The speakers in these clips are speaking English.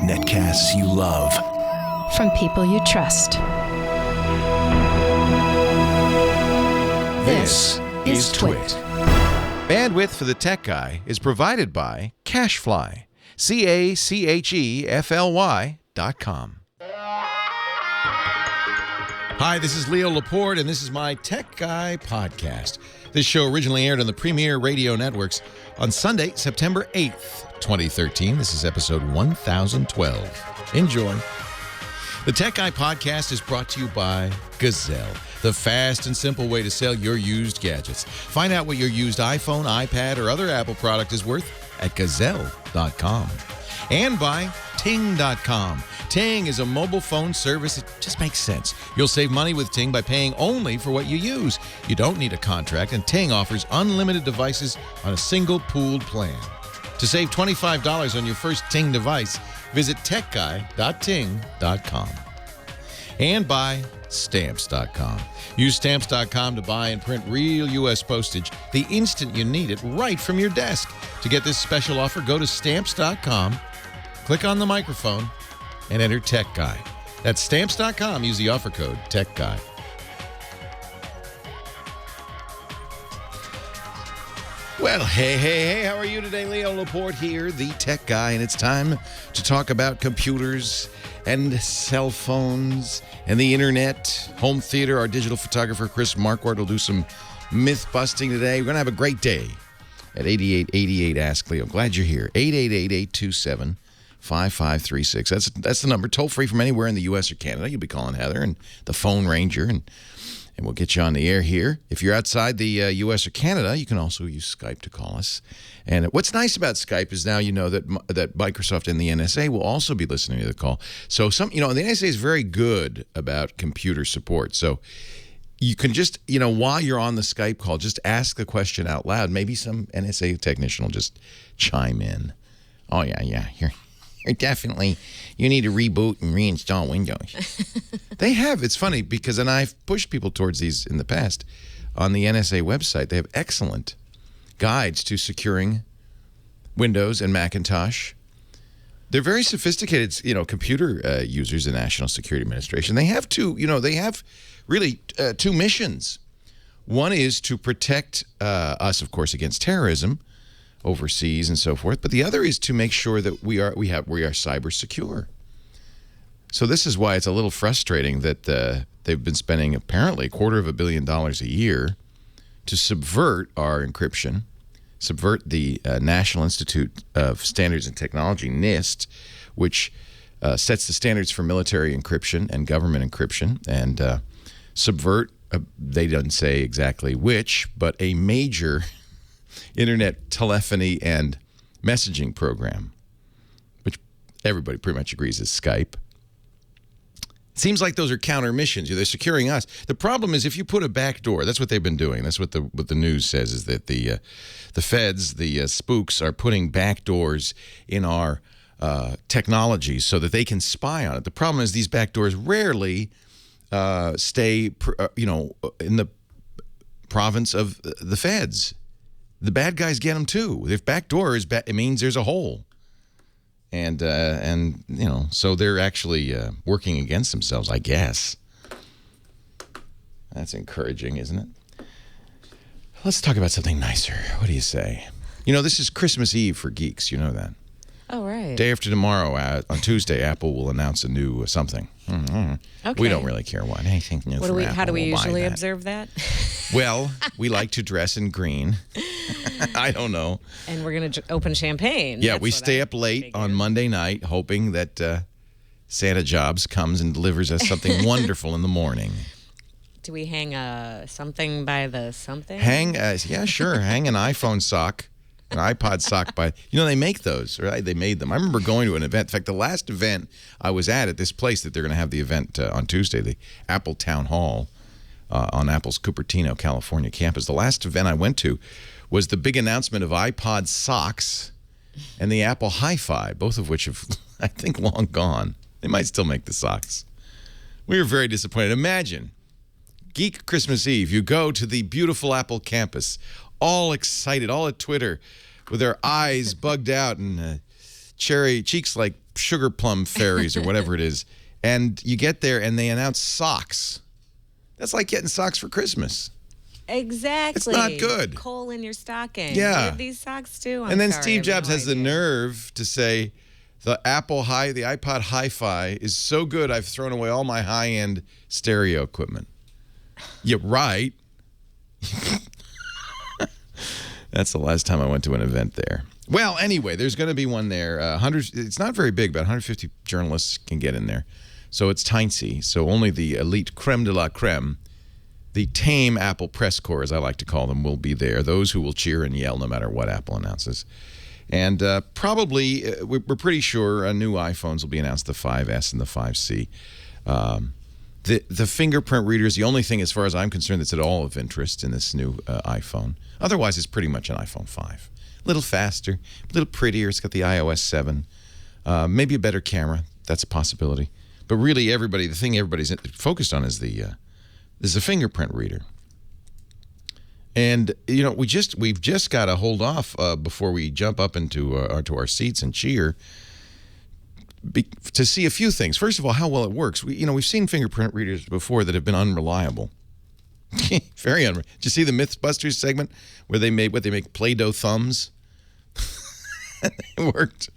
Netcasts you love. From people you trust. This is Twit. Bandwidth for the Tech Guy is provided by CacheFly. CacheFly.com. Hi, this is Leo Laporte, and this is my Tech Guy podcast. This show originally aired on the Premier Radio Networks on Sunday, September 8th, 2013. This is episode 1012. Enjoy. The Tech Guy podcast is brought to you by Gazelle, the fast and simple way to sell your used gadgets. Find out what your used iPhone, iPad, or other Apple product is worth at Gazelle.com. And by Ting.com. Ting is a mobile phone service that just makes sense. You'll save money with Ting by paying only for what you use. You don't need a contract, and Ting offers unlimited devices on a single pooled plan. To save $25 on your first Ting device, visit techguy.ting.com. And by Stamps.com. Use Stamps.com to buy and print real U.S. postage the instant you need it right from your desk. To get this special offer, go to Stamps.com, click on the microphone, and enter Tech Guy. That's Stamps.com. Use the offer code Tech Guy. Well, hey, how are you today? Leo Laporte here, the Tech Guy, and it's time to talk about computers and cell phones and the internet, home theater. Our digital photographer, Chris Marquardt, will do some myth-busting today. We're going to have a great day at 8888 Ask Leo. Glad you're here. 888-827-5536. That's the number. Toll-free from anywhere in the U.S. or Canada. You'll be calling Heather and the phone ranger, and we'll get you on the air here. If you're outside the U.S. or Canada, you can also use Skype to call us. And what's nice about Skype is now you know that Microsoft and the NSA will also be listening to the call. So the NSA is very good about computer support. So you can just, while you're on the Skype call, just ask the question out loud. Maybe some NSA technician will just chime in. Oh, yeah, you're definitely, you need to reboot and reinstall Windows. They have. It's funny because, and I've pushed people towards these in the past, on the NSA website, they have excellent guides to securing Windows and Macintosh. They're very sophisticated, computer users, the National Security Administration. They have two missions. One is to protect us, of course, against terrorism overseas and so forth, but the other is to make sure that we are cyber secure. So this is why it's a little frustrating that they've been spending apparently $250 million a year to subvert our encryption, subvert the National Institute of Standards and Technology, NIST, which sets the standards for military encryption and government encryption, and subvert, they don't say exactly which, but a major internet telephony and messaging program, which everybody pretty much agrees is Skype. Seems like those are counter missions. They're securing us. The problem is if you put a back door, that's what they've been doing. That's what the news says, is that the feds, the spooks, are putting back doors in our technology so that they can spy on it. The problem is these back doors rarely stay, in the province of the feds. The bad guys get them too. If back door is it means there's a hole. And so they're actually working against themselves, I guess. That's encouraging, isn't it? Let's talk about something nicer. What do you say? This is Christmas Eve for geeks. You know that. Oh, right. Day after tomorrow, on Tuesday, Apple will announce a new something. Mm-hmm. Okay. We don't really care what. Anything new from Apple. How do we we'll usually observe that? Well, we like to dress in green. I don't know. And we're going to open champagne. Yeah, we stay up late on Monday night hoping that Santa Jobs comes and delivers us something wonderful in the morning. Do we hang something by the something? Yeah, sure. Hang an iPhone sock, an iPod sock by, they make those, right? They made them. I remember going to an event. In fact, the last event I was at this place that they're going to have the event on Tuesday, the Apple Town Hall on Apple's Cupertino, California campus. The last event I went to was the big announcement of iPod socks and the Apple Hi-Fi, both of which have, I think, long gone. They might still make the socks. We were very disappointed. Imagine, Geek Christmas Eve, you go to the beautiful Apple campus, all excited, all at Twitter, with their eyes bugged out and cherry cheeks like sugar plum fairies or whatever it is. And you get there and they announce socks. That's like getting socks for Christmas. Exactly. It's not good. Coal in your stocking. Yeah. What did these socks do? And then Steve Jobs has the nerve to say the iPod Hi-Fi is so good I've thrown away all my high-end stereo equipment. You're right. That's the last time I went to an event there. Well, anyway, there's going to be one there. It's not very big, but 150 journalists can get in there. So it's tiny. So only the elite creme de la creme, the tame Apple press corps, as I like to call them, will be there. Those who will cheer and yell no matter what Apple announces. And probably, we're pretty sure new iPhones will be announced, the 5S and the 5C. The fingerprint reader is the only thing, as far as I'm concerned, that's at all of interest in this new iPhone. Otherwise, it's pretty much an iPhone 5. A little faster, a little prettier. It's got the iOS 7. Maybe a better camera. That's a possibility. But really, the thing everybody's focused on is the fingerprint reader. And we've just got to hold off before we jump up into our seats and cheer to see a few things. First of all, how well it works. We've seen fingerprint readers before that have been unreliable. Very unreliable. Did you see the Mythbusters segment where they make Play-Doh thumbs? It worked.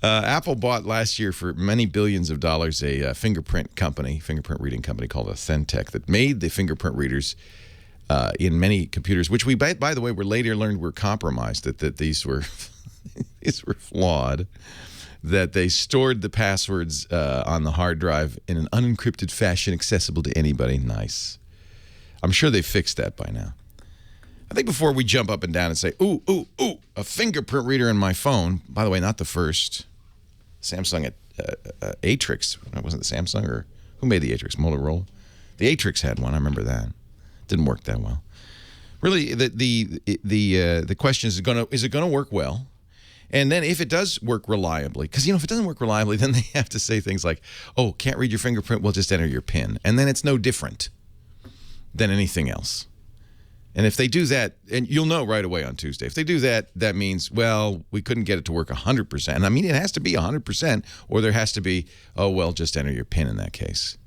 Apple bought last year for many billions of dollars a fingerprint reading company called Authentic that made the fingerprint readers in many computers, which we, by the way, were later learned were compromised, that these were these were flawed, that they stored the passwords on the hard drive in an unencrypted fashion accessible to anybody. Nice. I'm sure they fixed that by now. I think before we jump up and down and say, ooh, a fingerprint reader in my phone, by the way, not the first. Samsung Atrix, wasn't the Samsung, or who made the Atrix? Motorola? The Atrix had one, I remember that. Didn't work that well. Really, the question is it gonna work well? And then if it does work reliably, because if it doesn't work reliably, then they have to say things like, oh, can't read your fingerprint, we'll just enter your PIN. And then it's no different than anything else. And if they do that, and you'll know right away on Tuesday, if they do that, that means, well, we couldn't get it to work 100%. I mean, it has to be 100%, or there has to be, oh, well, just enter your PIN in that case.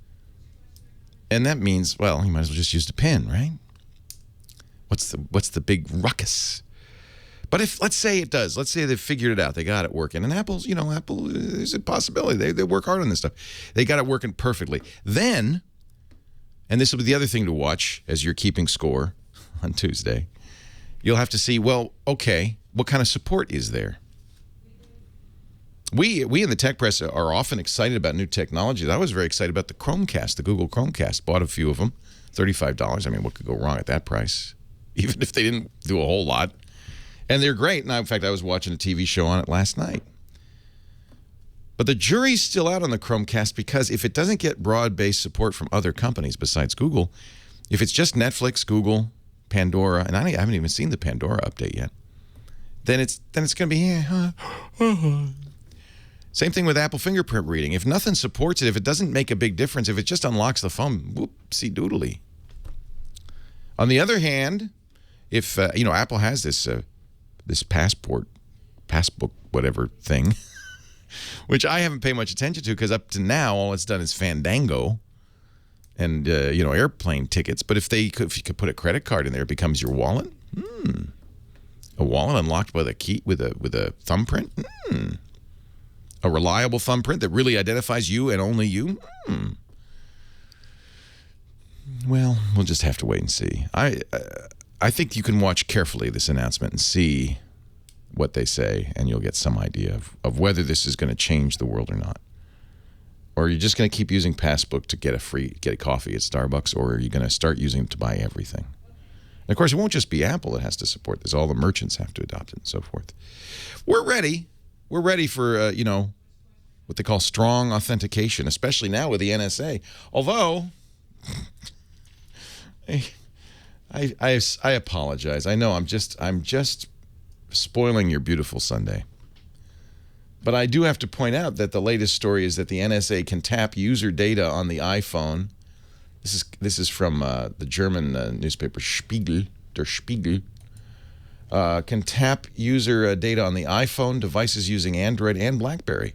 And that means, well, you might as well just use the PIN, right? What's the big ruckus? But if, let's say it does. Let's say they've figured it out. They got it working. And Apple, there's a possibility. They work hard on this stuff. They got it working perfectly. Then, and this will be the other thing to watch as you're keeping score on Tuesday, you'll have to see, well, okay, what kind of support is there? We in the tech press are often excited about new technologies. I was very excited about the Chromecast, the Google Chromecast. Bought a few of them, $35. I mean, what could go wrong at that price? Even if they didn't do a whole lot. And they're great. Now, in fact, I was watching a TV show on it last night. But the jury's still out on the Chromecast because if it doesn't get broad-based support from other companies besides Google, if it's just Netflix, Google, Pandora, and I haven't even seen the Pandora update yet, then it's going to be Same thing with Apple fingerprint reading. If nothing supports it, if it doesn't make a big difference, if it just unlocks the phone, whoopsie doodly. On the other hand, if Apple has this passbook, whatever thing, which I haven't paid much attention to because up to now all it's done is Fandango and airplane tickets. But if you could put a credit card in there, it becomes your wallet. A wallet unlocked with a key with a thumbprint. A reliable thumbprint that really identifies you and only you. Well, we'll just have to wait and see. I think you can watch carefully this announcement and see what they say, and you'll get some idea of whether this is going to change the world or not. Or you're just going to keep using Passbook to get a coffee at Starbucks, or are you going to start using it to buy everything? And of course, it won't just be Apple that has to support this. All the merchants have to adopt it and so forth. We're ready. We're ready for, what they call strong authentication, especially now with the NSA. Although, I apologize. I know I'm just spoiling your beautiful Sunday. But I do have to point out that the latest story is that the NSA can tap user data on the iPhone. This is from the German newspaper Spiegel, Der Spiegel. can tap user data on the iPhone, devices using Android and BlackBerry.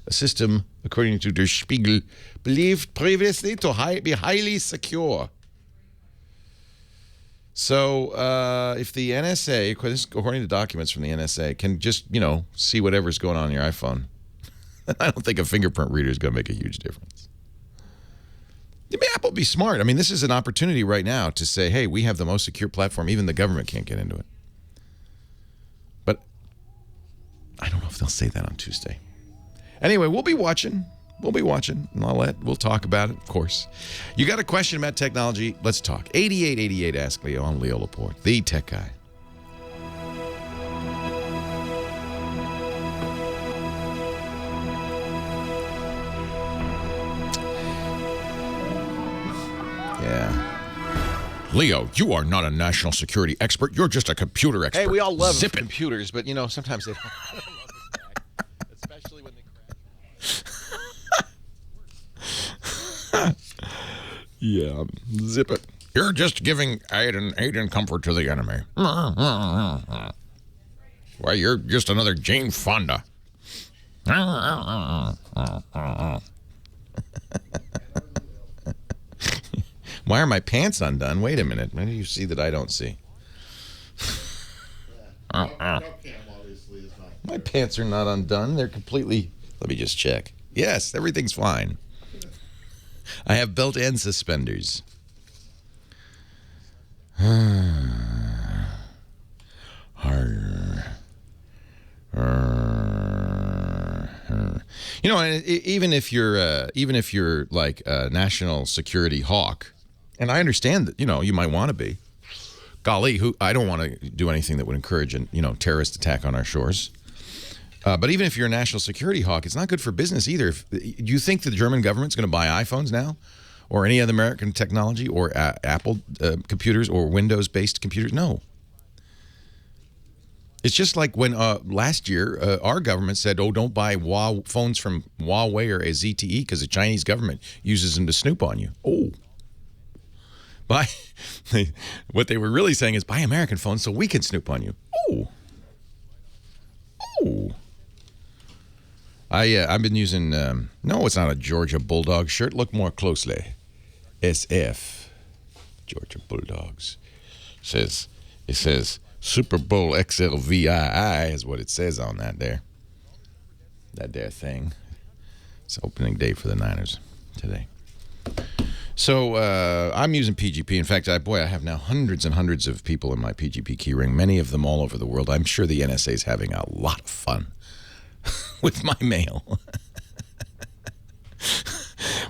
A system, according to Der Spiegel, believed previously to be highly secure. So if the NSA, according to documents from the NSA, can just, see whatever's going on your iPhone, I don't think a fingerprint reader is going to make a huge difference. Apple be smart. I mean, this is an opportunity right now to say, hey, we have the most secure platform. Even the government can't get into it. But I don't know if they'll say that on Tuesday. Anyway, we'll be watching. We'll talk about it, of course. You got a question about technology? Let's talk. 8888 Ask Leo. I'm Leo Laporte, the tech guy. Yeah. Leo, you are not a national security expert. You're just a computer expert. Hey, we all love Zip it. computers, but sometimes they don't. Especially when they crash. Yeah, zip it. You're just giving aid and comfort to the enemy. Well, you're just another Jane Fonda. Why are my pants undone? Wait a minute. When do you see that I don't see? My pants are not undone. They're completely... Let me just check. Yes, everything's fine. I have built-in suspenders. Even if you're like a national security hawk, and I understand that you might want to be. Golly, I don't want to do anything that would encourage a terrorist attack on our shores. But even if you're a national security hawk, it's not good for business either. Do you think the German government's going to buy iPhones now? Or any other American technology? Or Apple computers? Or Windows-based computers? No. It's just like when last year our government said, don't buy phones from Huawei or ZTE because the Chinese government uses them to snoop on you. What they were really saying is buy American phones so we can snoop on you. I've been using, no, it's not a Georgia Bulldog shirt. Look more closely. SF, Georgia Bulldogs. It says Super Bowl XLVII is what it says on that there thing. It's opening day for the Niners today. So I'm using PGP. In fact, I have now hundreds and hundreds of people in my PGP keyring, many of them all over the world. I'm sure the NSA is having a lot of fun with my mail.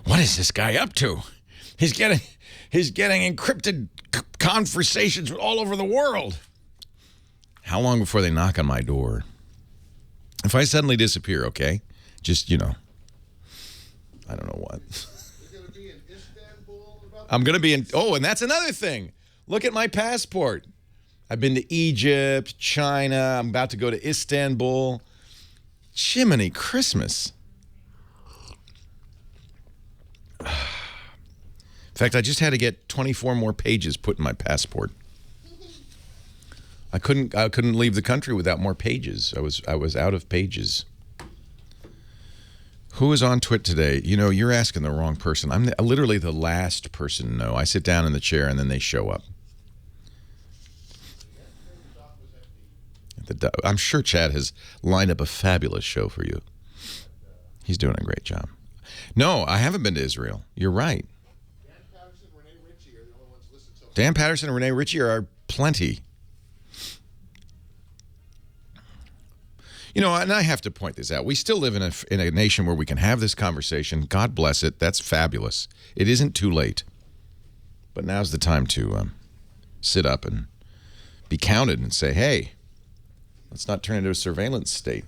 What is this guy up to? He's getting encrypted conversations all over the world. How long before they knock on my door? If I suddenly disappear, okay? Just, I don't know what. I'm going to be in... Oh, and that's another thing. Look at my passport. I've been to Egypt, China. I'm about to go to Istanbul. Jiminy Christmas. In fact, I just had to get 24 more pages put in my passport. I couldn't leave the country without more pages. I was out of pages. Who is on Twit today? You're asking the wrong person. I'm literally the last person to know. I sit down in the chair and then they show up. I'm sure Chad has lined up a fabulous show for you. He's doing a great job. No, I haven't been to Israel. You're right. Dan Patterson and Renee Ritchie are plenty. And I have to point this out. We still live in a nation where we can have this conversation. God bless it. That's fabulous. It isn't too late. But now's the time to sit up and be counted and say, hey, let's not turn into a surveillance state.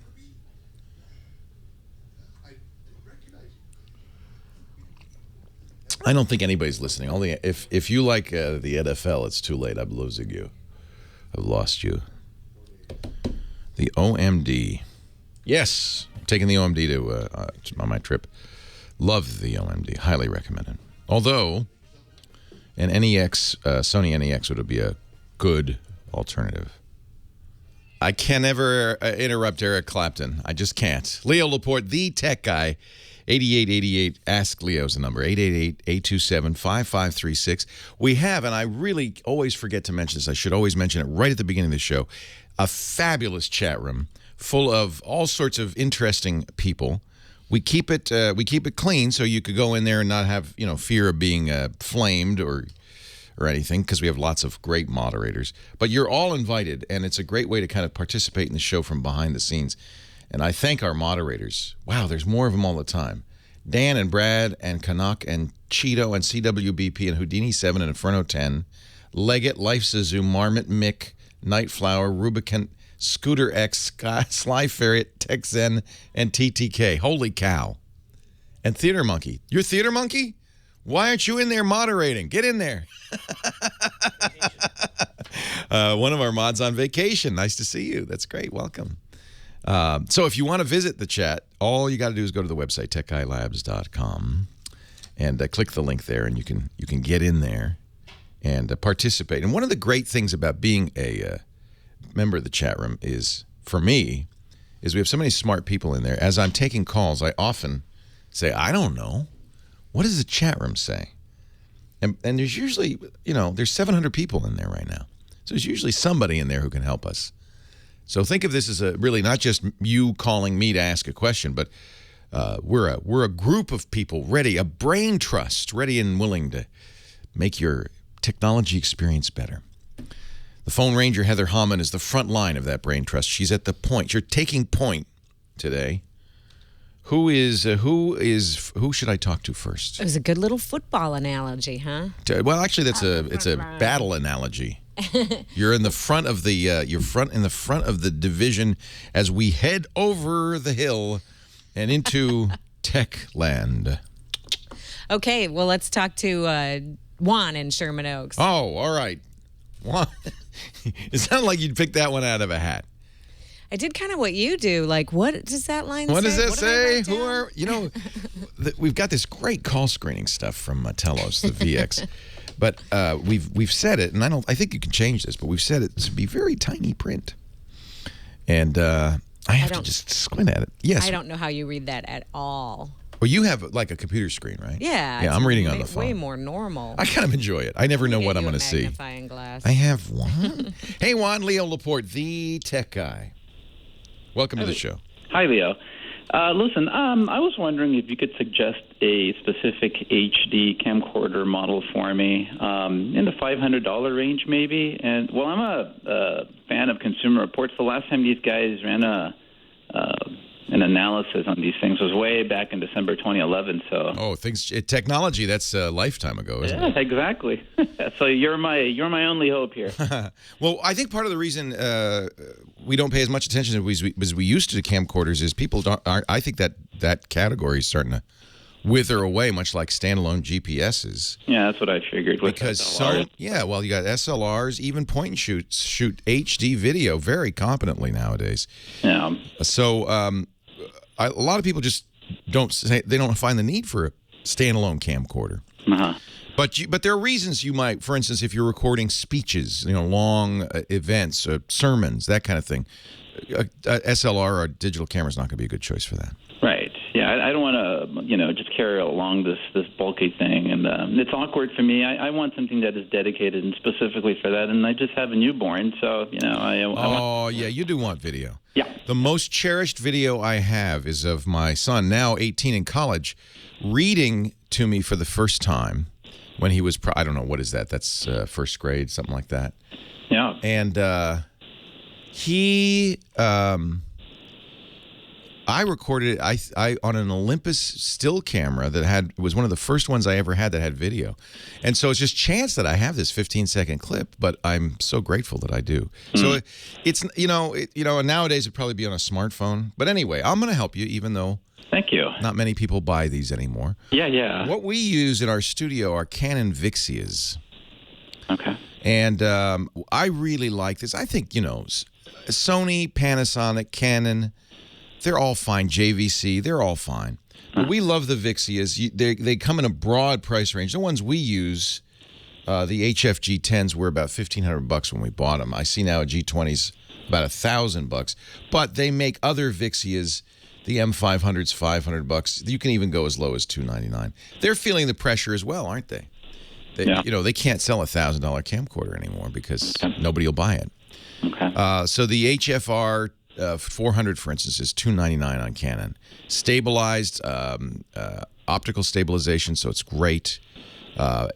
I don't think anybody's listening. If you like the NFL, it's too late. I'm losing you. I've lost you. The OMD. Yes, I'm taking the OMD to on my trip. Love the OMD. Highly recommend it. Although an NEX, Sony NEX would be a good alternative. I can never interrupt Eric Clapton. I just can't. Leo Laporte, the tech guy, 8888. Ask Leo's the number, 888-827-5536. We have, and I really always forget to mention this. I should always mention it right at the beginning of the show. A fabulous chat room full of all sorts of interesting people. We keep it clean so you could go in there and not have fear of being flamed or anything, because we have lots of great moderators. But you're all invited, and it's a great way to kind of participate in the show from behind the scenes. And I thank our moderators. Wow, there's more of them all the time. Dan and Brad and Canuck and Cheeto and CWBP and Houdini 7 and Inferno 10, Leggett, Life's a Zoom, Marmot, Mick, Nightflower, Rubicant, Scooter X, Sly Ferret, Tech Zen, and TTK. Holy cow. And Theater Monkey. You're Theater Monkey? Why aren't you in there moderating? Get in there. One of our mods on vacation. Nice to see you. That's great. Welcome. So if you want to visit the chat, all you got to do is go to the website, techguylabs.com, and click the link there, and you can get in there and participate. And one of the great things about being a member of the chat room is, for me, is we have so many smart people in there. As I'm taking calls, I often say, I don't know. What does the chat room say? And there's usually, there's 700 people in there right now. So there's usually somebody in there who can help us. So think of this as really not just you calling me to ask a question, but we're a group of people ready, a brain trust, ready and willing to make your technology experience better. The phone ranger, Heather Hammond, is the front line of that brain trust. She's at the point. You're taking point today. Who should I talk to first? It was a good little football analogy, huh? Well, actually, it's a battle analogy. You're in the front of the front of the division as we head over the hill and into tech land. Okay, well, let's talk to Juan in Sherman Oaks. Oh, all right. Juan. It sounded like you'd pick that one out of a hat. I did kind of what you do. Like, what does that line say? What does that say? Who are, we've got this great call screening stuff from Telos, the VX. But we've said it, and I think you can change this, but we've said it to be very tiny print. And I have to just squint at it. Yes. I don't know how you read that at all. Well, you have like a computer screen, right? Yeah. Yeah, I'm reading on the phone. Way more normal. I kind of enjoy it. I never know what I'm going to see. Magnifying glass. I have one. Hey, Juan, Leo Laporte, the tech guy. Welcome to the show. Hi, Leo. Listen, I was wondering if you could suggest a specific HD camcorder model for me in the $500 range, maybe. And well, I'm a fan of Consumer Reports. The last time these guys ran an analysis on these things was way back in December 2011. So technology, that's a lifetime ago, isn't it? Yeah, exactly. So you're my only hope here. Well, I think part of the reason we don't pay as much attention as we used to camcorders is people aren't. I think that category is starting to wither away, much like standalone GPSs. Yeah, that's what I figured. Because you got SLRs, even point and shoots shoot HD video very competently nowadays. Yeah. So a lot of people just don't find the need for a standalone camcorder. Uh-huh. But there are reasons you might, for instance, if you're recording speeches, long events, sermons, that kind of thing, SLR or digital camera is not going to be a good choice for that. Right. Yeah, I don't want to, just carry along this bulky thing, and it's awkward for me. I want something that is dedicated and specifically for that, and I just have a newborn, so yeah, you do want video. Yeah. The most cherished video I have is of my son, now 18 in college, reading to me for the first time when he was, I don't know, what is that? That's first grade, something like that. Yeah. And he... I recorded it I on an Olympus still camera that was one of the first ones I ever had that had video. And so it's just chance that I have this 15-second clip, but I'm so grateful that I do. So it's nowadays it'd probably be on a smartphone. But anyway, I'm going to help you, even though thank you. Not many people buy these anymore. Yeah. What we use in our studio are Canon Vixias. Okay. And I really like this. I think, Sony, Panasonic, Canon, they're all fine. JVC, they're all fine. But we love the Vixias. They come in a broad price range. The ones we use The HF G10s were about $1,500 when we bought them. I see now a G20's about $1,000, but they make other Vixias. The M500's $500. You can even go as low as $299. They're feeling the pressure as well, aren't they? They can't sell a $1,000 camcorder anymore because nobody will buy it. Okay. So the HFR 400, for instance, is $299 on Canon. Stabilized optical stabilization, so it's great.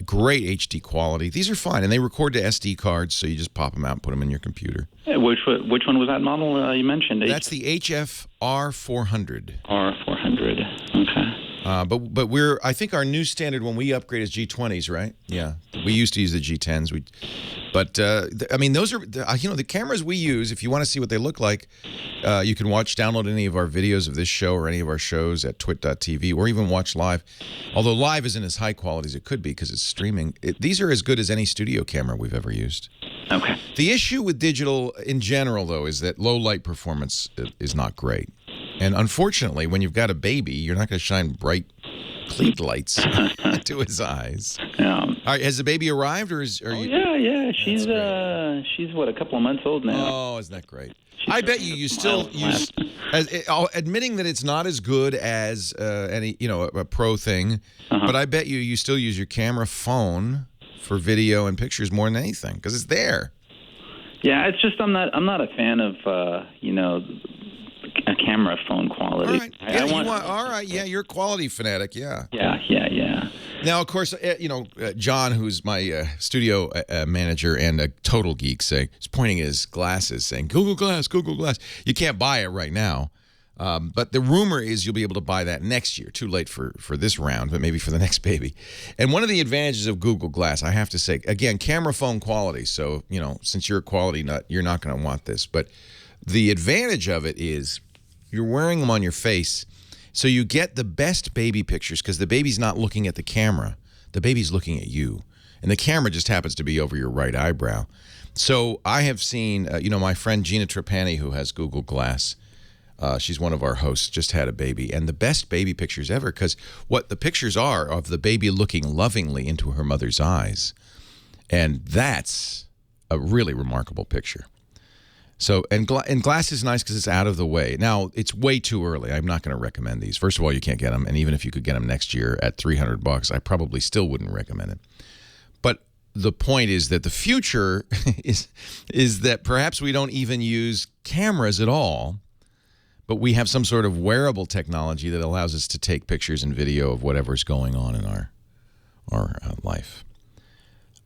Great HD quality. These are fine, and they record to SD cards, so you just pop them out and put them in your computer. Which one was that model you mentioned? That's the HFR 400. R400. Okay. But I think our new standard when we upgrade is G20s, right? Yeah. We used to use the G10s. I mean, those are the cameras we use. If you want to see what they look like, you can download any of our videos of this show or any of our shows at twit.tv, or even watch live. Although live isn't as high quality as it could be because it's streaming. These are as good as any studio camera we've ever used. Okay. The issue with digital in general, though, is that low light performance is not great. And unfortunately, when you've got a baby, you're not going to shine bright cleat lights to his eyes. Yeah. All right, has the baby arrived, or are you? Yeah. She's what, a couple of months old now. Oh, isn't that great? I bet you still use, admitting that it's not as good as a pro thing, but I bet you still use your camera phone for video and pictures more than anything because it's there. Yeah, it's just I'm not a fan of a camera phone quality. All right. Yeah, yeah, you're a quality fanatic. Yeah. Yeah. Now, of course, John, who's my studio manager and a total geek, is pointing at his glasses, saying, Google Glass, Google Glass. You can't buy it right now. But the rumor is you'll be able to buy that next year. Too late for this round, but maybe for the next baby. And one of the advantages of Google Glass, I have to say, again, camera phone quality. So, since you're a quality nut, you're not going to want this. But the advantage of it is you're wearing them on your face. So you get the best baby pictures because the baby's not looking at the camera. The baby's looking at you. And the camera just happens to be over your right eyebrow. So I have seen, my friend Gina Trapani, who has Google Glass, she's one of our hosts, just had a baby. And the best baby pictures ever, because what the pictures are of the baby looking lovingly into her mother's eyes. And that's a really remarkable picture. So, and glass is nice because it's out of the way. Now, it's way too early. I'm not going to recommend these. First of all, you can't get them. And even if you could get them next year at $300, I probably still wouldn't recommend it. But the point is that the future is that perhaps we don't even use cameras at all, but we have some sort of wearable technology that allows us to take pictures and video of whatever's going on in our life.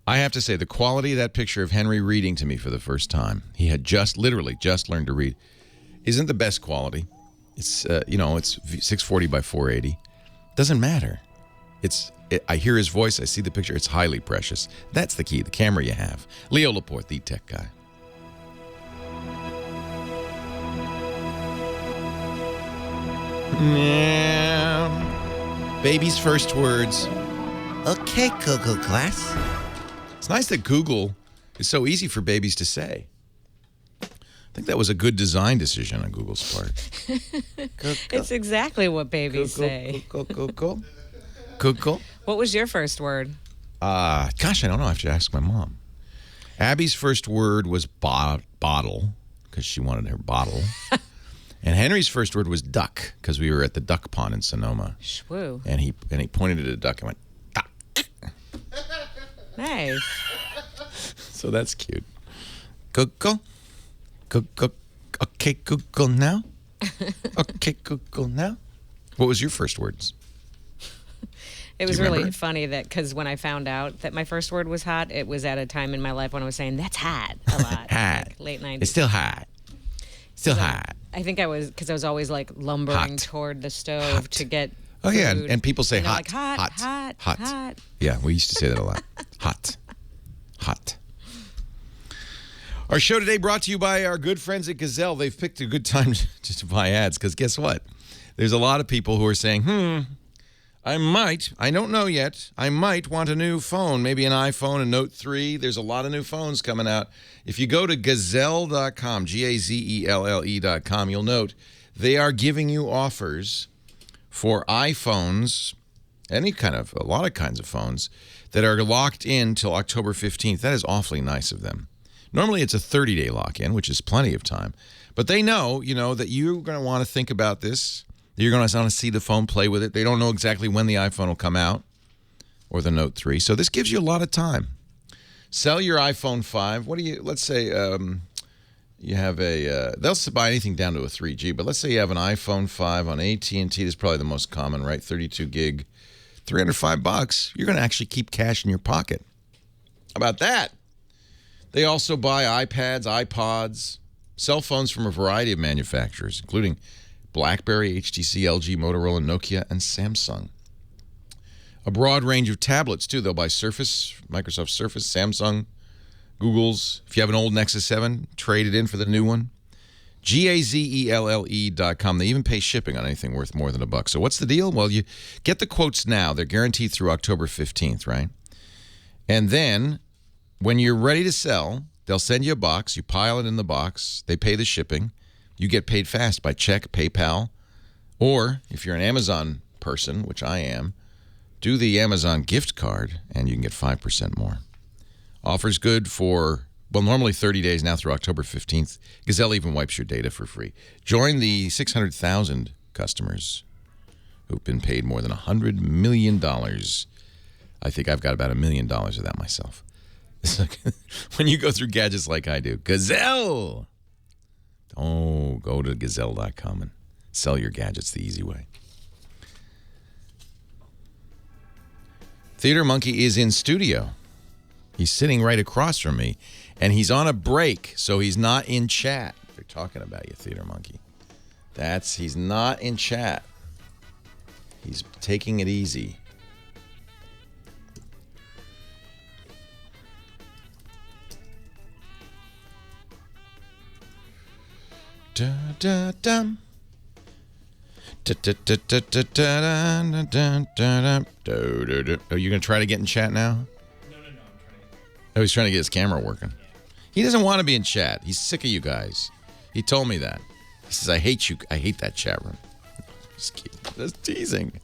I have to say, the quality of that picture of Henry reading to me for the first time, he had literally just learned to read, isn't the best quality. It's, it's 640 by 480. Doesn't matter. I hear his voice, I see the picture, it's highly precious. That's the key, the camera you have. Leo Laporte, the tech guy. Yeah. Baby's first words. Okay, Google Glass. It's nice that Google is so easy for babies to say. I think that was a good design decision on Google's part. It's exactly what babies say. Google. What was your first word? Gosh, I don't know. I have to ask my mom. Abby's first word was bottle, because she wanted her bottle. And Henry's first word was duck, because we were at the duck pond in Sonoma. Shwoo. And he pointed at a duck and went, duck. Nice. So that's cute. Google. Okay, Google now. Okay, Google now. What was your first words? It was really funny that because when I found out that my first word was hot, it was at a time in my life when I was saying, that's hot a lot. Hot. Like late 90s. It's still hot. Still hot. I think I was, because I was always like lumbering toward the stove to get food. Yeah, and people say hot. Like, hot. Yeah, we used to say that a lot. Hot. Our show today brought to you by our good friends at Gazelle. They've picked a good time to buy ads, because guess what? There's a lot of people who are saying, I don't know yet. I might want a new phone, maybe an iPhone, a Note 3. There's a lot of new phones coming out. If you go to gazelle.com, Gazelle.com, you'll note they are giving you offers for iPhones a lot of kinds of phones that are locked in till October 15th. That is awfully nice of them. Normally it's a 30-day lock-in, which is plenty of time. But they know, that you're going to want to think about this. You're going to want to see the phone, play with it. They don't know exactly when the iPhone will come out or the Note 3. So this gives you a lot of time. Sell your iPhone 5. Let's say you have they'll buy anything down to a 3G, but let's say you have an iPhone 5 on AT&T. This is probably the most common, right? 32 gig, $305. You're going to actually keep cash in your pocket. How about that? They also buy iPads, iPods, cell phones from a variety of manufacturers, including BlackBerry, HTC, LG, Motorola, Nokia, and Samsung. A broad range of tablets, too. They'll buy Surface, Microsoft Surface, Samsung, Google's. If you have an old Nexus 7, trade it in for the new one. GAZELLE.com. They even pay shipping on anything worth more than $1. So what's the deal? Well, you get the quotes now. They're guaranteed through October 15th, right? And then when you're ready to sell, they'll send you a box. You pile it in the box. They pay the shipping. You get paid fast by check, PayPal, or if you're an Amazon person, which I am, do the Amazon gift card, and you can get 5% more. Offer's good for, normally 30 days now through October 15th. Gazelle even wipes your data for free. Join the 600,000 customers who've been paid more than $100 million. I think I've got about $1 million of that myself. When you go through gadgets like I do, Gazelle! Oh, go to gazelle.com and sell your gadgets the easy way. Theater Monkey is in studio. He's sitting right across from me, and he's on a break, so he's not in chat. They're talking about you, Theater Monkey. He's not in chat. He's taking it easy. Da da dum. Are you going to try to get in chat now? No, I'm trying. Oh, he's trying to get his camera working. He doesn't want to be in chat. He's sick of you guys. He told me that. He says, I hate you. I hate that chat room. Just kidding. Just teasing.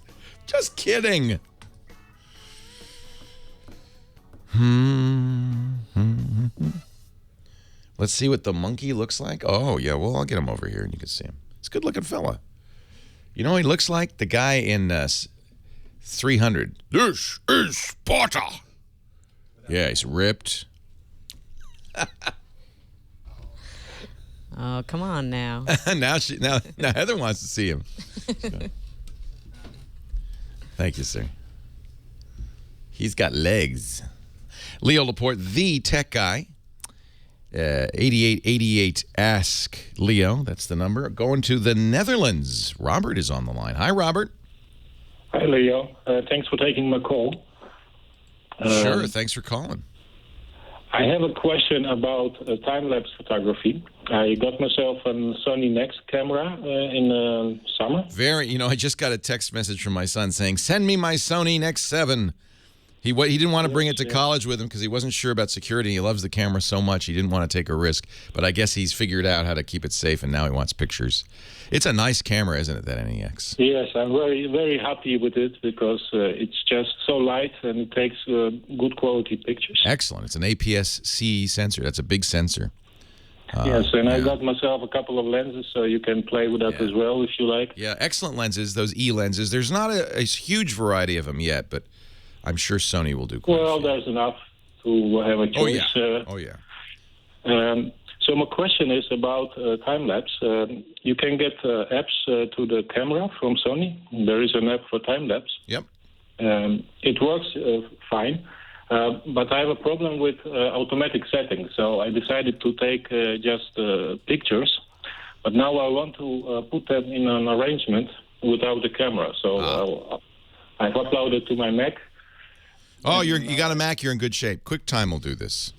Just kidding. Let's see what the monkey looks like. Oh, yeah, well, I'll get him over here and you can see him. He's a good-looking fella. You know what he looks like? The guy in 300. This is Sparta. Yeah, he's ripped. Oh, come on now. now Heather wants to see him. Thank you, sir. He's got legs. Leo Laporte, the tech guy. 8888 Ask Leo. That's the number. Going to the Netherlands. Robert is on the line. Hi, Robert. Hi, Leo. Thanks for taking my call. Sure. Thanks for calling. I have a question about time-lapse photography. I got myself a Sony Nex camera in summer. I just got a text message from my son saying, send me my Sony Nex 7. He didn't want to bring it to college with him because he wasn't sure about security. He loves the camera so much he didn't want to take a risk. But I guess he's figured out how to keep it safe, and now he wants pictures. It's a nice camera, isn't it, that NEX? Yes, I'm very, very happy with it because it's just so light and it takes good quality pictures. Excellent. It's an APS-C sensor. That's a big sensor. Yes, and I got myself a couple of lenses, so you can play with that as well if you like. Yeah, excellent lenses, those E lenses. There's not a huge variety of them yet, but I'm sure Sony will do quite a few. There's enough to have a choice. Oh, yeah. So my question is about time-lapse. You can get apps to the camera from Sony. There is an app for time-lapse. Yep. It works fine, but I have a problem with automatic settings. So I decided to take just pictures, but now I want to put them in an arrangement without the camera. So I've uploaded to my Mac. Oh, you got a Mac, you're in good shape. QuickTime will do this.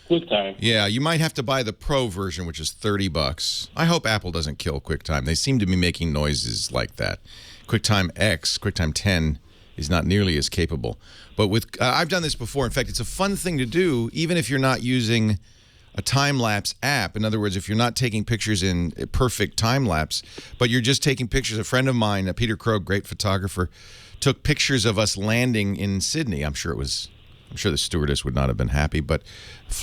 QuickTime. Yeah, you might have to buy the Pro version, which is $30. I hope Apple doesn't kill QuickTime. They seem to be making noises like that. QuickTime X, QuickTime 10, is not nearly as capable. But with I've done this before. In fact, it's a fun thing to do, even if you're not using a time-lapse app. In other words, if you're not taking pictures in perfect time-lapse, but you're just taking pictures. A friend of mine, Peter Crow, great photographer, took pictures of us landing in Sydney. I'm sure the stewardess would not have been happy, but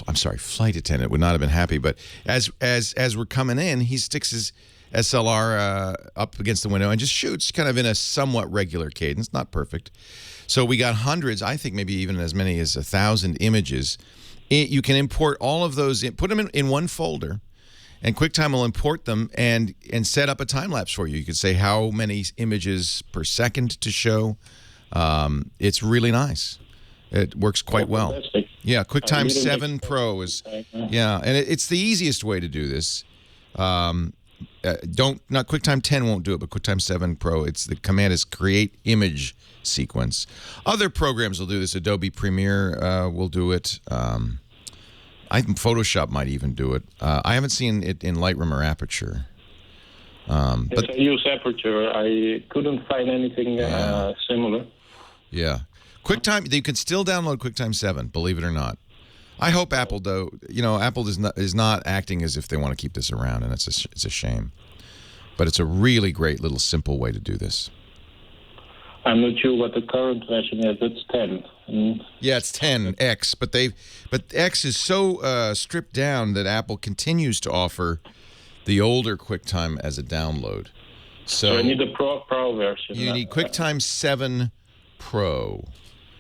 I'm sorry, flight attendant would not have been happy. But as we're coming in, he sticks his SLR up against the window and just shoots kind of in a somewhat regular cadence, not perfect. So we got hundreds, I think maybe even as many as 1,000 images. You can import all of those, put them in one folder, and QuickTime will import them and set up a time lapse for you. You could say how many images per second to show. It's really nice. It works quite well. Fantastic. Yeah, QuickTime 7 Pro is, yeah, and it's the easiest way to do this. Not QuickTime 10 won't do it, but QuickTime 7 Pro, the command is create image sequence. Other programs will do this. Adobe Premiere will do it. I think Photoshop might even do it. I haven't seen it in Lightroom or Aperture. But I use Aperture. I couldn't find anything similar. Yeah. QuickTime, you can still download QuickTime 7, believe it or not. I hope Apple, though, Apple is not acting as if they want to keep this around, and it's a shame. But it's a really great little simple way to do this. I'm not sure what the current version is. It's 10. Yeah, it's 10X, but X is so stripped down that Apple continues to offer the older QuickTime as a download. So I need the Pro version. You need QuickTime 7 Pro.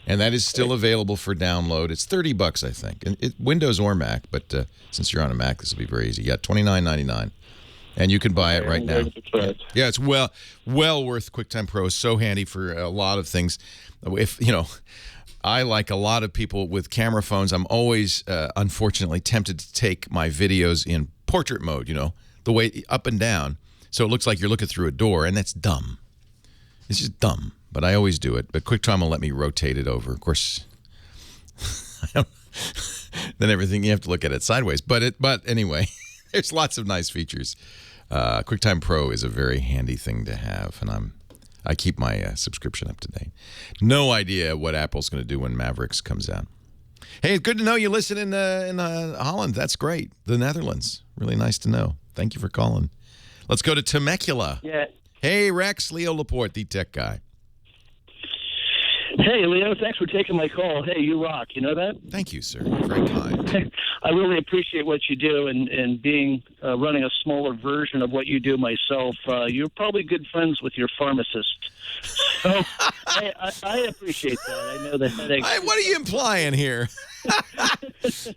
And that is still available for download. It's $30, I think, and Windows or Mac. But since you're on a Mac, this will be very easy. You got $29.99, and you can buy it right now. Yeah, it's well worth. QuickTime Pro is so handy for a lot of things. If I, like a lot of people with camera phones, I'm always unfortunately tempted to take my videos in portrait mode. The way up and down, so it looks like you're looking through a door, and that's dumb. It's just dumb. But I always do it. But QuickTime will let me rotate it over. Of course, then everything you have to look at it sideways. But anyway, there's lots of nice features. QuickTime Pro is a very handy thing to have, and I keep my subscription up to date. No idea what Apple's going to do when Mavericks comes out. Hey, it's good to know you listen in Holland. That's great. The Netherlands. Really nice to know. Thank you for calling. Let's go to Temecula. Yeah. Hey, Rex, Leo Laporte, the tech guy. Hey, Leo, thanks for taking my call. Hey, you rock. You know that? Thank you, sir. Very kind. I really appreciate what you do, and being running a smaller version of what you do myself. You're probably good friends with your pharmacist. So I appreciate that. I know the headache. What are you implying here?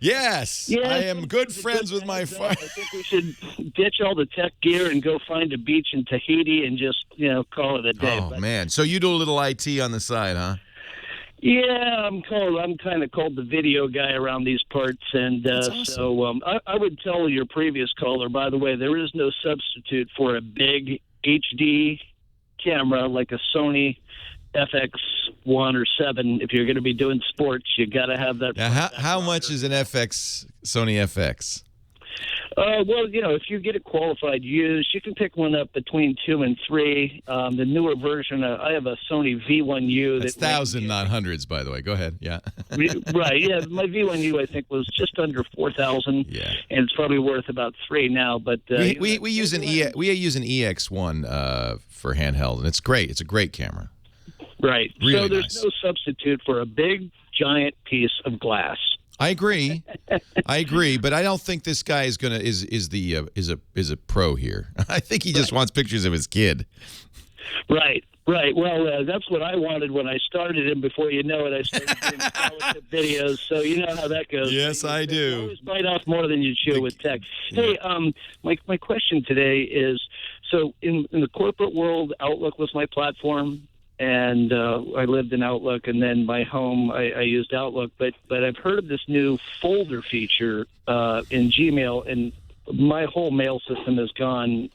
Yes, I am good friends with my pharmacist. I think we should ditch all the tech gear and go find a beach in Tahiti and just, call it a day. Oh, man. So you do a little IT on the side, huh? Yeah, I'm kind of called the video guy around these parts, and awesome. So I would tell your previous caller, by the way, there is no substitute for a big HD camera like a Sony FX1 or 7. If you're going to be doing sports, you got to have that. Now, how much is an Sony FX? Well, if you get it qualified used, you can pick one up between 2 and 3. The newer version, I have a Sony V1U. That's thousands, not hundreds, by the way. Go ahead. Yeah. Right. Yeah, my V1U I think was just under 4,000. Yeah. And it's probably worth about 3 now. But we use an EX1 for handheld, and it's great. It's a great camera. Right. Really so there's no substitute for a big, giant piece of glass. I agree, but I don't think this guy is a pro here. I think he just wants pictures of his kid. Right. Well, that's what I wanted when I started, and before you know it, I started doing scholarship videos. So you know how that goes. Yes, I do. You always bite off more than you chew with tech. Hey, my question today is: so in the corporate world, Outlook was my platform. And I lived in Outlook, and then my home, I used Outlook. But I've heard of this new folder feature in Gmail, and my whole mail system has gone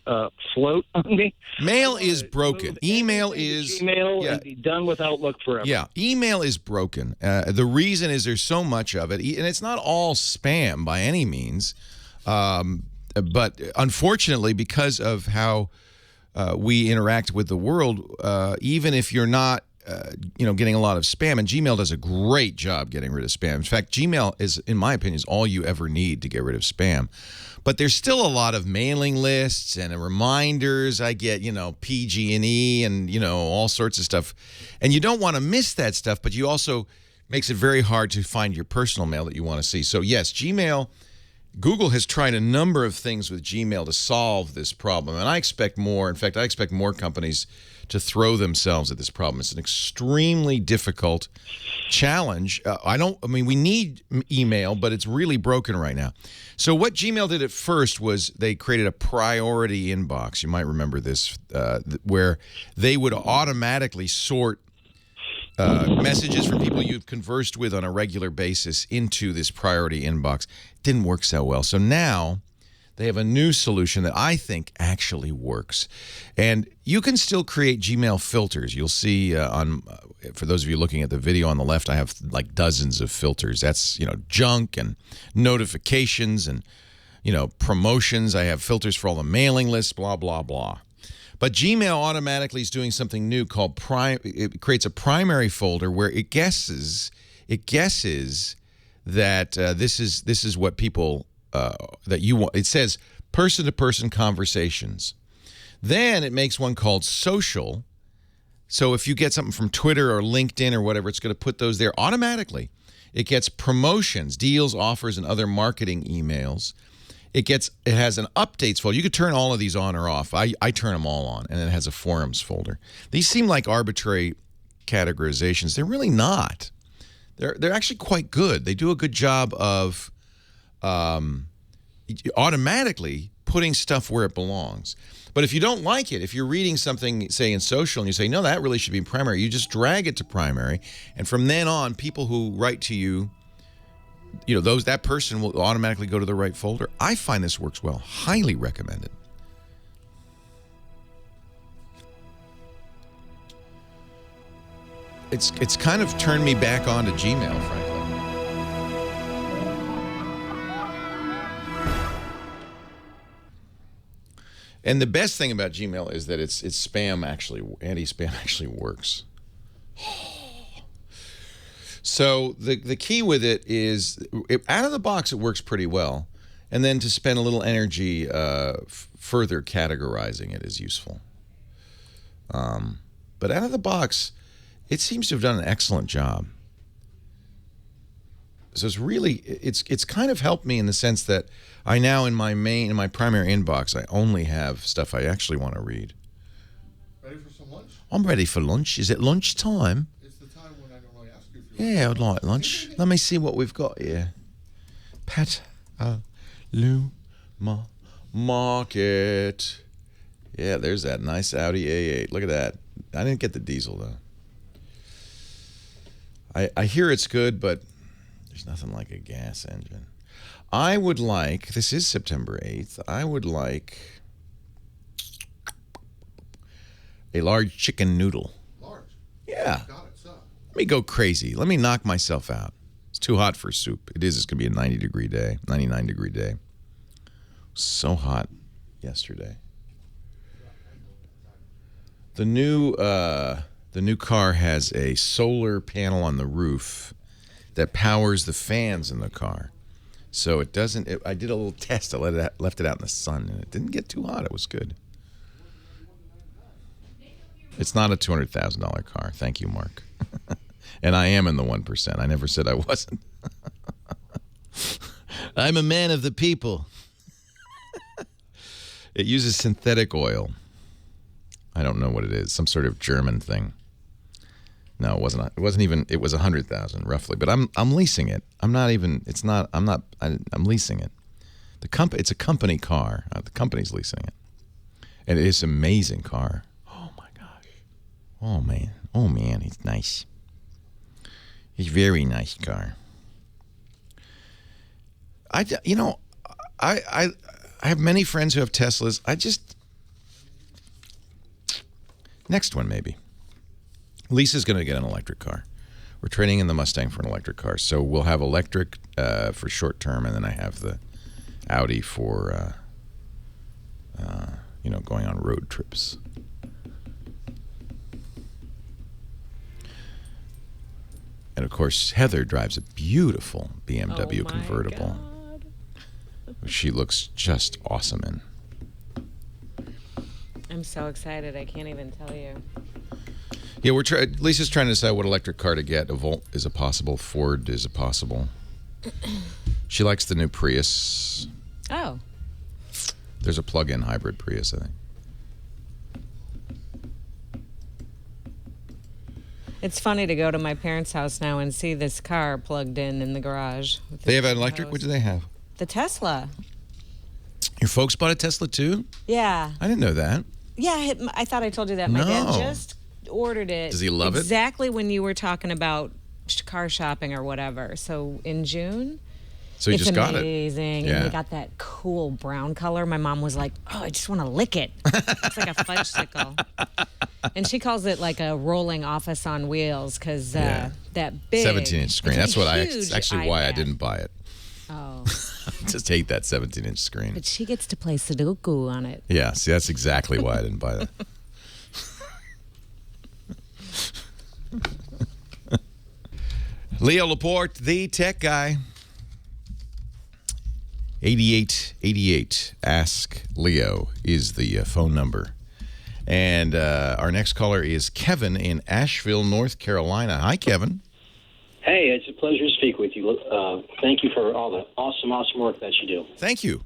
float on me. Mail is broken. Email is Gmail and be done with Outlook forever. Yeah, email is broken. The reason is there's so much of it, and it's not all spam by any means. But unfortunately, because of how we interact with the world, even if you're not getting a lot of spam, and Gmail does a great job getting rid of spam. In fact, Gmail is, in my opinion, is all you ever need to get rid of spam. But there's still a lot of mailing lists and reminders. I get, PG&E and, all sorts of stuff. And you don't want to miss that stuff, but you also makes it very hard to find your personal mail that you want to see. So, yes, Gmail, Google has tried a number of things with Gmail to solve this problem, and I expect more. In fact, I expect more companies to throw themselves at this problem. It's an extremely difficult challenge. We need email, but it's really broken right now. So what Gmail did at first was they created a priority inbox. You might remember this, where they would automatically sort messages from people you've conversed with on a regular basis into this priority inbox. Didn't work so well. So now they have a new solution that I think actually works. And you can still create Gmail filters. You'll see for those of you looking at the video on the left, I have like dozens of filters. That's, junk and notifications and, promotions. I have filters for all the mailing lists, blah, blah, blah. But Gmail automatically is doing something new called it creates a primary folder where it guesses that this is what people that you want. It says person-to-person conversations. Then it makes one called social. So if you get something from Twitter or LinkedIn or whatever, it's going to put those there automatically. It gets promotions, deals, offers, and other marketing emails. It has an updates folder. You could turn all of these on or off. I turn them all on, and it has a forums folder. These seem like arbitrary categorizations. They're really not. They're actually quite good. They do a good job of automatically putting stuff where it belongs. But if you don't like it, if you're reading something, say, in social, and you say, no, that really should be in primary, you just drag it to primary. And from then on, people who write to you, that person will automatically go to the right folder. I find this works well. Highly recommend it. It's kind of turned me back on to Gmail, frankly. And the best thing about Gmail is that its spam anti-spam actually works. So the key with it is, out of the box, it works pretty well. And then to spend a little energy further categorizing it is useful. But out of the box, it seems to have done an excellent job. So it's kind of helped me in the sense that I now in my primary inbox, I only have stuff I actually want to read. Ready for some lunch? I'm ready for lunch. Is it lunch time? It's the time when I normally ask you for Yeah, I'd like lunch. Let me see what we've got here. Marquardt. Yeah, there's that nice Audi A8. Look at that. I didn't get the diesel, though. I hear it's good, but there's nothing like a gas engine. I would like, this is September 8th, I would like a large chicken noodle. Large? Yeah. Got it, son. Let me go crazy. Let me knock myself out. It's too hot for soup. It's going to be a 99-degree day. So hot yesterday. The new car has a solar panel on the roof that powers the fans in the car. So it doesn't, I did a little test. I left it out in the sun, and it didn't get too hot. It was good. It's not a $200,000 car. Thank you, Mark. And I am in the 1%. I never said I wasn't. I'm a man of the people. It uses synthetic oil. I don't know what it is. Some sort of German thing. No, it wasn't. It wasn't even. It was 100,000 roughly. But I'm leasing it. I'm leasing it. It's a company car. The company's leasing it, and it is an amazing car. Oh my gosh. Oh man. He's nice. He's a very nice car. I have many friends who have Teslas. Next one maybe. Lisa's going to get an electric car. We're trading in the Mustang for an electric car. So we'll have electric for short term, and then I have the Audi for, going on road trips. of course, Heather drives a beautiful BMW my convertible. God. She looks just awesome in. I'm so excited. I can't even tell you. Yeah, Lisa's trying to decide what electric car to get. A Volt is a possible. Ford is a possible. She likes the new Prius. Oh. There's a plug-in hybrid Prius, I think. It's funny to go to my parents' house now and see this car plugged in the garage. They have an electric? What do they have? The Tesla. Your folks bought a Tesla too? Yeah. I didn't know that. Yeah, I thought I told you that. My dad just ordered it. Does he love it? Exactly when you were talking about car shopping or whatever. So in June. So he just got it. It's amazing. Yeah. And they got that cool brown color. My mom was like, oh, I just want to lick it. It's like a fudgesicle. And she calls it like a rolling office on wheels because that big 17-inch screen. That's what actually why I iPad. didn't buy it. Oh. I just hate that 17-inch screen. But she gets to play Sudoku on it. Yeah, see, that's exactly why I didn't buy that. Leo Laporte, the tech guy. 8888. Ask Leo is the phone number. And our next caller is Kevin in Asheville, North Carolina. Hi, Kevin. Hey, it's a pleasure to speak with you. Thank you for all the awesome work that you do. Thank you.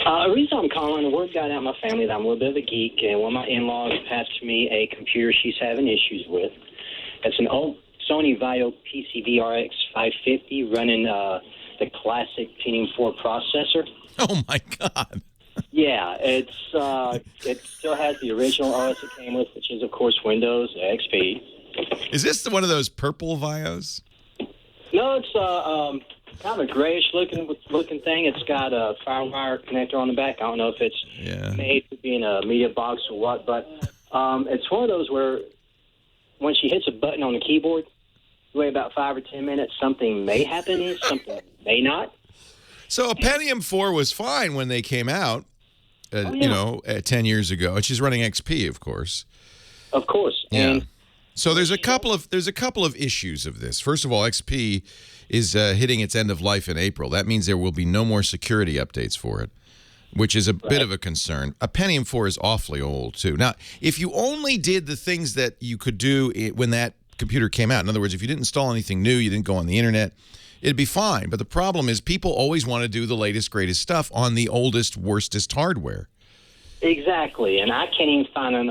The reason I'm calling, the word got out in my family that I'm a little bit of a geek, and one of my in-laws passed me a computer she's having issues with. It's an old Sony Vaio PCB RX 550 running the classic Pentium 4 processor. Oh, my God. Yeah, it still has the original OS it came with, which is, of course, Windows XP. Is this one of those purple Vios? No, it's kind of a grayish looking thing. It's got a FireWire connector on the back. I don't know if it's made to be in a media box or what, but it's one of those where when she hits a button on the keyboard, you wait about 5 or 10 minutes, something may happen, something may not. So a Pentium 4 was fine when they came out, 10 years ago. And she's running XP, of course. Of course. Yeah. And so there's a couple of issues of this. First of all, XP is hitting its end of life in April. That means there will be no more security updates for it, which is a bit of a concern. A Pentium 4 is awfully old, too. Now, if you only did the things that you could do when that computer came out, in other words, if you didn't install anything new, you didn't go on the internet, it'd be fine. But the problem is people always want to do the latest, greatest stuff on the oldest, worstest hardware. Exactly, and I can't even find a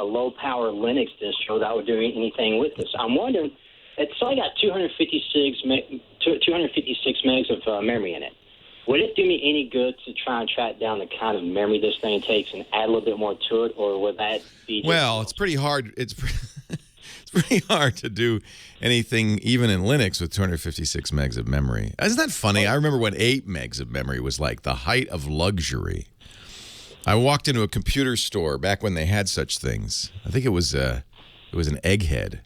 low-power Linux distro that would do anything with this. I'm wondering, it's only got 256 megs of memory in it. Would it do me any good to try and track down the kind of memory this thing takes and add a little bit more to it, or would that be just... Well, it's pretty hard. It's pretty hard to do anything, even in Linux, with 256 megs of memory. Isn't that funny? I remember when 8 megs of memory was like the height of luxury. I walked into a computer store back when they had such things. I think it was an Egghead.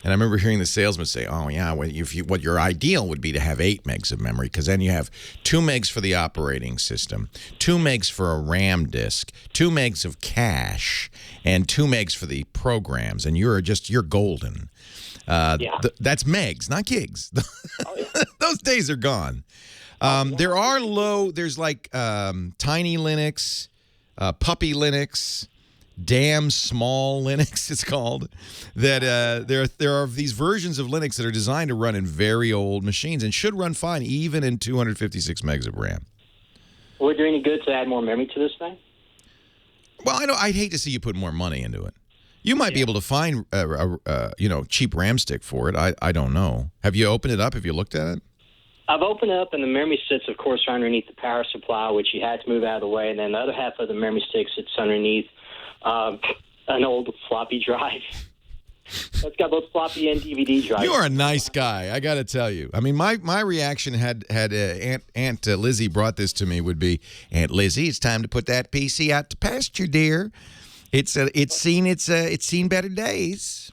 And I remember hearing the salesman say, oh, yeah, what your ideal would be to have 8 megs of memory, because then you have 2 megs for the operating system, 2 megs for a RAM disk, 2 megs of cache, and 2 megs for the programs, and you're golden. That's megs, not gigs. Those days are gone. There's like Tiny Linux, Puppy Linux, Damn Small Linux, it's called, that there are these versions of Linux that are designed to run in very old machines and should run fine even in 256 megs of RAM. Would it do any good to add more memory to this thing? Well, I'd hate to see you put more money into it. You might be able to find cheap RAM stick for it. I don't know. Have you opened it up? Have you looked at it? I've opened it up, and the memory sits, of course, underneath the power supply, which you had to move out of the way, and then the other half of the memory stick sits underneath an old floppy drive. It's got both floppy and DVD drives. You are a nice guy, I got to tell you. I mean, my reaction had Aunt Lizzie brought this to me would be, Aunt Lizzie, it's time to put that PC out to pasture, dear. It's seen better days.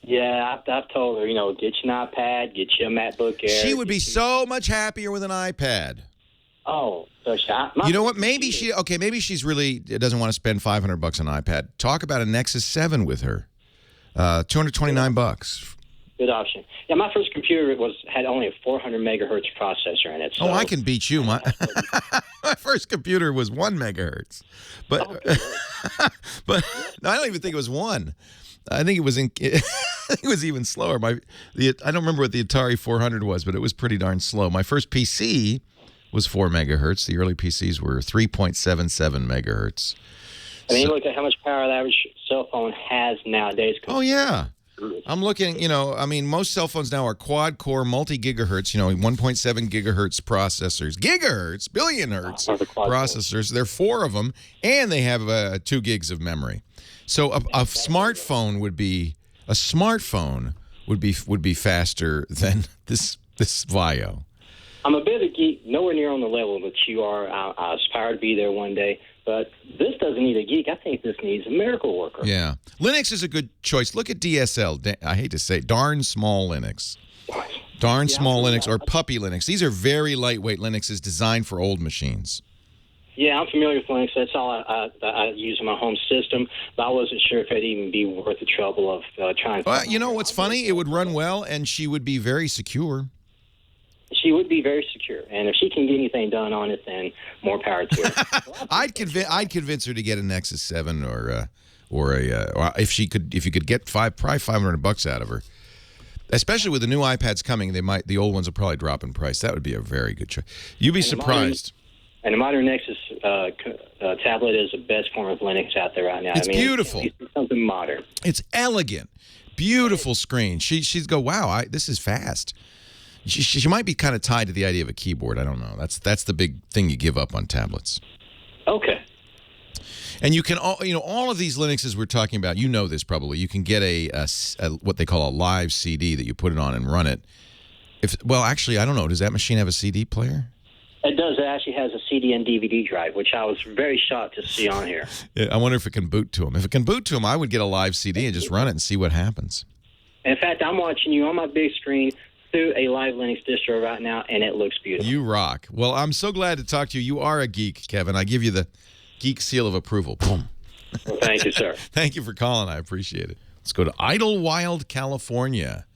Yeah, I've told her, get you an iPad, get you a MacBook Air. She would be so much happier with an iPad. Oh, so you know what? Maybe she's really doesn't want to spend $500 on an iPad. Talk about a Nexus 7 with her. $229. good option. Yeah, my first computer had only a 400 megahertz processor in it. So, Oh, I can beat you. My first computer was 1 megahertz, but but no, I don't even think it was 1. I think it was I think it was even slower. I don't remember what the Atari 400 was, but it was pretty darn slow. My first PC was 4 megahertz. The early PCs were 3.77 megahertz. I mean, look at how much power the average cell phone has nowadays. Oh, yeah. I'm looking, most cell phones now are quad-core, multi-gigahertz, 1.7 gigahertz processors. Gigahertz, billion hertz processors. There are 4 of them, and they have 2 gigs of memory. So a smartphone would be faster than this Vio. I'm a bit of a geek, nowhere near on the level that you are. I aspire to be there one day. But this doesn't need a geek. I think this needs a miracle worker. Yeah. Linux is a good choice. Look at DSL. I hate to say it, darn small Linux. Darn small Linux or puppy Linux. These are very lightweight Linuxes designed for old machines. Yeah, I'm familiar with Linux. That's all I use in my home system. But I wasn't sure if it'd even be worth the trouble of trying to... Well, you know what's funny? It would run well, and she would be very secure. She would be very secure, and if she can get anything done on it, then more power to her. I'd convince her to get a Nexus 7 or if you could get probably $500 out of her. Especially with the new iPads coming, the old ones will probably drop in price. That would be a very good choice. You'd be surprised. And the modern Nexus tablet is the best form of Linux out there right now. It's beautiful. It's something modern. It's elegant, beautiful screen. She'd go, wow, this is fast. She might be kind of tied to the idea of a keyboard. I don't know. That's the big thing you give up on tablets. Okay. And you can all of these Linuxes we're talking about. You know this probably. You can get a what they call a live CD that you put it on and run it. Actually, I don't know. Does that machine have a CD player? It does. It actually has a CD and DVD drive, which I was very shocked to see on here. Yeah, I wonder if it can boot to them. If it can boot to them, I would get a live CD and just run it and see what happens. In fact, I'm watching you on my big screen through a live Linux distro right now, and it looks beautiful. You rock. Well, I'm so glad to talk to you. You are a geek, Kevin. I give you the geek seal of approval. Boom. Well, thank you, sir. Thank you for calling. I appreciate it. Let's go to Idlewild, California.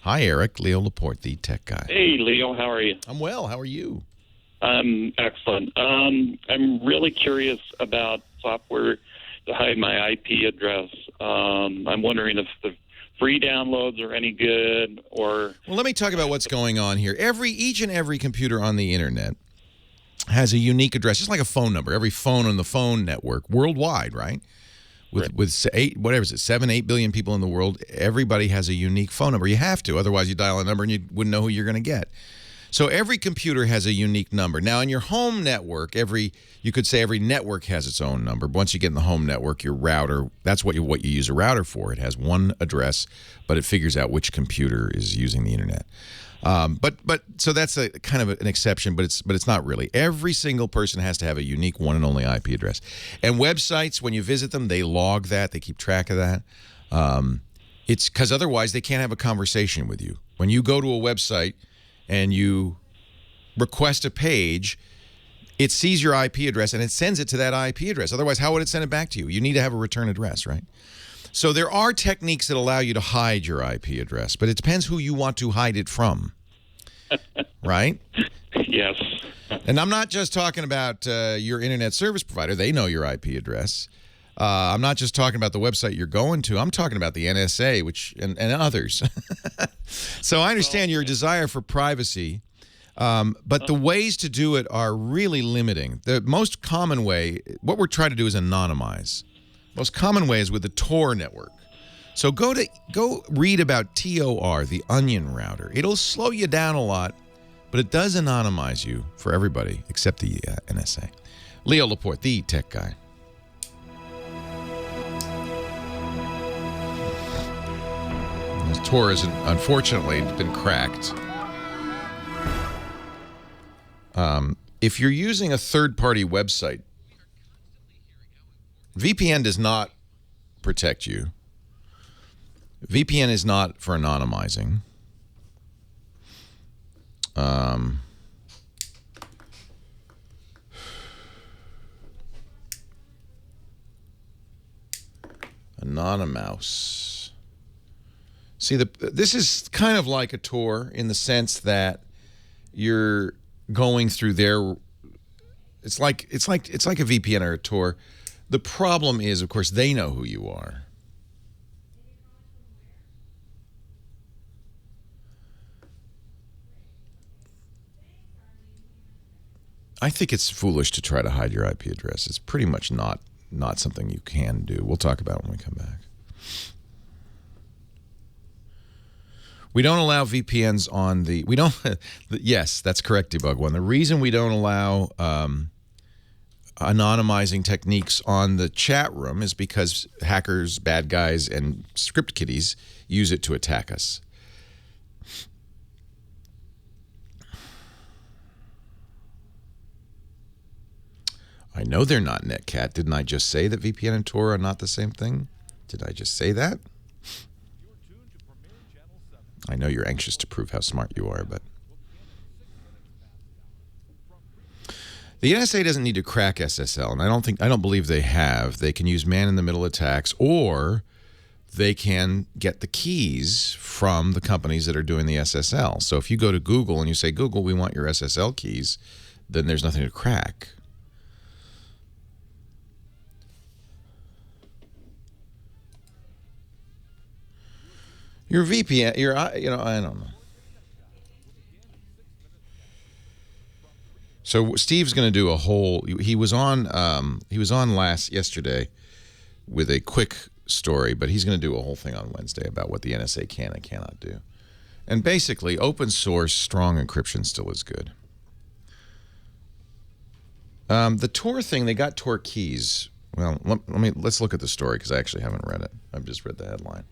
Hi, Eric. Leo Laporte, the tech guy. Hey, Leo. How are you? I'm well. How are you? Excellent. I'm really curious about software to hide my IP address. I'm wondering if the free downloads are any good or... Well, let me talk about what's going on here. Each and every computer on the internet has a unique address, just like a phone number. Every phone on the phone network worldwide, right? With 7, 8 billion people in the world, everybody has a unique phone number. You have to, otherwise you dial a number and you wouldn't know who you're going to get. So every computer has a unique number. Now, in your home network, you could say every network has its own number. Once you get in the home network, your router, that's what you use a router for. It has one address, but it figures out which computer is using the internet. So that's a kind of an exception, but it's not really. Every single person has to have a unique one and only IP address. And websites, when you visit them, they log that. They keep track of that. It's because otherwise they can't have a conversation with you. When you go to a website and you request a page, it sees your IP address and it sends it to that IP address. Otherwise, how would it send it back to you? You need to have a return address, right? So there are techniques that allow you to hide your IP address, but it depends who you want to hide it from, right? Yes. And I'm not just talking about your internet service provider. They know your IP address. I'm not just talking about the website you're going to. I'm talking about the NSA, and others. So I understand your desire for privacy, but the ways to do it are really limiting. The most common way, what we're trying to do is anonymize. Most common way is with the Tor network. So go read about TOR, the onion router. It'll slow you down a lot, but it does anonymize you for everybody except the NSA. Leo Laporte, the tech guy. Tor has unfortunately been cracked. If you're using a third-party website, VPN does not protect you. VPN is not for anonymizing. Anonymous. See, this is kind of like a Tor in the sense that you're going through their. It's like a VPN or a Tor. The problem is, of course, they know who you are. I think it's foolish to try to hide your IP address. It's pretty much not something you can do. We'll talk about it when we come back. We don't allow VPNs on the. We don't. Yes, that's correct, Debug One. The reason we don't allow anonymizing techniques on the chat room is because hackers, bad guys, and script kiddies use it to attack us. I know they're not Netcat. Didn't I just say that VPN and Tor are not the same thing? Did I just say that? I know you're anxious to prove how smart you are, but the NSA doesn't need to crack SSL, and I don't believe they have. They can use man-in-the-middle attacks, or they can get the keys from the companies that are doing the SSL. So if you go to Google and you say, Google, we want your SSL keys, then there's nothing to crack. Your VPN, I don't know. So Steve's going to do a whole. He was on yesterday with a quick story, but he's going to do a whole thing on Wednesday about what the NSA can and cannot do. And basically, open source strong encryption still is good. The Tor thing, they got Tor keys. Well, let's look at the story because I actually haven't read it. I've just read the headline.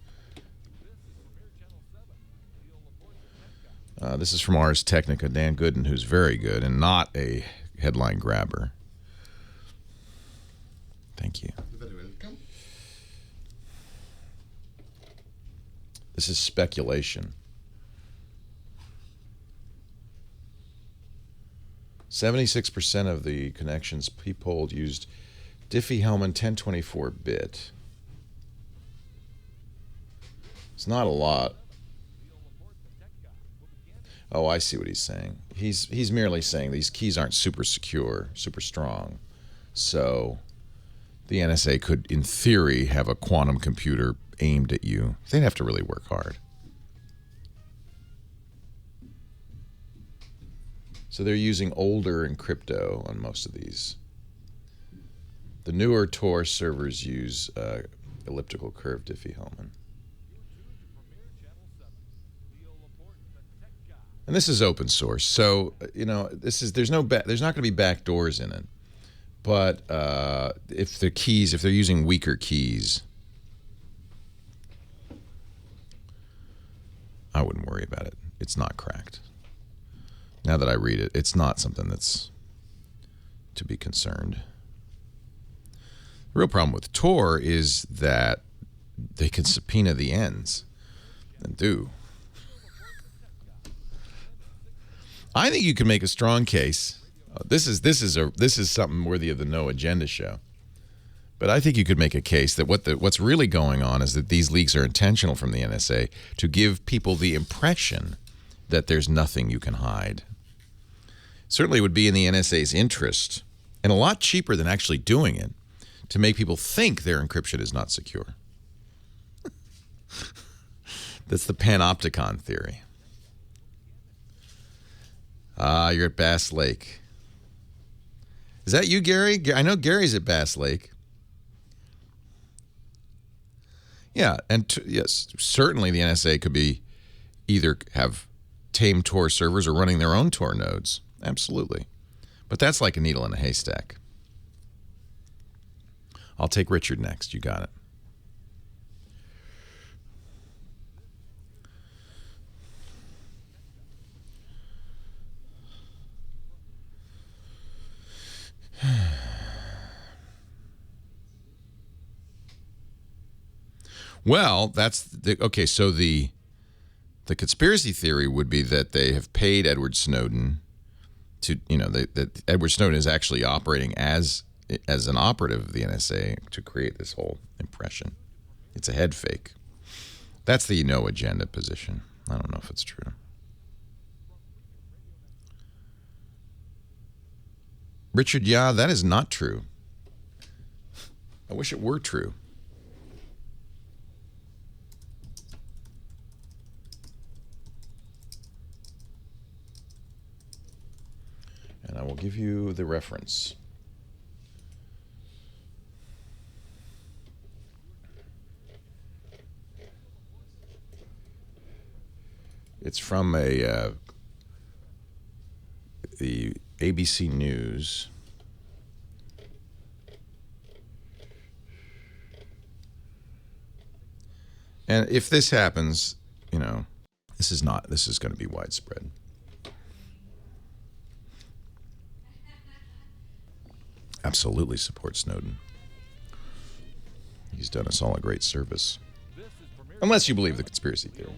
This is from Ars Technica, Dan Gooden, who's very good and not a headline grabber. Thank you. You're very welcome. This is speculation. 76% of the connections he polled used Diffie-Hellman 1024-bit. It's not a lot. Oh, I see what he's saying. He's merely saying these keys aren't super secure, super strong. So the NSA could, in theory, have a quantum computer aimed at you. They'd have to really work hard. So they're using older encrypto on most of these. The newer Tor servers use elliptical curve Diffie-Hellman. And this is open source, so there's not going to be back doors in it. But if they're using weaker keys, I wouldn't worry about it. It's not cracked. Now that I read it, it's not something that's to be concerned. The real problem with Tor is that they can subpoena the ends, and do. I think you can make a strong case. This is something worthy of the No Agenda show. But I think you could make a case that what's really going on is that these leaks are intentional from the NSA to give people the impression that there's nothing you can hide. Certainly it would be in the NSA's interest, and a lot cheaper than actually doing it, to make people think their encryption is not secure. That's the panopticon theory. You're at Bass Lake. Is that you, Gary? I know Gary's at Bass Lake. Yeah, and yes, certainly the NSA could be either have tame Tor servers or running their own Tor nodes. Absolutely. But that's like a needle in a haystack. I'll take Richard next. You got it. Well, okay. So the conspiracy theory would be that they have paid Edward Snowden to, that Edward Snowden is actually operating as an operative of the NSA to create this whole impression. It's a head fake. That's the no agenda position. I don't know if it's true. Richard, yeah, that is not true. I wish it were true. And I will give you the reference. It's from the ABC News. And if this happens, you know, this is going to be widespread. Absolutely support Snowden. He's done us all a great service. Unless you believe the conspiracy theory.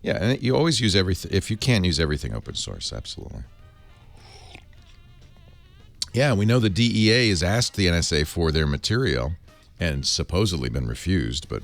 Yeah, and you always use everything. If you can, use everything open source. Absolutely. Yeah, we know the DEA has asked the NSA for their material and supposedly been refused, but...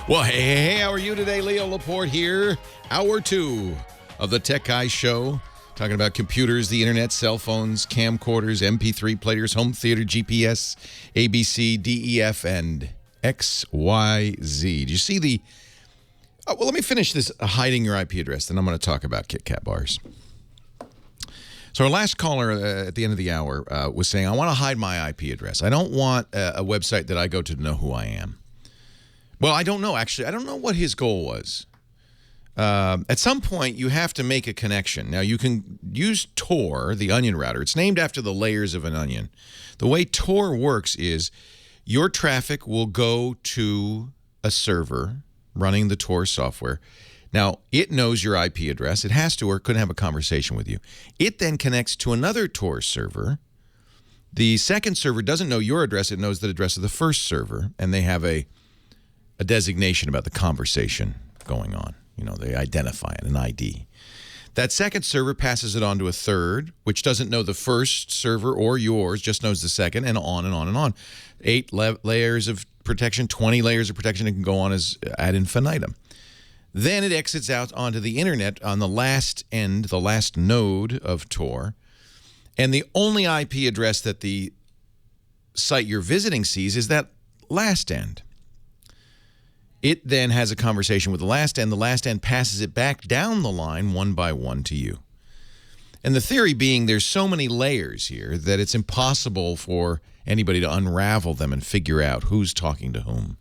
Well, hey, how are you today? Leo Laporte here. Hour 2 of the Tech Guy Show. Talking about computers, the internet, cell phones, camcorders, MP3 players, home theater, GPS, ABC, DEF, and XYZ. Do you see the... well, let me finish this hiding your IP address, then I'm going to talk about KitKat bars. So our last caller at the end of the hour was saying, I want to hide my IP address. I don't want a website that I go to know who I am. Well, I don't know, actually. I don't know what his goal was. At some point, you have to make a connection. Now, you can use Tor, the onion router. It's named after the layers of an onion. The way Tor works is your traffic will go to a server running the Tor software. Now, it knows your IP address. It has to or it couldn't have a conversation with you. It then connects to another Tor server. The second server doesn't know your address. It knows the address of the first server, and they have a designation about the conversation going on. You know, they identify it, an ID. That second server passes it on to a third, which doesn't know the first server or yours, just knows the second, and on and on and on. 8 layers of protection, 20 layers of protection. It can go on as ad infinitum. Then it exits out onto the internet on the last end, the last node of Tor. And the only IP address that the site you're visiting sees is that last end. It then has a conversation with the last end. The last end passes it back down the line one by one to you. And the theory being there's so many layers here that it's impossible for anybody to unravel them and figure out who's talking to whom.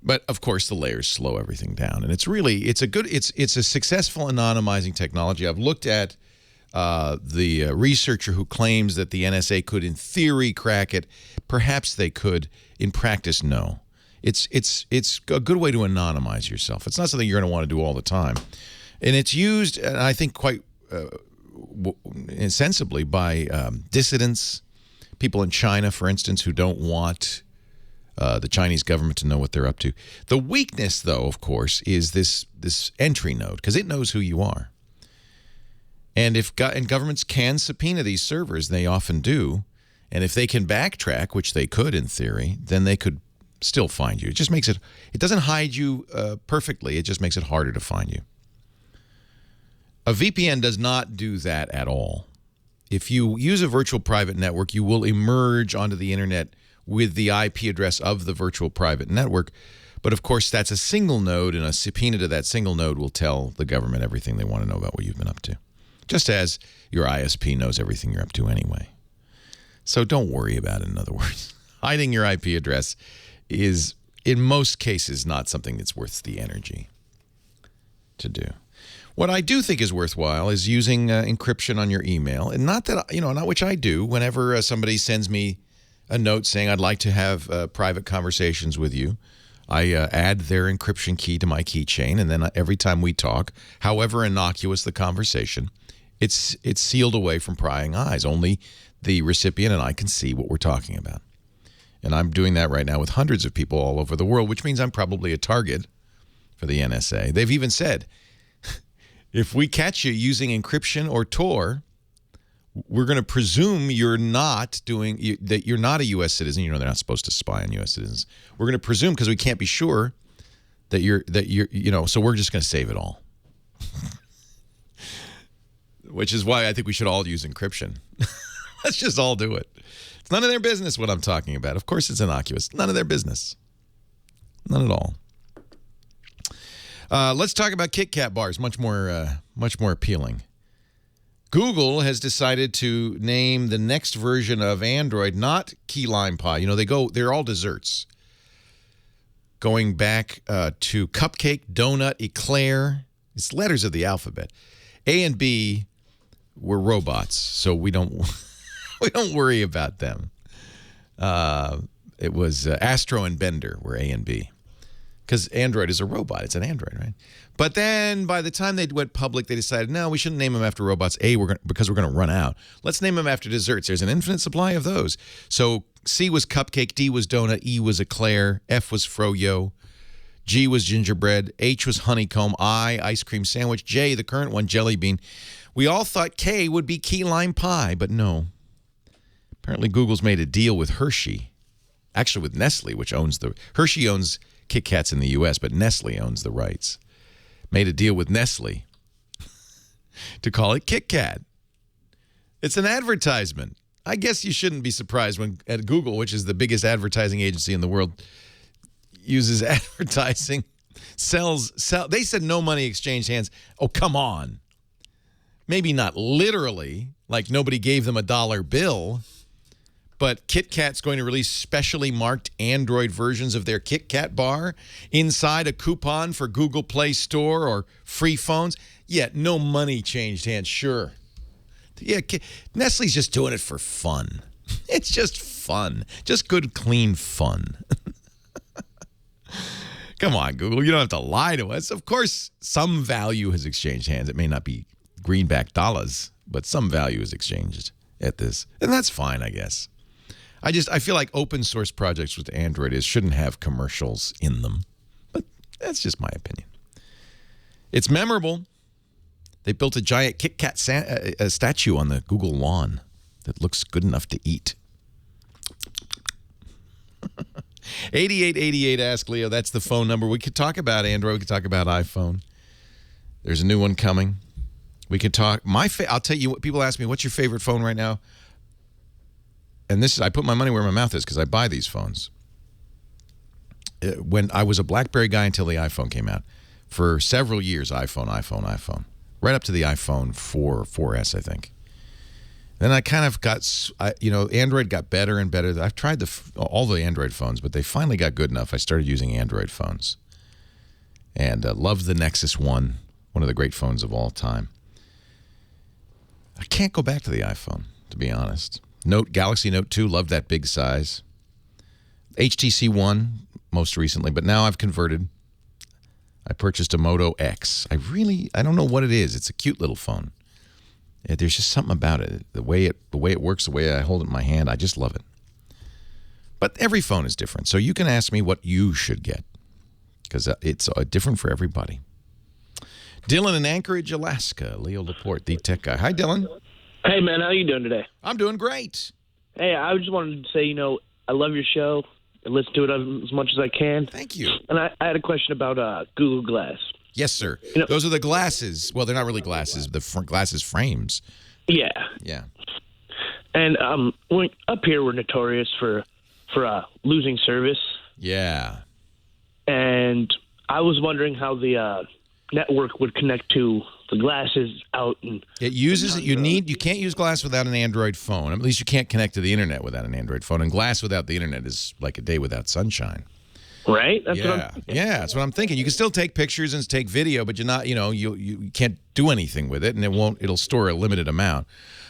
But of course the layers slow everything down. And it's a successful anonymizing technology. I've looked at the researcher who claims that the NSA could in theory crack it. Perhaps they could. In practice, no. It's a good way to anonymize yourself. It's not something you're going to want to do all the time. And it's used, and I think quite sensibly, by dissidents, people in China, for instance, who don't want the Chinese government to know what they're up to. The weakness, though, of course, is this entry node, because it knows who you are. And and governments can subpoena these servers, they often do, and if they can backtrack, which they could in theory, then they could still find you. It just makes it doesn't hide you perfectly. It just makes it harder to find you. A VPN does not do that at all. If you use a virtual private network, you will emerge onto the internet with the IP address of the virtual private network. But of course, that's a single node, and a subpoena to that single node will tell the government everything they want to know about what you've been up to. Just as your ISP knows everything you're up to anyway. So don't worry about it, in other words. Hiding your IP address is, in most cases, not something that's worth the energy to do. What I do think is worthwhile is using encryption on your email, and not which I do. Whenever somebody sends me a note saying I'd like to have private conversations with you, I add their encryption key to my keychain, and then every time we talk, however innocuous the conversation, it's sealed away from prying eyes. Only the recipient and I can see what we're talking about. And I'm doing that right now with hundreds of people all over the world, which means I'm probably a target for the NSA. They've even said, If we catch you using encryption or Tor, we're going to presume you're not that you're not a U.S. citizen. You know, they're not supposed to spy on U.S. citizens. We're going to presume, because we can't be sure that you're so we're just going to save it all. Which is why I think we should all use encryption. Let's just all do it. It's none of their business what I'm talking about. Of course it's innocuous. None of their business. None at all. Let's talk about KitKat bars. Much more appealing. Google has decided to name the next version of Android not key lime pie. You know, they're all desserts. Going back to cupcake, donut, eclair. It's letters of the alphabet. A and B were robots, so we don't worry about them. It was Astro and Bender were A and B. Because Android is a robot. It's an Android, right? But then by the time they went public, they decided, no, we shouldn't name them after robots. Because we're going to run out. Let's name them after desserts. There's an infinite supply of those. So C was cupcake, D was donut, E was eclair, F was froyo, G was gingerbread, H was honeycomb, I, ice cream sandwich, J, the current one, jelly bean. We all thought K would be key lime pie, but no. Apparently Google's made a deal with Hershey. Actually with Nestle, which owns Hershey owns KitKats in the U.S., but Nestle owns the rights. Made a deal with Nestle to call it KitKat. It's an advertisement. I guess you shouldn't be surprised when at Google, which is the biggest advertising agency in the world, uses advertising, they said no money exchanged hands. Oh, come on. Maybe not literally, like nobody gave them a dollar bill, but KitKat's going to release specially marked Android versions of their KitKat bar inside a coupon for Google Play Store or free phones. Yeah, no money changed hands, sure. Yeah, Nestle's just doing it for fun. It's just fun. Just good, clean fun. Come on, Google. You don't have to lie to us. Of course, some value has exchanged hands. It may not be greenback dollars, but some value is exchanged at this. And that's fine, I guess. I feel like open source projects with Android shouldn't have commercials in them. But that's just my opinion. It's memorable. They built a giant KitKat statue on the Google lawn that looks good enough to eat. 8888 Ask Leo. That's the phone number. We could talk about Android. We could talk about iPhone. There's a new one coming. We could talk. I'll tell you what. People ask me, what's your favorite phone right now? And I put my money where my mouth is because I buy these phones. When I was a BlackBerry guy until the iPhone came out. For several years, iPhone. Right up to the iPhone 4S, I think. Then I kind of got, Android got better and better. I've tried all the Android phones, but they finally got good enough. I started using Android phones. And loved the Nexus 1, one of the great phones of all time. I can't go back to the iPhone, to be honest. Galaxy Note 2, loved that big size. HTC One, most recently, but now I've converted. I purchased a Moto X. I don't know what it is. It's a cute little phone. There's just something about it. The way it works, the way I hold it in my hand, I just love it. But every phone is different, so you can ask me what you should get because it's different for everybody. Dylan in Anchorage, Alaska. Leo Laporte, the tech guy. Hi, Dylan. Hey, man. How you doing today? I'm doing great. Hey, I just wanted to say, I love your show. I listen to it as much as I can. Thank you. And I had a question about Google Glass. Yes, sir. Those are the glasses. Well, they're not really glasses. The glasses frames. Yeah. Yeah. And up here, we're notorious for losing service. Yeah. And I was wondering how the network would connect to the glasses out. And it uses it. You can't use glass without an Android phone. At least you can't connect to the internet without an Android phone. And glass without the internet is like a day without sunshine. Right? That's that's what I'm thinking. You can still take pictures and take video, but you're not, you can't do anything with it, and it'll store a limited amount.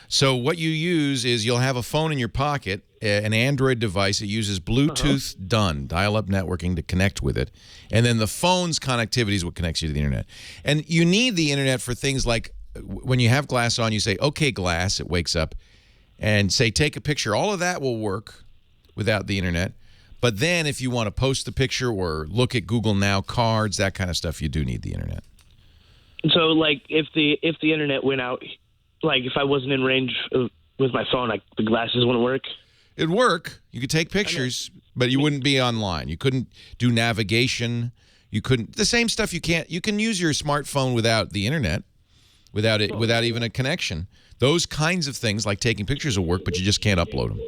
So what you use is you'll have a phone in your pocket, an Android device. It uses Bluetooth dial-up networking to connect with it, and then the phone's connectivity is what connects you to the internet. And you need the internet for things like when you have glass on, you say, "Okay, glass," it wakes up, and say, "Take a picture." All of that will work without the internet. But then if you want to post the picture or look at Google Now cards, that kind of stuff, you do need the internet. So, like, if the internet went out, like, if I wasn't in range with my phone, like, the glasses wouldn't work? It'd work. You could take pictures, but you wouldn't be online. You couldn't do navigation. You couldn't. The same stuff you can't. You can use your smartphone without the internet, without even a connection. Those kinds of things, like taking pictures, will work, but you just can't upload them.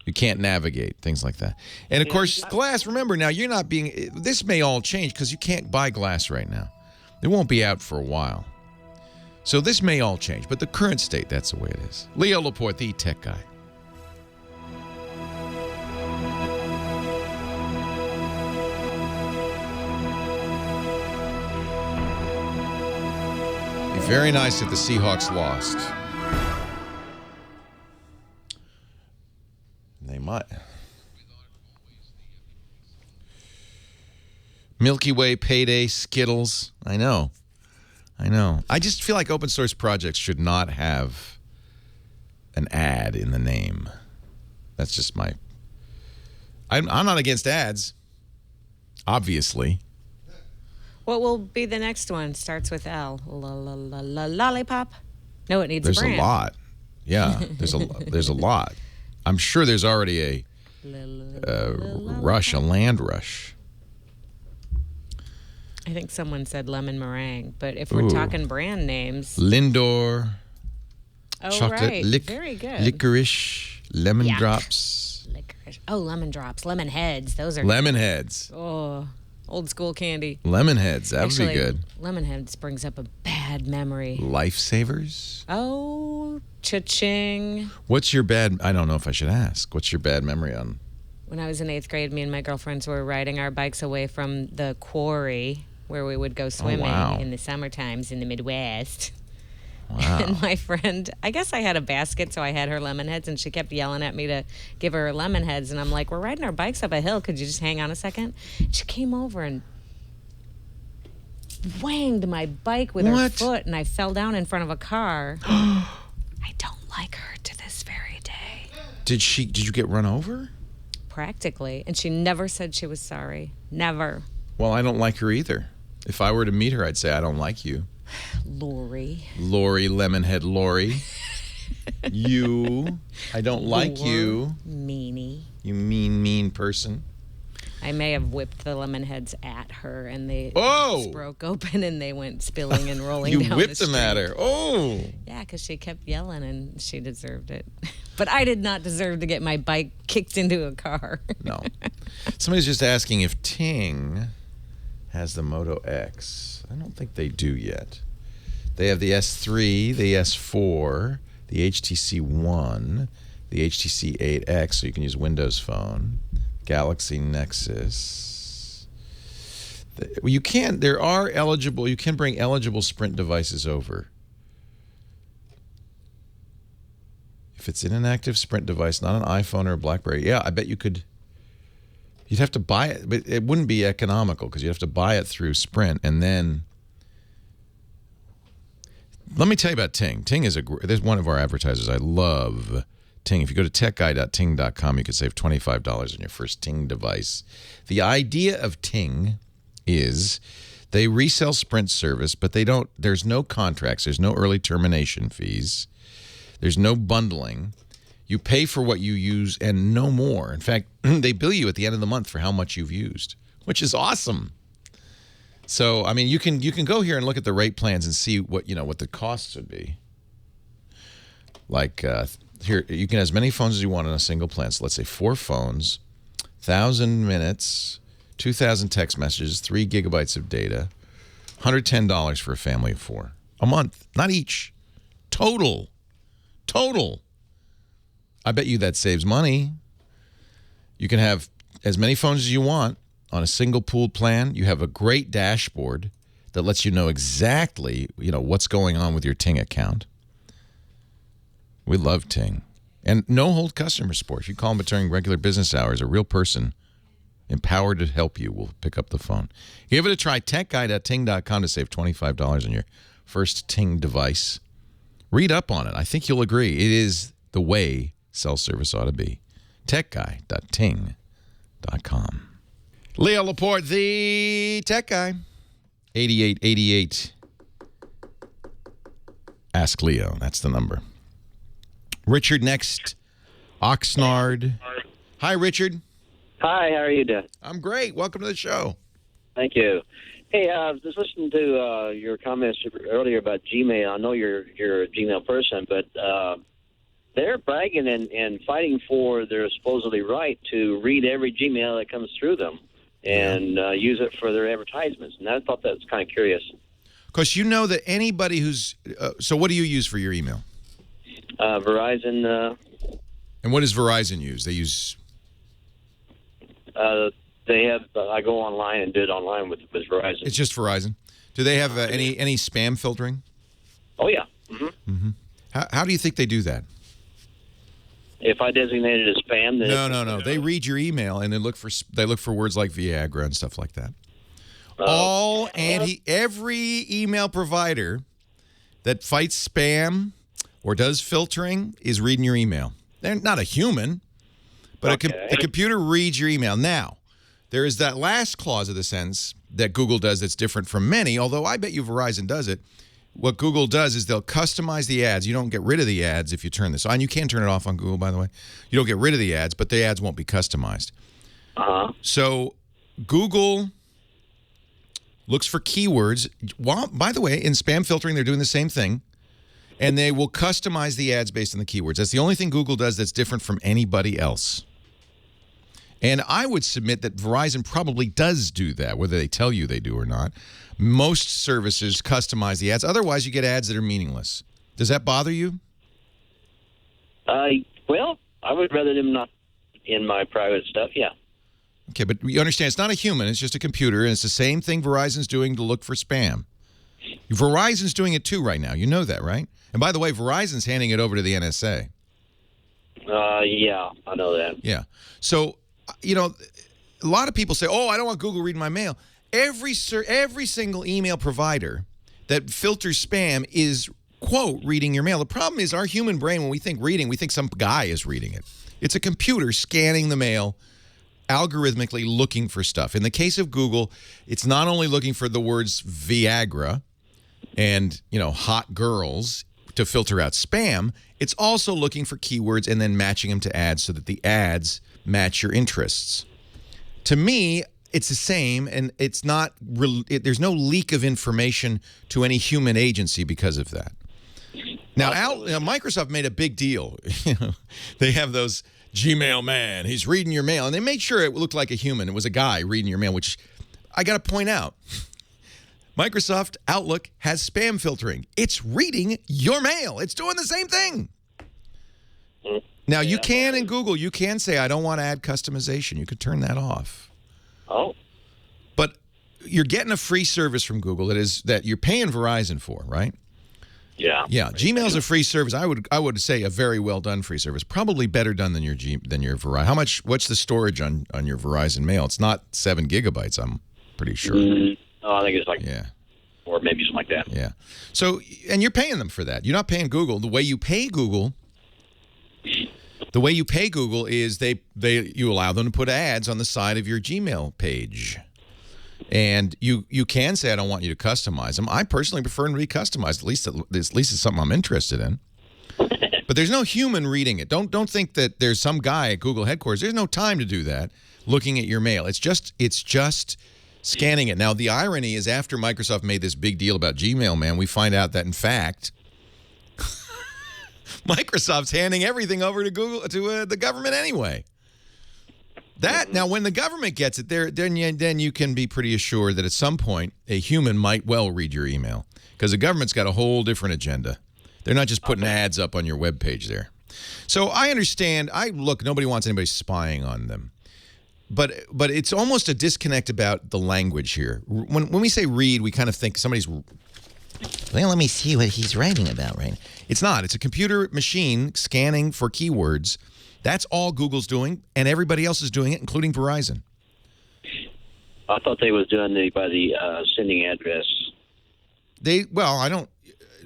You can't navigate, things like that. And, of course, glass, remember, now, you're not being... This may all change because you can't buy glass right now. It won't be out for a while. So this may all change, but the current state, that's the way it is. Leo Laporte, the tech guy. Be very nice if the Seahawks lost. They might. Milky Way, Payday, Skittles. I know. I just feel like open source projects should not have an ad in the name. That's just my... I'm not against ads, obviously. What will be the next one? Starts with L. Lollipop? No, it needs a brand. There's a lot. Yeah, there's a lot. I'm sure there's already a rush, a land rush. I think someone said lemon meringue, but if we're talking brand names... Lindor, chocolate, right. Very good. licorice, lemon drops. Licorice. Oh, lemon drops, lemon heads. Those are lemon heads. Oh, old school candy. Lemon heads, that would be good. Lemon heads brings up a bad memory. Lifesavers. Oh, cha-ching. What's your bad? I don't know if I should ask. What's your bad memory on? When I was in 8th grade, me and my girlfriends were riding our bikes away from the quarry where we would go swimming in the summer times in the Midwest. Wow. And my friend, I guess I had a basket, so I had her lemon heads, and she kept yelling at me to give her lemon heads. And I'm like, we're riding our bikes up a hill. Could you just hang on a second? She came over and whanged my bike with her foot, and I fell down in front of a car. I don't like her to this very day. Did you get run over? Practically. And she never said she was sorry. Never. Well, I don't like her either. If I were to meet her, I'd say I don't like you. Lori, Lemonhead Lori. You. I don't like you. Meanie. You mean person. I may have whipped the lemon heads at her, and they just broke open, and they went spilling and rolling down the street. You whipped them at her. Oh. Yeah, because she kept yelling, and she deserved it. But I did not deserve to get my bike kicked into a car. No. Somebody's just asking if Ting has the Moto X. I don't think they do yet. They have the S3, the S4, the HTC One, the HTC 8X, so you can use Windows Phone, Galaxy Nexus. You can bring eligible Sprint devices over. If it's an inactive Sprint device, not an iPhone or a BlackBerry, yeah, I bet you could. You'd have to buy it, but it wouldn't be economical because you'd have to buy it through Sprint. And then, let me tell you about Ting. Ting is there's one of our advertisers. I love Ting. If you go to techguy.ting.com, you can save $25 on your first Ting device. The idea of Ting is they resell Sprint service, but there's no contracts. There's no early termination fees. There's no bundling. You pay for what you use and no more. In fact, they bill you at the end of the month for how much you've used, which is awesome. So, I mean, you can go here and look at the rate plans and see what the costs would be. Like here, you can have as many phones as you want on a single plan. So let's say 4 phones, 1,000 minutes, 2,000 text messages, 3 gigabytes of data, $110 for a family of 4 a month, not each, total. I bet you that saves money. You can have as many phones as you want on a single pooled plan. You have a great dashboard that lets you know exactly, what's going on with your Ting account. We love Ting. And no-hold customer support. If you call them during regular business hours, a real person empowered to help you will pick up the phone. Give it a try. techguy.ting.com to save $25 on your first Ting device. Read up on it. I think you'll agree. It is the way cell service ought to be. techguy.ting.com. Leo Laporte, the tech guy. 8888 Ask Leo. That's the number. Richard next. Oxnard. Hi, Richard. Hi, how are you doing? I'm great. Welcome to the show. Thank you. Hey, I was listening to your comments earlier about Gmail. I know you're a Gmail person, but they're bragging and fighting for their supposedly right to read every Gmail that comes through them and use it for their advertisements. And I thought that was kind of curious. Because you know that anybody who's... so what do you use for your email? Verizon... and what does Verizon use? They use... they have... I go online and do it online with Verizon. It's just Verizon. Do they have any spam filtering? Oh, yeah. Mm-hmm. Mm-hmm. How do you think they do that? If I designate it as spam, then... No. They read your email, and they look for words like Viagra and stuff like that. Every email provider that fights spam or does filtering is reading your email. They're not a human, but a computer reads your email. Now, there is that last clause of the sentence that Google does that's different from many, although I bet you Verizon does it. What Google does is they'll customize the ads. You don't get rid of the ads if you turn this on. You can turn it off on Google, by the way. You don't get rid of the ads, but the ads won't be customized. So Google looks for keywords. Well, by the way, in spam filtering, they're doing the same thing. And they will customize the ads based on the keywords. That's the only thing Google does that's different from anybody else. And I would submit that Verizon probably does do that, whether they tell you they do or not. Most services customize the ads. Otherwise, you get ads that are meaningless. Does that bother you? Well, I would rather them not in my private stuff, yeah. Okay, but you understand it's not a human. It's just a computer, and it's the same thing Verizon's doing to look for spam. Verizon's doing it too right now. You know that, right? And by the way, Verizon's handing it over to the NSA. Yeah, I know that. Yeah. So, you know, a lot of people say, oh, I don't want Google reading my mail. Every single email provider that filters spam is, quote, reading your mail. The problem is our human brain, when we think reading, we think some guy is reading it. It's a computer scanning the mail, algorithmically looking for stuff. In the case of Google, it's not only looking for the words Viagra and, you know, hot girls to filter out spam, it's also looking for keywords and then matching them to ads so that the ads match your interests. To me, it's the same, and it's not. There's no leak of information to any human agency because of that. Now, Microsoft made a big deal. They have those Gmail man. He's reading your mail, and they made sure it looked like a human. It was a guy reading your mail, which I got to point out. Microsoft Outlook has spam filtering. It's reading your mail. It's doing the same thing. Now, you can in Google, you can say, I don't want to add customization. You could turn that off. Oh. But you're getting a free service from Google that you're paying Verizon for, right? Yeah. Yeah. Gmail's a free service. I would say a very well done free service. Probably better done than your Verizon. What's the storage on your Verizon mail? It's not 7 gigabytes, I'm pretty sure. I think it's like or maybe something like that. Yeah. So, and you're paying them for that. You're not paying Google. The way you pay Google is you allow them to put ads on the side of your Gmail page. And you can say, I don't want you to customize them. I personally prefer them to be customized. At least it's something I'm interested in. But there's no human reading it. Don't think that there's some guy at Google headquarters. There's no time to do that, looking at your mail. It's just scanning it. Now, the irony is after Microsoft made this big deal about Gmail, man, we find out that, in fact, Microsoft's handing everything over to Google, to the government anyway. Now, when the government gets it, then you can be pretty assured that at some point a human might well read your email, because the government's got a whole different agenda. They're not just putting ads up on your web page there. So I understand. Look, nobody wants anybody spying on them. But it's almost a disconnect about the language here. When we say read, we kind of think somebody's... Well, let me see what he's writing about right now. It's not. It's a computer machine scanning for keywords. That's all Google's doing, and everybody else is doing it, including Verizon. I thought they was doing it by the sending address.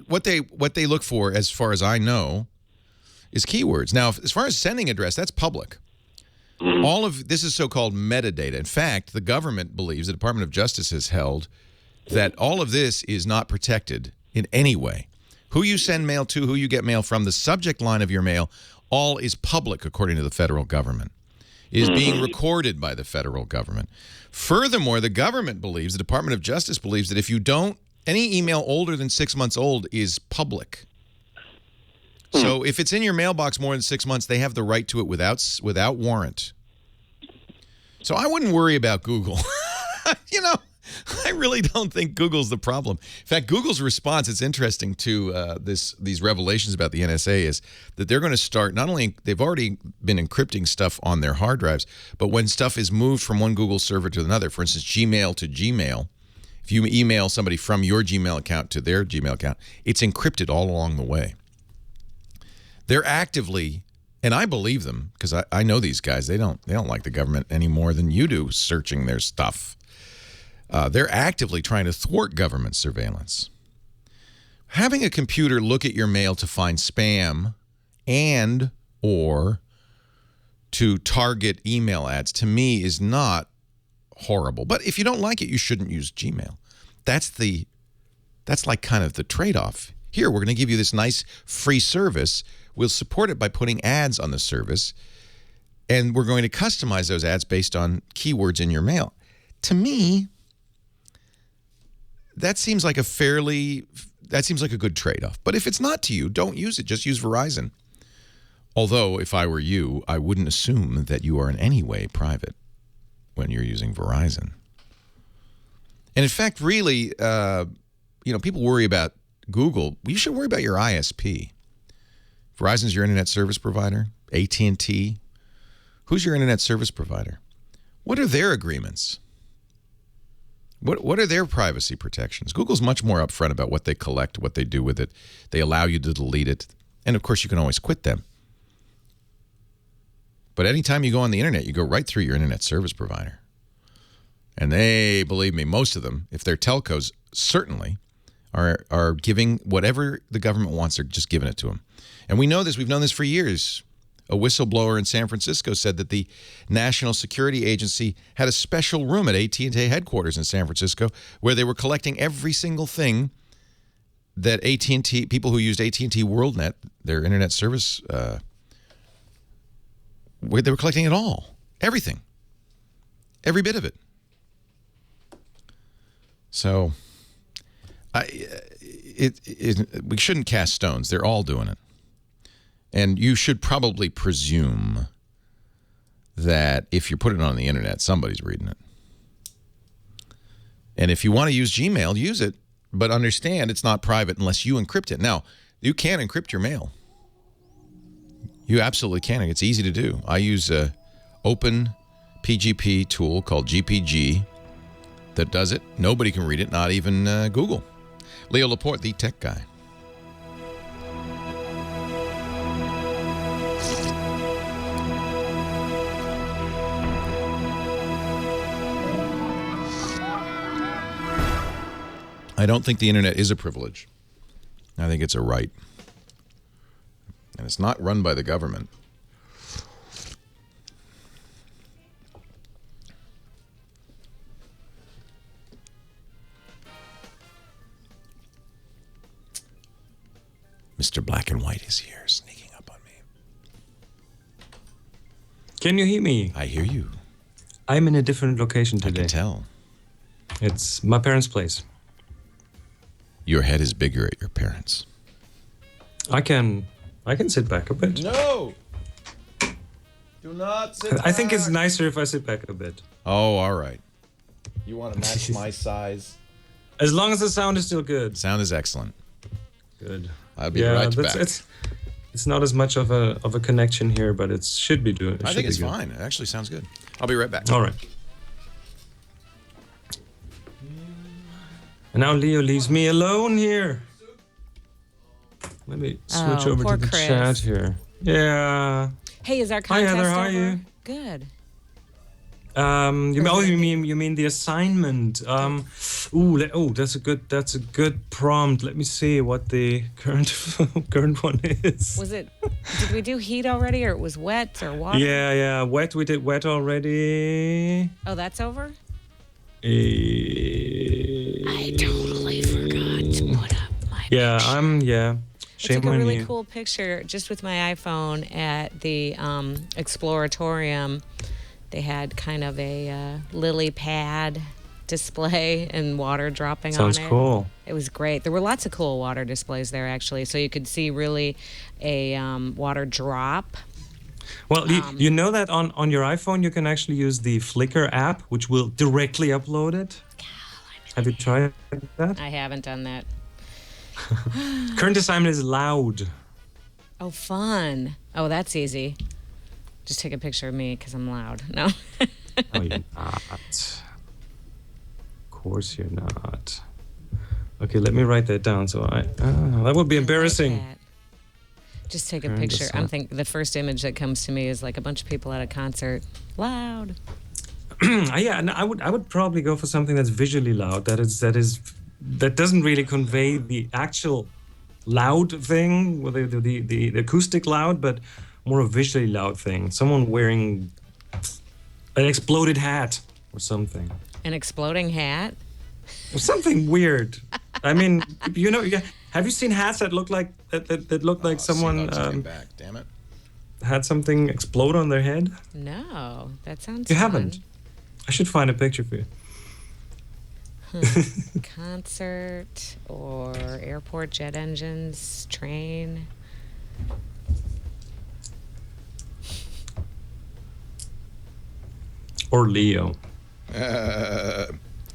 What they look for, as far as I know, is keywords. Now, as far as sending address, that's public. All of this is so-called metadata. In fact, the government believes, the Department of Justice has held, that all of this is not protected in any way. who you send mail to, who you get mail from, the subject line of your mail, all is public according to the federal government. It is being recorded by the federal government. Furthermore, the government believes, the Department of Justice believes, that if you don't, any email older than 6 months old is public. So if it's in your mailbox more than 6 months, they have the right to it without warrant. So I wouldn't worry about Google. You know, I really don't think Google's the problem. In fact, Google's response, it's interesting to these revelations about the NSA, is that they're going to start, not only, they've already been encrypting stuff on their hard drives, but when stuff is moved from one Google server to another, for instance, Gmail to Gmail, if you email somebody from your Gmail account to their Gmail account, it's encrypted all along the way. They're actively, and I believe them because I know these guys. They don't like the government any more than you do searching their stuff. They're actively trying to thwart government surveillance. Having a computer look at your mail to find spam and or to target email ads, to me, is not horrible. But if you don't like it, you shouldn't use Gmail. That's like kind of the trade-off. Here, we're going to give you this nice free service. We'll support it by putting ads on the service, and we're going to customize those ads based on keywords in your mail. To me, that seems like a good trade-off. But if it's not to you, don't use it. Just use Verizon. Although, if I were you, I wouldn't assume that you are in any way private when you're using Verizon. And in fact, really, people worry about Google. You should worry about your ISP. Verizon's your internet service provider. AT&T. Who's your internet service provider? What are their agreements? What are their privacy protections? Google's much more upfront about what they collect, what they do with it. They allow you to delete it. And, of course, you can always quit them. But anytime you go on the internet, you go right through your internet service provider. And they, believe me, most of them, if they're telcos, certainly are giving whatever the government wants, they're just giving it to them. And we know this. We've known this for years. A whistleblower in San Francisco said that the National Security Agency had a special room at AT&T headquarters in San Francisco where they were collecting every single thing that AT&T, people who used AT&T WorldNet, their internet service, where they were collecting it all. Everything. Every bit of it. So we shouldn't cast stones. They're all doing it. And you should probably presume that if you put it on the internet, somebody's reading it. And if you want to use Gmail, use it, but understand it's not private unless you encrypt it. Now, you can encrypt your mail. You absolutely can. It's easy to do. I use an open PGP tool called GPG that does it. Nobody can read it, not even Google. Leo Laporte, the tech guy. I don't think the internet is a privilege. I think it's a right. And it's not run by the government. Mr. Black and White is here, sneaking up on me. Can you hear me? I hear you. I'm in a different location today. I can tell. It's my parents' place. Your head is bigger at your parents'. I can sit back a bit. No! Do not sit back. I think it's nicer if I sit back a bit. Oh, all right. You want to match my size? As long as the sound is still good. Sound is excellent. Good. I'll be right back. It's not as much of a connection here, but it should be doing. I think it's fine. It actually sounds good. I'll be right back. All right. And now Leo leaves me alone here. Let me switch over to the chat here. Yeah. Hey, is our contest Hi Heather, how over? are you? Good. You mean the assignment? That's a good prompt. Let me see what the current one is. Did we do heat already, or it was wet or water? Yeah, wet. We did wet already. Oh, that's over? I totally forgot to put up my Yeah, yeah. I took a really cool picture just with my iPhone at the Exploratorium. They had kind of a lily pad display and water dropping on it. Sounds cool. It was great. There were lots of cool water displays there, actually. So you could see really a water drop. Well, you know that on your iPhone you can actually use the Flickr app, which will directly upload it. Have you tried that? I haven't done that. Current assignment is loud. Oh, fun. Oh, that's easy. Just take a picture of me because I'm loud. No. No, you're not. Of course you're not. Okay, let me write that down. So that would be embarrassing. Like just take a picture. I'm thinking the first image that comes to me is like a bunch of people at a concert, loud. Yeah, and I would probably go for something that's visually loud. That doesn't really convey the actual loud thing, with the acoustic loud, but more a visually loud thing. Someone wearing an exploded hat or something. An exploding hat? Or something weird. I mean, have you seen hats that look like someone back, damn it. Had something explode on their head? No, that sounds You fun. haven't? I should find a picture for you. Concert or airport jet engines, train. Or Leo.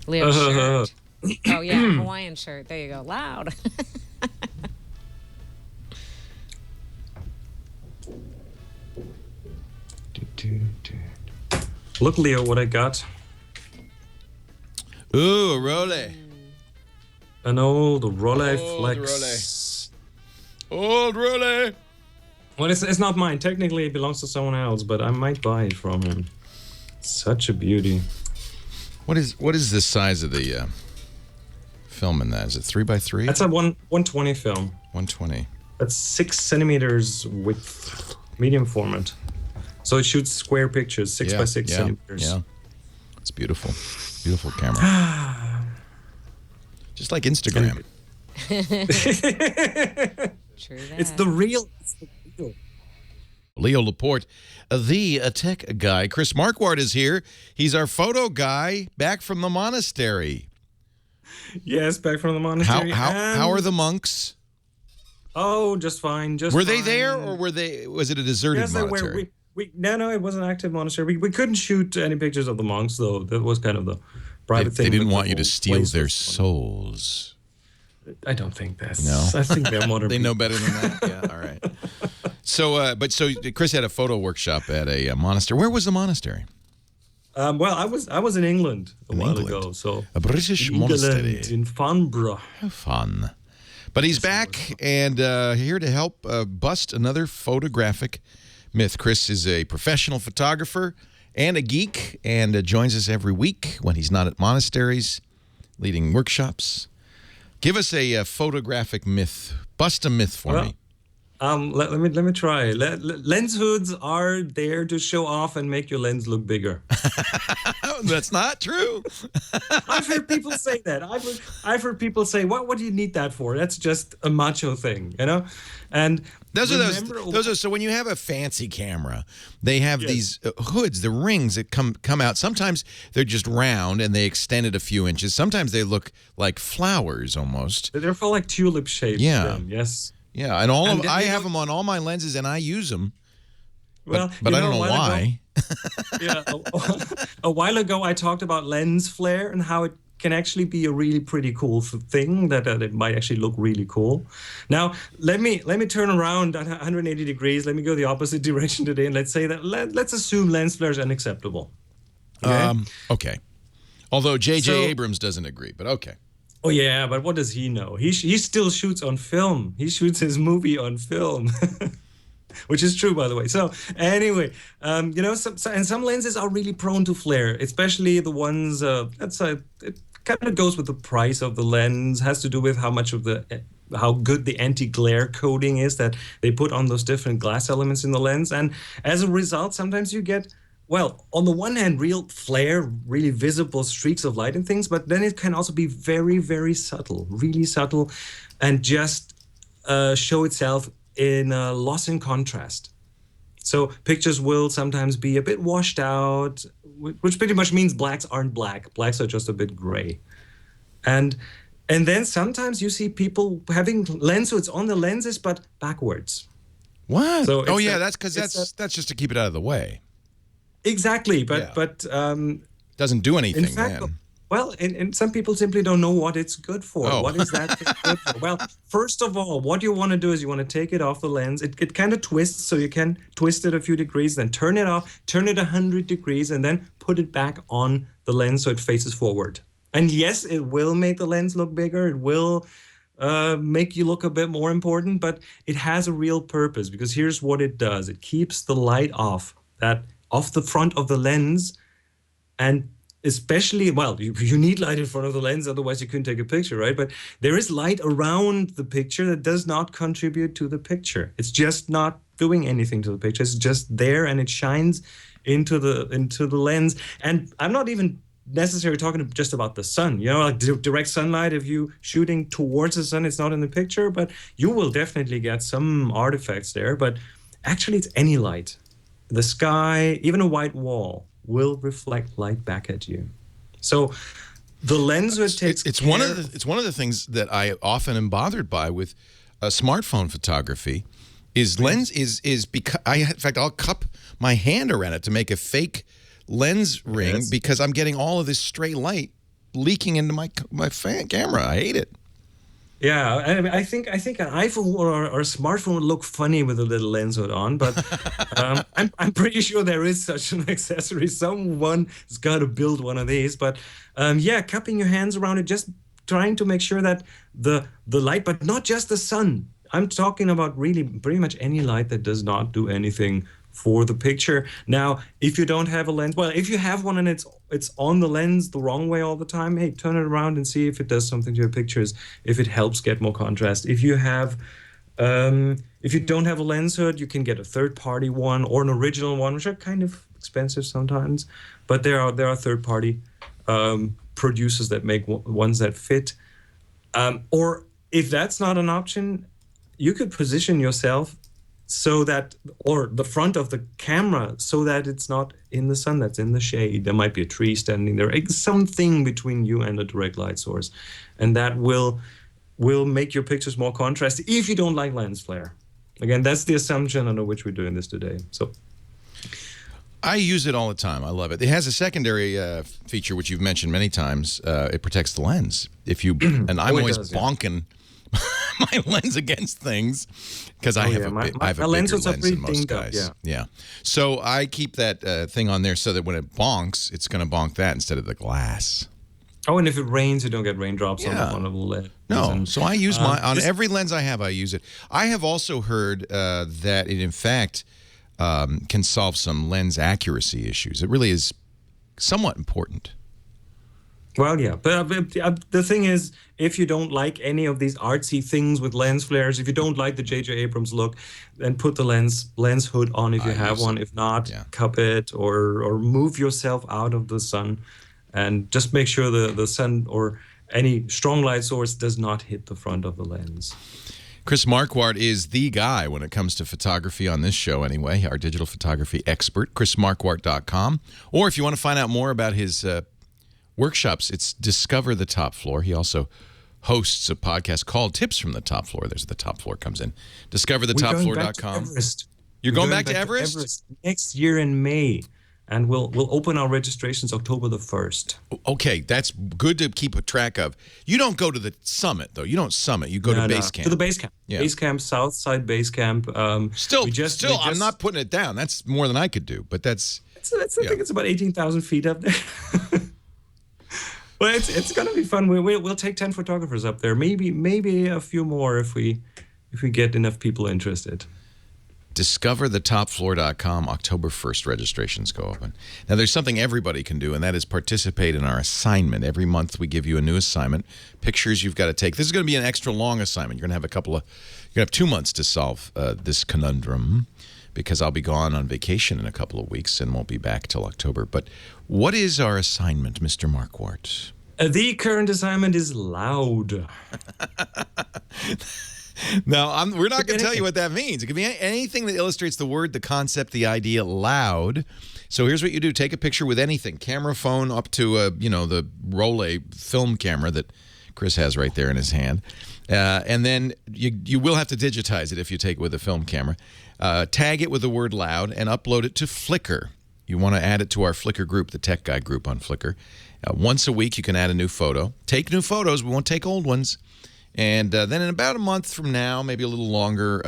Leo shirt. Oh, yeah, Hawaiian shirt. There you go. Loud. Look, Leo, what I got. Ooh, a Rolex. An old Rolex Flex. Old Rolex. Well, it's not mine. Technically, it belongs to someone else, but I might buy it from him. Such a beauty. What is the size of the film in that? Is it 3x3? That's a 120 film. 120. That's 6 centimeters width, medium format. So it shoots square pictures, 6 by 6 centimeters. Yeah, it's beautiful. Beautiful camera. Just like Instagram. True that. It's the real. Leo Laporte, the tech guy. Chris Marquardt is here. He's our photo guy back from the monastery. Yes, back from the monastery. How are the monks? Oh, just fine. Were they there, or was it a deserted monastery? Yes, no, it was an active monastery. We couldn't shoot any pictures of the monks, though. That was kind of the private thing. They didn't want you to steal their souls. I don't think that's... No? I think they're modern They know better than that? Yeah, all right. So Chris had a photo workshop at a monastery. Where was the monastery? Well, I was in England a while ago. So a British in monastery. England, in Farnborough. How fun. But he's back and here to help bust another photographic myth. Chris is a professional photographer and a geek and joins us every week when he's not at monasteries, leading workshops. Give us a photographic myth. Bust a myth for me. Let me try. Lens hoods are there to show off and make your lens look bigger. That's not true. I've heard people say that. I've heard people say, "What do you need that for? That's just a macho thing, you know." And those are so when you have a fancy camera, they have these hoods, the rings that come out. Sometimes they're just round and they extend it a few inches. Sometimes they look like flowers almost. They're for like tulip shapes. Yeah. Yes. Yeah, and I have them on all my lenses, and I use them. Well, but I don't know why. A while ago, I talked about lens flare and how it can actually be a really pretty cool thing. That it might actually look really cool. Now, let me turn around at 180 degrees. Let me go the opposite direction today, and let's say that let's assume lens flare is unacceptable. Okay. Okay. Although J.J. Abrams doesn't agree, but okay. Oh, yeah, but what does he know? He still shoots on film. He shoots his movie on film, which is true, by the way. So anyway, some lenses are really prone to flare, especially the ones, it kind of goes with the price of the lens, has to do with how good the anti-glare coating is that they put on those different glass elements in the lens. And as a result, sometimes you get well, on the one hand, real flare, really visible streaks of light and things, but then it can also be very, very subtle, really subtle, and just show itself in a loss in contrast. So pictures will sometimes be a bit washed out, which pretty much means blacks aren't black. Blacks are just a bit gray. And then sometimes you see people having lens hoods on the lenses, but backwards. What? So oh yeah, that's because that's just to keep it out of the way. Exactly, but doesn't do anything. In fact, then. Well, and some people simply don't know what it's good for. Oh. What is that thing good for? Well, first of all, what you want to do is you want to take it off the lens. It kind of twists, so you can twist it a few degrees, then turn it off, turn it 100 degrees, and then put it back on the lens so it faces forward. And yes, it will make the lens look bigger. It will make you look a bit more important, but it has a real purpose, because here's what it does. It keeps the light off the front of the lens, and especially, well, you need light in front of the lens, otherwise you couldn't take a picture, right? But there is light around the picture that does not contribute to the picture. It's just not doing anything to the picture. It's just there, and it shines into the lens. And I'm not even necessarily talking just about the sun, like direct sunlight. If you shooting towards the sun, it's not in the picture, but you will definitely get some artifacts there. But actually, it's any light. The sky, even a white wall, will reflect light back at you. So the lens would take. It's one of the things that I often am bothered by with smartphone photography. Lens is because in fact I'll cup my hand around it to make a fake lens ring because I'm getting all of this stray light leaking into my camera. I hate it. Yeah, I think an iPhone or a smartphone would look funny with a little lens hood on, but I'm pretty sure there is such an accessory. Someone has got to build one of these. But cupping your hands around it, just trying to make sure that the light, but not just the sun. I'm talking about really pretty much any light that does not do anything for the picture. Now, if you don't have a lens, well, if you have one and it's on the lens the wrong way all the time, hey, turn it around and see if it does something to your pictures, if it helps get more contrast. If you have, if you don't have a lens hood, you can get a third-party one or an original one, which are kind of expensive sometimes, but there are third-party producers that make ones that fit. Or if that's not an option, you could position yourself so that, or the front of the camera, so that it's not in the sun, that's in the shade. There might be a tree standing there, something between you and a direct light source. And that will make your pictures more contrasty if you don't like lens flare. Again, that's the assumption under which we're doing this today. So I use it all the time. I love it. It has a secondary feature, which you've mentioned many times. It protects the lens. If you and I'm always bonking my lens against things because I have a bigger lens than most guys. Yeah. So I keep that thing on there so that when it bonks, it's going to bonk that instead of the glass. Oh, and if it rains, you don't get raindrops on the lens. No, so I use on every lens I have, I use it. I have also heard that it, in fact, can solve some lens accuracy issues. It really is somewhat important. Well, yeah, but the thing is, if you don't like any of these artsy things with lens flares, if you don't like the J.J. Abrams look, then put the lens hood on if you have one. If not, cup it or move yourself out of the sun, and just make sure the sun or any strong light source does not hit the front of the lens. Chris Marquardt is the guy when it comes to photography on this show anyway, our digital photography expert, chrismarquardt.com. Or if you want to find out more about his workshops, it's Discover the Top Floor. He also hosts a podcast called Tips from the Top Floor. There's the top floor comes in. DiscoverTheTopFloor.com. You're going back to Everest? Next year in May. And we'll open our registrations October the 1st. Okay, that's good to keep a track of. You don't go to the summit, though. You don't summit. You go to base camp. To the base camp. Yeah. Base camp, Southside Base Camp. Still, I'm not putting it down. That's more than I could do, but that's... I think it's about 18,000 feet up there. Well, it's going to be fun. We'll take 10 photographers up there. Maybe a few more if we get enough people interested. DiscoverTheTopFloor.com, October 1st, registrations go open. Now, there's something everybody can do, and that is participate in our assignment. Every month, we give you a new assignment, pictures you've got to take. This is going to be an extra long assignment. You're going to have 2 months to solve this conundrum. because I'll be gone on vacation in a couple of weeks and won't be back till October. But what is our assignment, Mr. Marquardt? The current assignment is loud. Now, we're not going to tell you what that means. It could be anything that illustrates the word, the concept, the idea loud. So here's what you do. Take a picture with anything. Camera phone up to, the Rolei film camera that Chris has right there in his hand. And then you will have to digitize it if you take it with a film camera. Tag it with the word loud and upload it to Flickr. You want to add it to our Flickr group, the Tech Guy group on Flickr. Once a week, you can add a new photo. Take new photos. We won't take old ones. And then in about a month from now, maybe a little longer,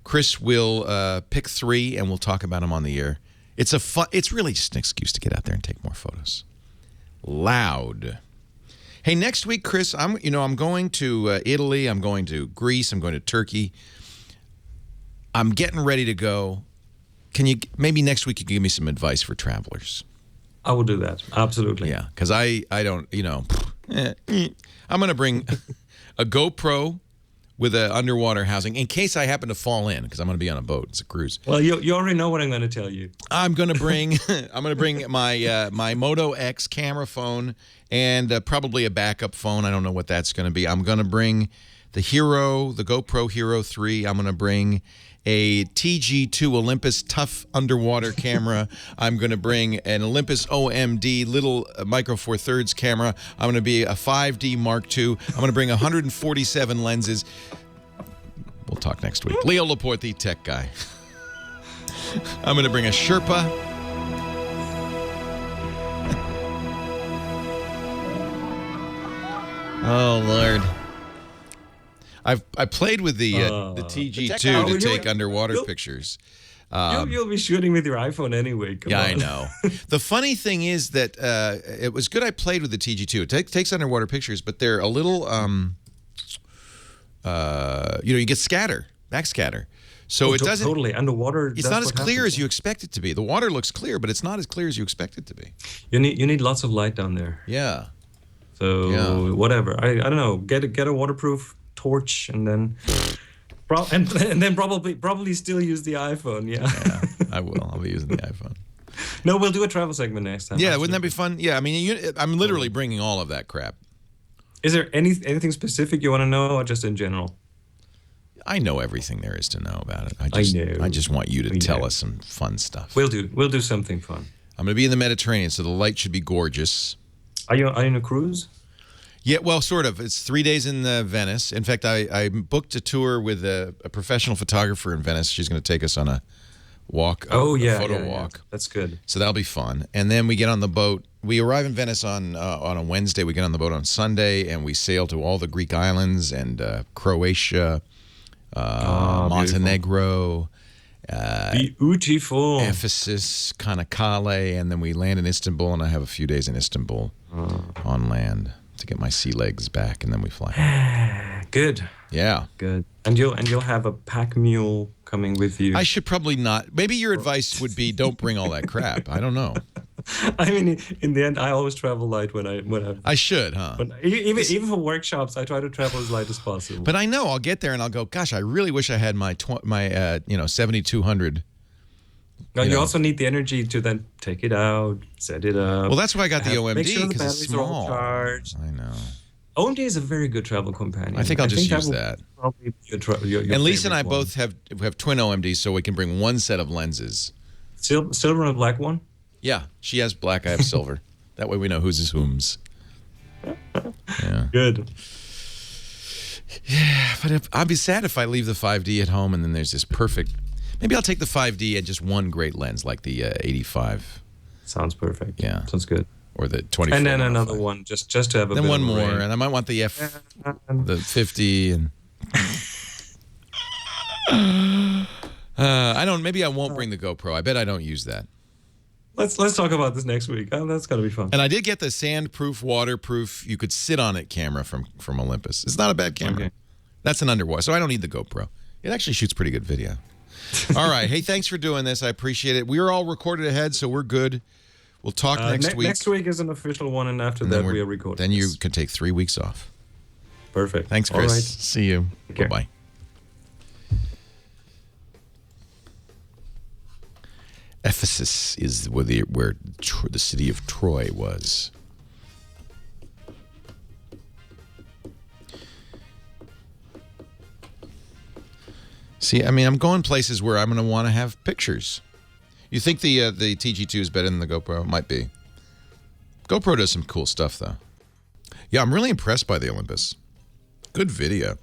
Chris will pick 3, and we'll talk about them on the air. It's really just an excuse to get out there and take more photos. Loud. Hey, next week, Chris, I'm going to Italy. I'm going to Greece. I'm going to Turkey. I'm getting ready to go. Maybe next week you can give me some advice for travelers? I will do that. Absolutely. Yeah, because I don't, I'm going to bring a GoPro with an underwater housing in case I happen to fall in, because I'm going to be on a boat. It's a cruise. Well, you already know what I'm going to tell you. I'm going to bring my Moto X camera phone and probably a backup phone. I don't know what that's going to be. I'm going to bring the GoPro Hero 3. I'm going to bring a TG2 Olympus Tough underwater camera. I'm going to bring an Olympus OMD little Micro Four Thirds camera. I'm going to be a 5D Mark II. I'm going to bring 147 lenses. We'll talk next week. Leo Laporte, the Tech Guy. I'm going to bring a Sherpa. Oh, Lord. I played with the TG2 to take underwater pictures. You'll be shooting with your iPhone anyway. Come on. I know. The funny thing is that it was good I played with the TG2. It takes underwater pictures, but they're a little, you get backscatter. So it doesn't totally underwater. It's not as clear as you expect it to be. The water looks clear, but it's not as clear as you expect it to be. You need lots of light down there. Yeah. So whatever. I don't know. Get a waterproof torch and then and then probably still use the iPhone. Yeah, I will. I'll be using the iPhone. No, we'll do a travel segment next time. Yeah, wouldn't that be fun? Yeah, I mean, I'm literally bringing all of that crap. Is there anything specific you want to know, or just in general? I know everything there is to know about it. I just want you to tell us some fun stuff. We'll do something fun. I'm going to be in the Mediterranean, so the light should be gorgeous. Are you on a cruise? Yeah, well, sort of. It's 3 days in Venice. In fact, I booked a tour with a professional photographer in Venice. She's going to take us on a walk, photo walk. Yeah. That's good. So that'll be fun. And then we get on the boat. We arrive in Venice on a Wednesday. We get on the boat on Sunday, and we sail to all the Greek islands and Croatia, Montenegro, beautiful. Ephesus, Kanakkale, and then we land in Istanbul, and I have a few days in Istanbul on land to get my sea legs back, and then we fly home. Good. Yeah. Good. And you'll have a pack mule coming with you. I should probably not. Maybe your advice would be don't bring all that crap. I don't know. I mean, in the end, I always travel light when I should, huh? But even for workshops, I try to travel as light as possible. But I know I'll get there and I'll go, gosh, I really wish I had my 7200. You also need the energy to then take it out, set it up. Well, that's why I got the OMD, make sure the because it's batteries are small. all charged. I know. OMD is a very good travel companion. I think I'll just use that. Probably your and Lisa and I one. both have twin OMDs, so we can bring one set of lenses. Silver and black one? Yeah, she has black, I have silver. That way we know whose is whom's. Yeah. Good. Yeah, but I'd be sad if I leave the 5D at home and then there's this perfect... Maybe I'll take the 5D and just one great lens, like the 85. Sounds perfect. Yeah. Sounds good. Or the 24. And then another one, just to have a then bit one of a more, range. and I might want the the 50 and... maybe I won't bring the GoPro. I bet I don't use that. Let's talk about this next week. Oh, that's gotta be fun. And I did get the sandproof, waterproof, you could sit on it camera from Olympus. It's not a bad camera. Okay. That's an underwater, so I don't need the GoPro. It actually shoots pretty good video. All right. Hey, thanks for doing this. I appreciate it. We're all recorded ahead, so we're good. We'll talk next week. Next week is an official one, and after that we are recording. Then you can take 3 weeks off. Perfect. Thanks, Chris. All right. See you. Bye-bye. Ephesus is where the city of Troy was. See, I mean, I'm going places where I'm going to want to have pictures. You think the TG2 is better than the GoPro? Might be. GoPro does some cool stuff, though. Yeah, I'm really impressed by the Olympus. Good video.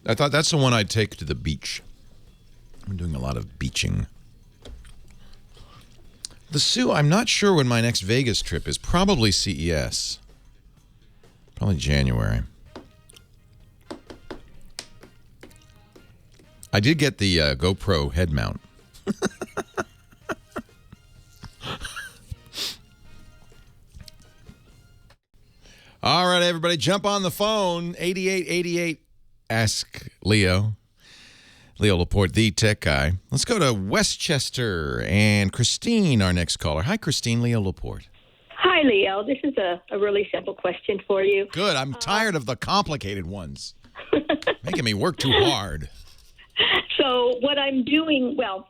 I thought that's the one I'd take to the beach. I'm doing a lot of beaching. The Sioux, I'm not sure when my next Vegas trip is. Probably CES. Probably January. I did get the GoPro head mount. All right, everybody, jump on the phone. 8888. Ask Leo. Leo Laporte, the tech guy. Let's go to Westchester and Christine, our next caller. Hi, Christine. Leo Laporte. Hi, Leo. This is a really simple question for you. Good. I'm tired of the complicated ones. Making me work too hard. So what I'm doing, well,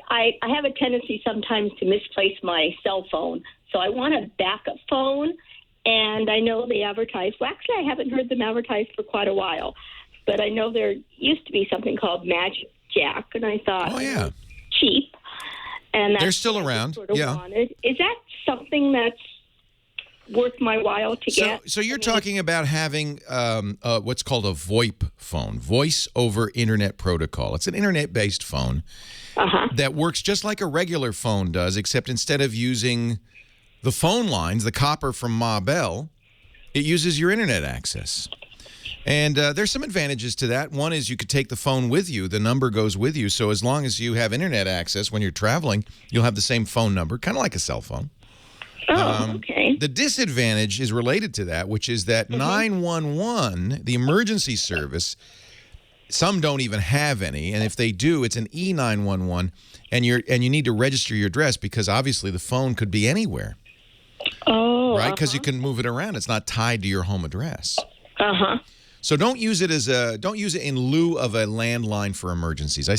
I have a tendency sometimes to misplace my cell phone. So I want a backup phone, and I know they advertise. Well, actually, I haven't heard them advertise for quite a while. But I know there used to be something called Magic Jack, and I thought, oh, yeah, cheap. And they're still around. Sort of yeah. Wanted. Is that something that's worth my while to get? So you're talking about having what's called a VoIP phone, Voice over Internet Protocol. It's an internet-based phone that works just like a regular phone does, except instead of using the phone lines, the copper from Ma Bell, it uses your internet access. And there's some advantages to that. One is you could take the phone with you. The number goes with you. So as long as you have internet access when you're traveling, you'll have the same phone number, kind of like a cell phone. Oh, okay. The disadvantage is related to that, which is that 911, the emergency service, some don't even have any. And if they do, it's an E911, and you need to register your address because obviously the phone could be anywhere. Oh, right? Because you can move it around. It's not tied to your home address. Uh-huh. So don't use it in lieu of a landline for emergencies. I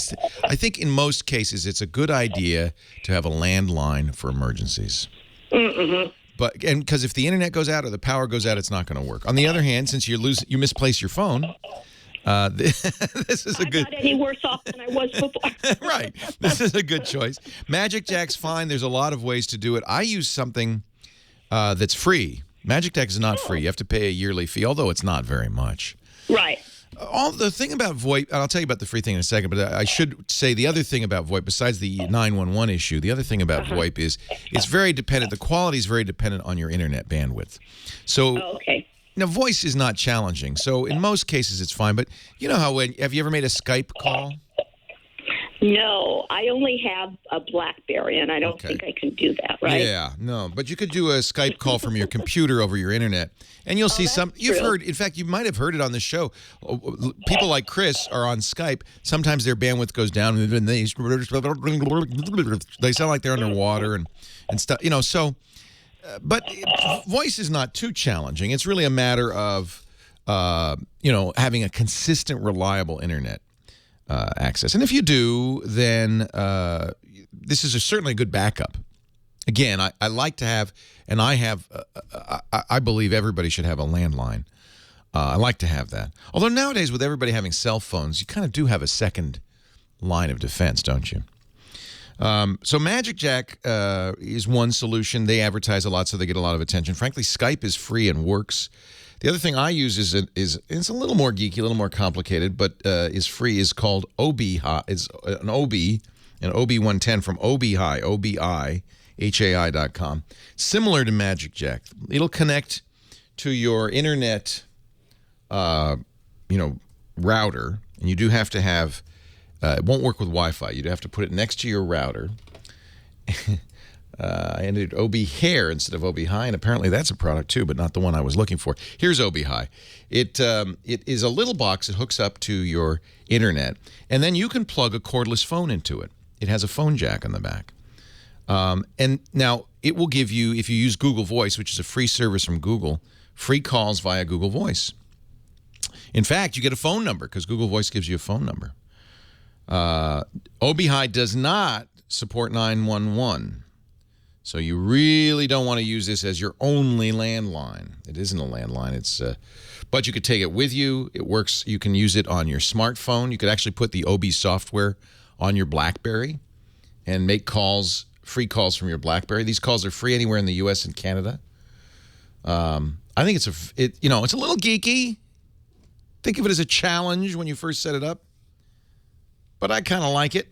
think in most cases it's a good idea to have a landline for emergencies. Mm-hmm. And because if the internet goes out or the power goes out, it's not going to work. On the other hand, since you misplace your phone, this is a good. I'm not any worse off than I was before. Right. This is a good choice. Magic Jack's fine. There's a lot of ways to do it. I use something that's free. Magic Jack is not free. You have to pay a yearly fee, although it's not very much. Right. The thing about VoIP, and I'll tell you about the free thing in a second, but I should say the other thing about VoIP, besides the 911 issue, the other thing about VoIP is it's very dependent. The quality is very dependent on your internet bandwidth. So, now voice is not challenging. So in most cases, it's fine. But you know how have you ever made a Skype call? No, I only have a BlackBerry, and I don't think I can do that, right? Yeah, no. But you could do a Skype call from your computer over your internet, and you'll see some. You've heard, in fact, you might have heard it on the show. People like Chris are on Skype. Sometimes their bandwidth goes down, and they sound like they're underwater and stuff. You know, so. But voice is not too challenging. It's really a matter of, having a consistent, reliable internet access. And if you do, then this is certainly a good backup. Again, I like to have, and I have, I believe everybody should have a landline. I like to have that. Although nowadays, with everybody having cell phones, you kind of do have a second line of defense, don't you? So Magic Jack is one solution. They advertise a lot, so they get a lot of attention. Frankly, Skype is free and works. The other thing I use is it's a little more geeky, a little more complicated, but is free. Is called OBHI. It's an OB110 from OBHI, OBIHAI.com. Similar to Magic Jack. It'll connect to your internet, router, and you do have to have. It won't work with Wi-Fi. You'd have to put it next to your router. I entered OB Hair instead of OB High, and apparently that's a product too, but not the one I was looking for. Here's OB High. It is a little box that hooks up to your internet, and then you can plug a cordless phone into it. It has a phone jack on the back. And now it will give you, if you use Google Voice, which is a free service from Google, free calls via Google Voice. In fact, you get a phone number because Google Voice gives you a phone number. OB-High does not support 911. So you really don't want to use this as your only landline. It isn't a landline. It's but you could take it with you. It works. You can use it on your smartphone. You could actually put the OB software on your BlackBerry and make calls, free calls from your BlackBerry. These calls are free anywhere in the U.S. and Canada. I think it's it's a little geeky. Think of it as a challenge when you first set it up, but I kind of like it.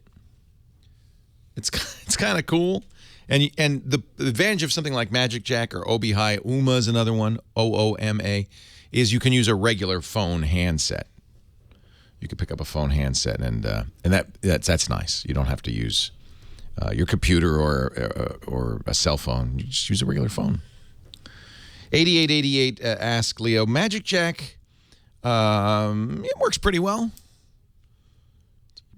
It's kind of cool, and the advantage of something like Magic Jack or OB-High, UMA is another one, OOMA, is you can use a regular phone handset. You can pick up a phone handset, and that's nice. You don't have to use your computer or a cell phone. You just use a regular phone. 8888 ask Leo, Magic Jack, it works pretty well.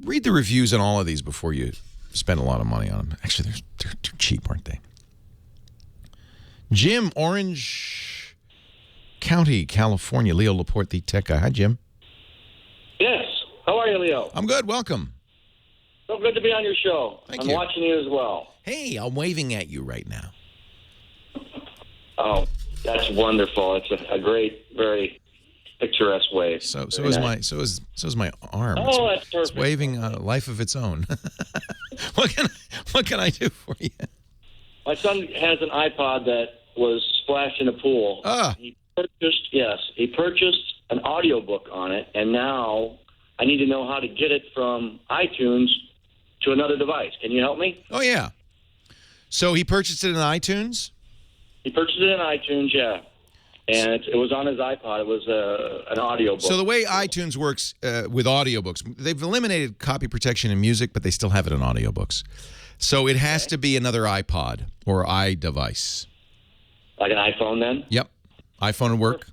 Read the reviews on all of these before you spend a lot of money on them. Actually, they're too cheap, aren't they? Jim, Orange County, California. Leo Laporte, the tech guy. Hi, Jim. Yes. How are you, Leo? I'm good. Welcome. So good to be on your show. I'm watching you as well. Hey, I'm waving at you right now. Oh, that's wonderful. It's a great, very picturesque wave. So is my arm. Oh, that's perfect. It's waving a life of its own. What can I do for you? My son has an iPod that was splashed in a pool. He purchased an audiobook on it, and now I need to know how to get it from iTunes to another device. Can you help me? Oh, yeah. So he purchased it in iTunes? He purchased it in iTunes, yeah. And it was on his iPod. It was an audiobook. So the way iTunes works with audiobooks, they've eliminated copy protection in music, but they still have it in audiobooks. So it has to be another iPod or iDevice. Like an iPhone then? Yep. iPhone would work.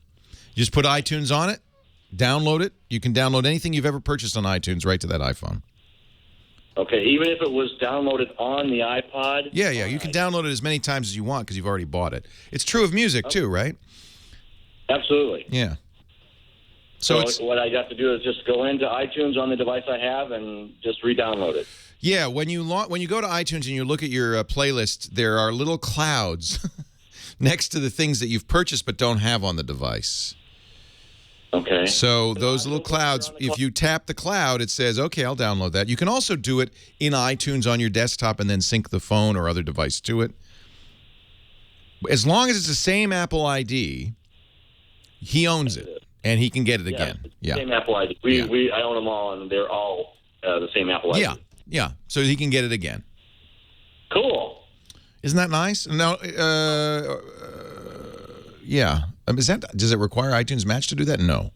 You just put iTunes on it, download it. You can download anything you've ever purchased on iTunes right to that iPhone. Okay, even if it was downloaded on the iPod? Yeah. You can download it as many times as you want because you've already bought it. It's true of music too, right? Absolutely. Yeah. So what I got to do is just go into iTunes on the device I have and just re-download it. Yeah, when you go to iTunes and you look at your playlist, there are little clouds next to the things that you've purchased but don't have on the device. Okay. So those little clouds, if you tap the cloud, it says, okay, I'll download that. You can also do it in iTunes on your desktop and then sync the phone or other device to it. As long as it's the same Apple ID, he owns it, and he can get it again. Yeah. Same Apple ID. I own them all, and they're all the same Apple ID. Yeah. So he can get it again. Cool. Isn't that nice? No. Yeah. Does it require iTunes Match to do that? No.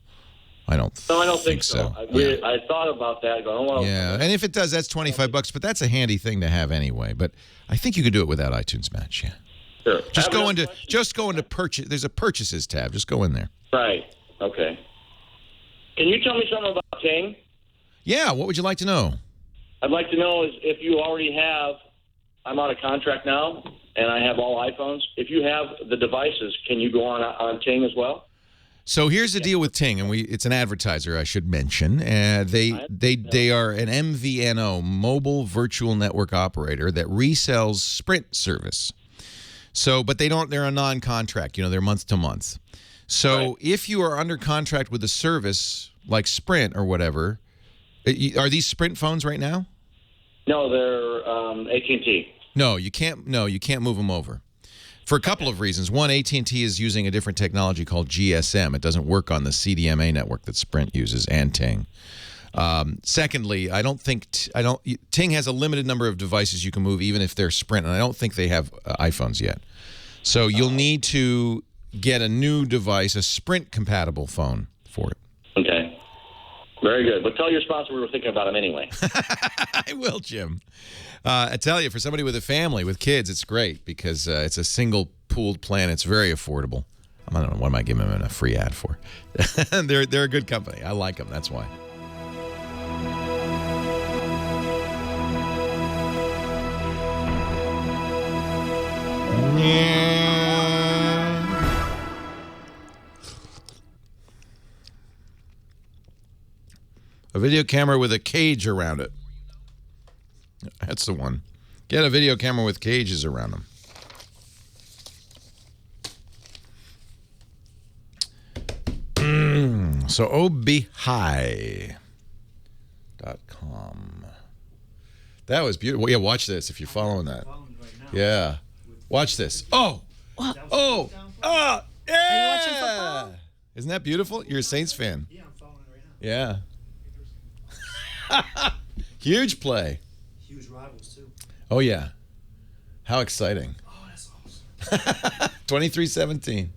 I don't think so. I thought about that. Going, well, yeah, and if it does, that's $25, but that's a handy thing to have anyway. But I think you could do it without iTunes Match, yeah. Sure. Just go into purchase. There's a purchases tab. Just go in there. Right. Okay. Can you tell me something about Ting? Yeah. What would you like to know? I'd like to know is if you already have. I'm out of contract now, and I have all iPhones. If you have the devices, can you go on Ting as well? So here's the deal with Ting, and it's an advertiser I should mention. They are an MVNO, mobile virtual network operator that resells Sprint service. So, but they're a non-contract. They're month to month. So if you are under contract with a service like Sprint or whatever, are these Sprint phones right now? No, they're AT&T. No, you can't move them over. For a couple of reasons. One, AT&T is using a different technology called GSM. It doesn't work on the CDMA network that Sprint uses and Ting. Secondly, Ting has a limited number of devices you can move even if they're Sprint, and I don't think they have iPhones yet. So you'll need to get a new device, a Sprint-compatible phone for it. Okay. Very good. But tell your sponsor we were thinking about him anyway. I will, Jim. I tell you, for somebody with a family, with kids, it's great because it's a single pooled plan. It's very affordable. I don't know, what am I giving them a free ad for? They're a good company. I like them. That's why. A video camera with a cage around it. That's the one. Get a video camera with cages around them. So obhigh.com. That was beautiful. Yeah, watch this if you're following that. Yeah. Watch this. Oh. Oh. Oh. Yeah. Are you watching football? Isn't that beautiful? You're a Saints fan. Yeah, I'm following it right now. Yeah. Huge play. Huge rivals, too. Oh, yeah. How exciting. Oh, that's awesome. 23-17.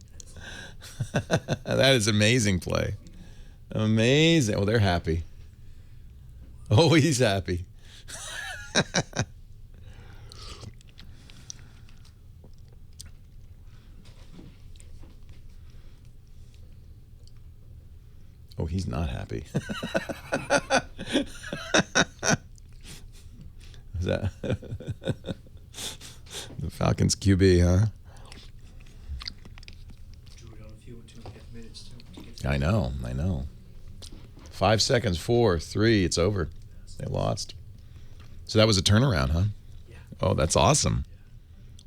That is amazing play. Amazing. Oh, they're happy. Oh, he's happy. Oh, he's not happy. Is that the Falcons QB, huh? I know. 5 seconds, 4, 3, it's over. They lost. So that was a turnaround, huh? Yeah. Oh, that's awesome.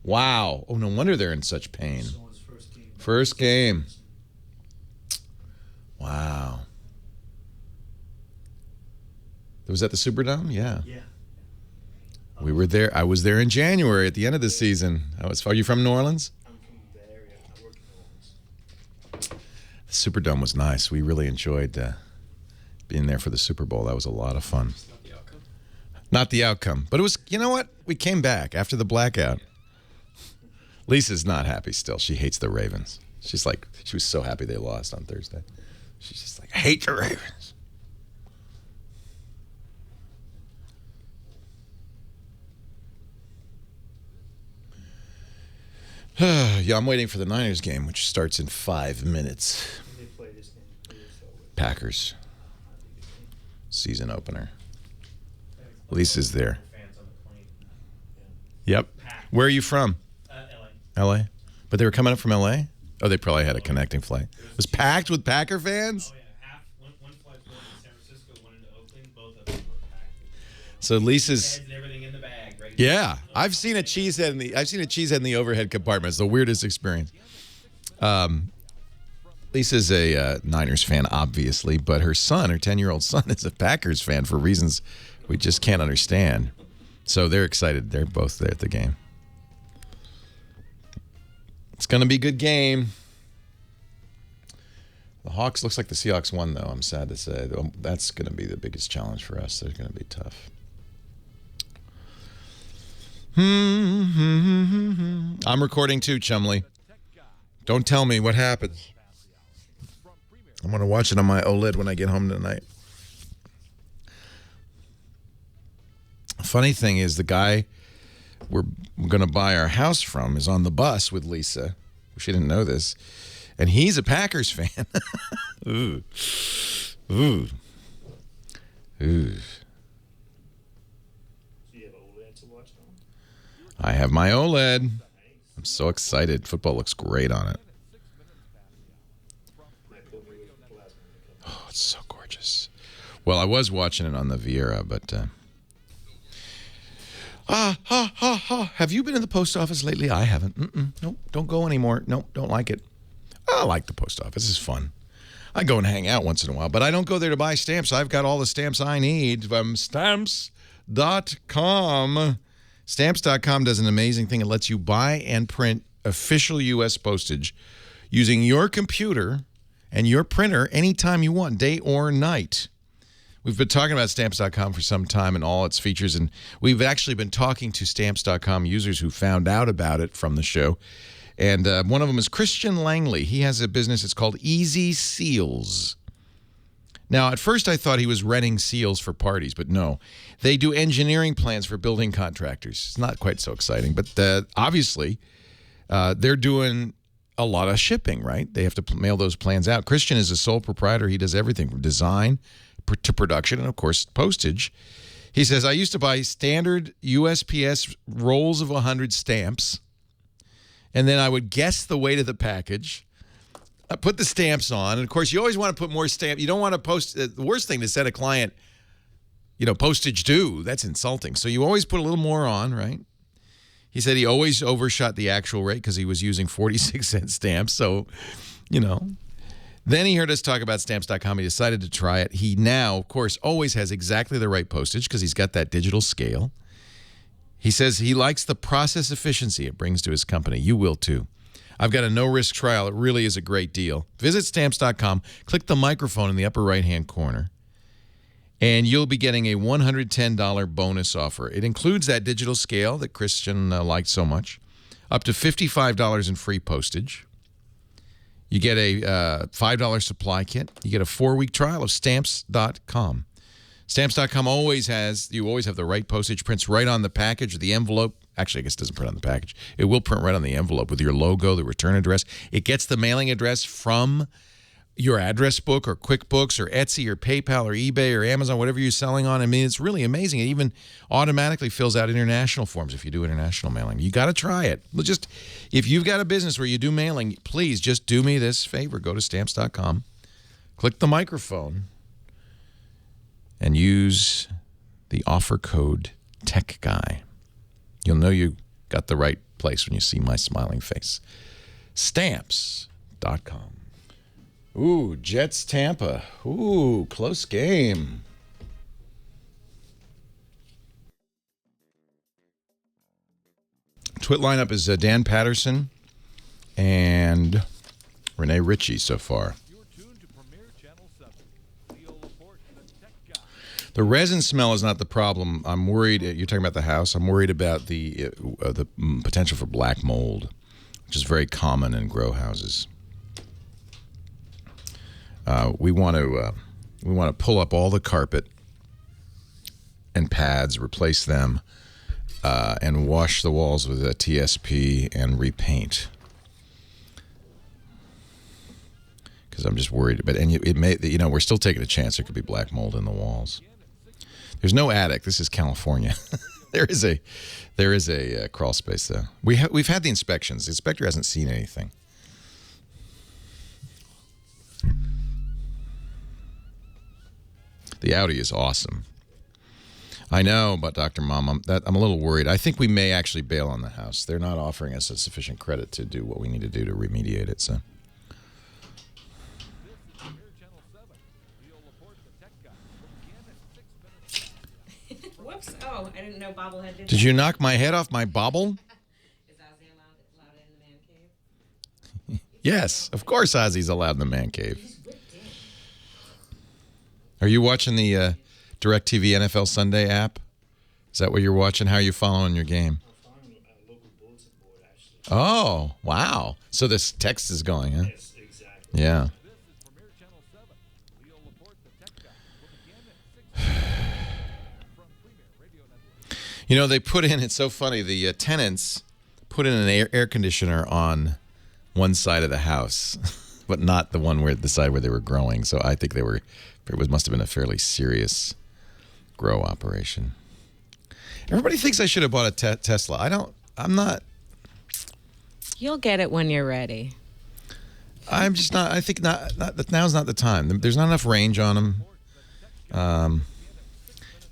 Wow. Oh, no wonder they're in such pain. First game. Wow. Was that the Superdome? Yeah. Yeah. We were there. I was there in January at the end of the season. Are you from New Orleans? I'm from the area. I work in New Orleans. The Superdome was nice. We really enjoyed being there for the Super Bowl. That was a lot of fun. Not the outcome. But it was, you know what? We came back after the blackout. Lisa's not happy still. She hates the Ravens. She's like, she was so happy they lost on Thursday. She's just like, I hate the Ravens. Yeah, I'm waiting for the Niners game, which starts in 5 minutes. Packers. Season opener. Lisa's there. Yep. Where are you from? L.A. L.A.? But they were coming up from L.A.? Oh, they probably had a connecting flight. It was packed with Packer fans? Oh, yeah. One flight flew into San Francisco, one into Oakland. Both of them were packed. So Lisa's... everything in the bag, right? Yeah. I've seen a cheesehead in the overhead compartment. It's the weirdest experience. Lisa's a Niners fan, obviously, but her 10-year-old son, is a Packers fan for reasons we just can't understand. So they're excited. They're both there at the game. It's going to be a good game. The Hawks, looks like the Seahawks won, though, I'm sad to say. That's going to be the biggest challenge for us. They're going to be tough. I'm recording too, Chumley. Don't tell me what happens. I'm going to watch it on my OLED when I get home tonight. Funny thing is, the guy we're going to buy our house from is on the bus with Lisa. She didn't know this. And he's a Packers fan. Ooh. Ooh. Ooh. I have my OLED. I'm so excited. Football looks great on it. Oh, it's so gorgeous. Well, I was watching it on the Viera, but... Have you been in the post office lately? I haven't. Nope, don't go anymore. Nope, don't like it. I like the post office. It's fun. I go and hang out once in a while, but I don't go there to buy stamps. I've got all the stamps I need from Stamps.com. Stamps.com does an amazing thing. It lets you buy and print official U.S. postage using your computer and your printer anytime you want, day or night. We've been talking about Stamps.com for some time and all its features, and we've actually been talking to Stamps.com users who found out about it from the show. And one of them is Christian Langley. He has a business. It's called Easy Seals. Now, at first I thought he was renting seals for parties, but no. They do engineering plans for building contractors. It's not quite so exciting, but obviously they're doing a lot of shipping, right? They have to mail those plans out. Christian is a sole proprietor. He does everything from design to production and, of course, postage. He says, I used to buy standard USPS rolls of 100 stamps, and then I would guess the weight of the package. put the stamps on. And, of course, you always want to put more stamp. You don't want to post. The worst thing to send a client, postage due. That's insulting. So you always put a little more on, right? He said he always overshot the actual rate because he was using 46-cent stamps. So, Then he heard us talk about Stamps.com. He decided to try it. He now, of course, always has exactly the right postage because he's got that digital scale. He says he likes the process efficiency it brings to his company. You will, too. I've got a no-risk trial. It really is a great deal. Visit Stamps.com. Click the microphone in the upper right-hand corner, and you'll be getting a $110 bonus offer. It includes that digital scale that Christian liked so much, up to $55 in free postage. You get a $5 supply kit. You get a 4-week trial of Stamps.com. Stamps.com always have the right postage. Prints right on the package or the envelope. Actually, I guess it doesn't print on the package. It will print right on the envelope with your logo, the return address. It gets the mailing address from your address book or QuickBooks or Etsy or PayPal or eBay or Amazon, whatever you're selling on. I mean, it's really amazing. It even automatically fills out international forms if you do international mailing. You got to try it. If you've got a business where you do mailing, please just do me this favor. Go to Stamps.com, click the microphone, and use the offer code TechGuy. You'll know you got the right place when you see my smiling face. Stamps.com. Ooh, Jets Tampa. Ooh, close game. Twit lineup is Dan Patterson and Renee Ritchie so far. The resin smell is not the problem. I'm worried. You're talking about the house. I'm worried about the potential for black mold, which is very common in grow houses. We want to pull up all the carpet and pads, replace them, and wash the walls with a TSP and repaint. Because I'm just worried. But it may, we're still taking a chance there could be black mold in the walls. There's no attic. This is California. There is a crawl space though. We've had the inspections. The inspector hasn't seen anything. The Audi is awesome. I know, but Dr. Mom, I'm a little worried. I think we may actually bail on the house. They're not offering us a sufficient credit to do what we need to do to remediate it. So. Whoops! Oh, I didn't know bobblehead did. Did you knock my head off my bobble? Is Ozzy allowed in the man cave? Yes, of course Ozzy's allowed in the man cave. Are you watching the DirecTV NFL Sunday app? Is that what you're watching? How are you following your game? I'm following a local bulletin board, actually. Oh, wow. So this text is going, huh? Yes, exactly. Yeah. They put in, it's so funny, the tenants put in an air conditioner on one side of the house, but not the side where they were growing. So I think it must have been a fairly serious grow operation. Everybody thinks I should have bought a Tesla. I'm not. You'll get it when you're ready. I'm just not. I think not now's not the time. There's not enough range on them.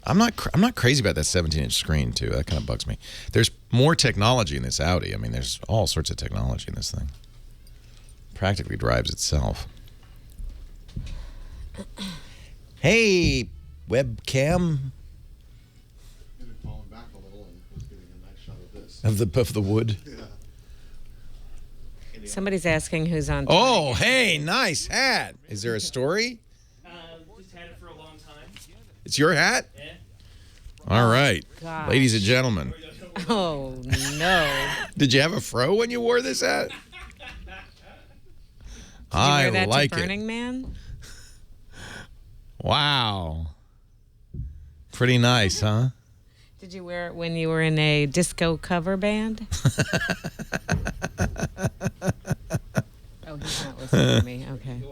I'm not crazy about that 17-inch screen too. That kind of bugs me. There's more technology in this Audi. I mean, there's all sorts of technology in this thing. Practically drives itself. Hey, webcam. Falling back a little and was getting a nice shot of this. Of the wood. Yeah. Somebody's asking who's on. Oh, hey, nice hat. Is there a story? Just had it for a long time. It's your hat? Yeah. All right. Gosh. Ladies and gentlemen. Oh, no. Did you have a fro when you wore this hat? Did you wear that like to Burning Man? Wow. Pretty nice, huh? Did you wear it when you were in a disco cover band? Oh, he's not listening to me. Okay.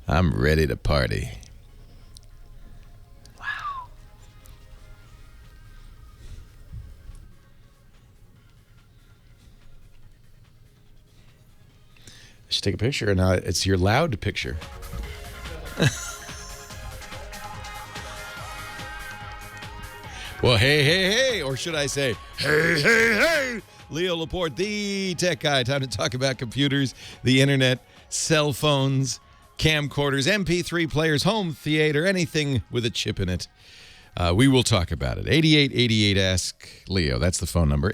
I'm ready to party. Wow. just take a picture, and it's your loud picture. Well, hey, or should I say, hey. Leo Laporte, the tech guy. Time to talk about computers, the internet, cell phones, camcorders, MP3 players, home theater, anything with a chip in it. We will talk about it. 8888 Ask Leo. That's the phone number.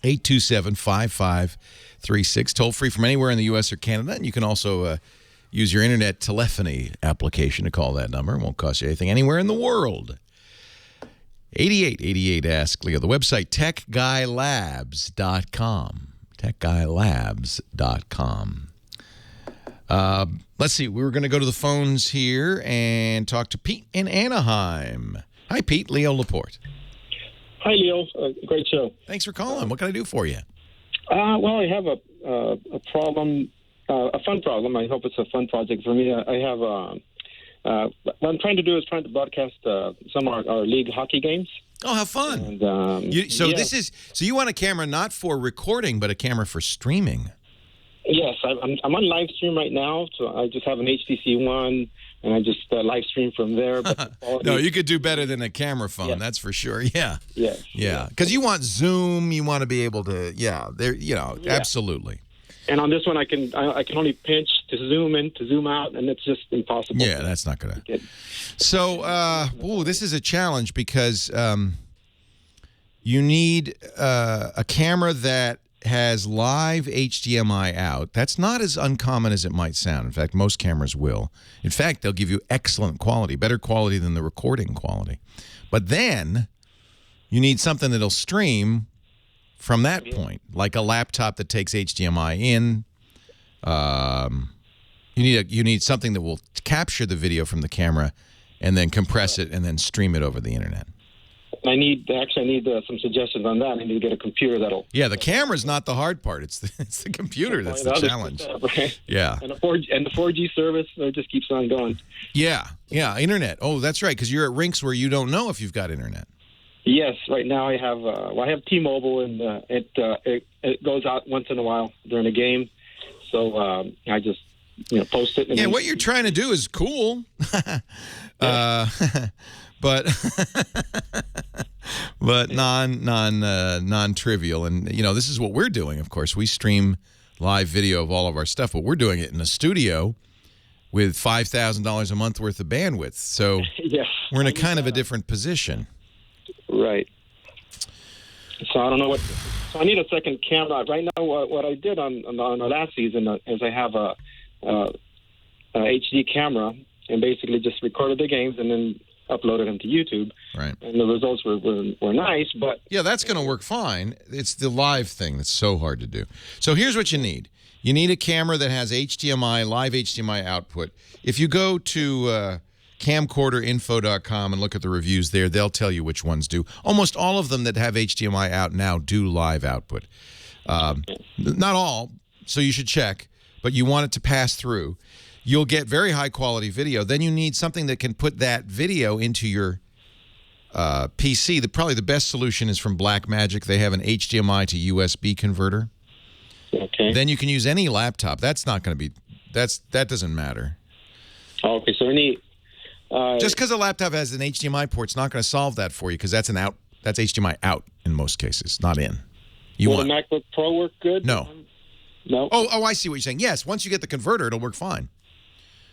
888-827-5536. Toll free from anywhere in the U.S. or Canada. And you can also use your internet telephony application to call that number. It won't cost you anything anywhere in the world. 8888 Ask Leo. The website, techguylabs.com. Techguylabs.com. Let's see. We're going to go to the phones here and talk to Pete in Anaheim. Hi, Pete. Leo Laporte. Hi, Leo. Great show. Thanks for calling. What can I do for you? Well, I have a problem, a fun problem. I hope it's a fun project for me. I have what I'm trying to do is trying to broadcast some of our league hockey games. Oh, how fun! And, so you want a camera not for recording, but a camera for streaming. Yes, I'm on live stream right now, so I just have an HTC One, and I just live stream from there. But no, you could do better than a camera phone, that's for sure. Yeah. Yes. Yeah, because you want zoom, you want to be able to, absolutely. And on this one, I can only pinch to zoom in, to zoom out, and it's just impossible. Yeah, that's not going to. So, this is a challenge because you need a camera that has live HDMI out. That's not as uncommon as it might sound. In fact, most cameras will. In fact, they'll give you excellent quality, better quality than the recording quality. But then you need something that'll stream from that point, like a laptop that takes HDMI in. You need something that will capture the video from the camera and then compress it and then stream it over the internet. I need some suggestions on that. I need to get a computer that'll. Yeah, the camera's not the hard part. It's the computer that's the challenge. Right? Yeah. And the 4G service just keeps on going. Yeah, internet. Oh, that's right, because you're at rinks where you don't know if you've got internet. Yes, right now I have T-Mobile, and it goes out once in a while during a game. So I just post it. And what you're trying to do is cool. But non-trivial, and this is what we're doing. Of course, we stream live video of all of our stuff, but we're doing it in a studio with $5,000 a month worth of bandwidth. So we're in a kind of a different position. Right. So I don't know what. So I need a second camera right now. What I did on the last season is I have a HD camera and basically just recorded the games and then uploaded them to YouTube. Right. And the results were nice, but yeah, that's going to work fine. It's the live thing that's so hard to do. So here's what you need. You need a camera that has HDMI, live HDMI output. If you go to camcorderinfo.com and look at the reviews there, they'll tell you which ones do. Almost all of them that have HDMI out now do live output. Not all, so you should check, but you want it to pass through. You'll get very high quality video. Then you need something that can put that video into your PC. Probably the best solution is from Blackmagic. They have an HDMI to USB converter. Okay. Then you can use any laptop. That's not going to be. That doesn't matter. Okay, so any. Just because a laptop has an HDMI port, it's not going to solve that for you because that's That's HDMI out in most cases, not in. Will the MacBook Pro work good? No. No. Oh, I see what you're saying. Yes, once you get the converter, it'll work fine.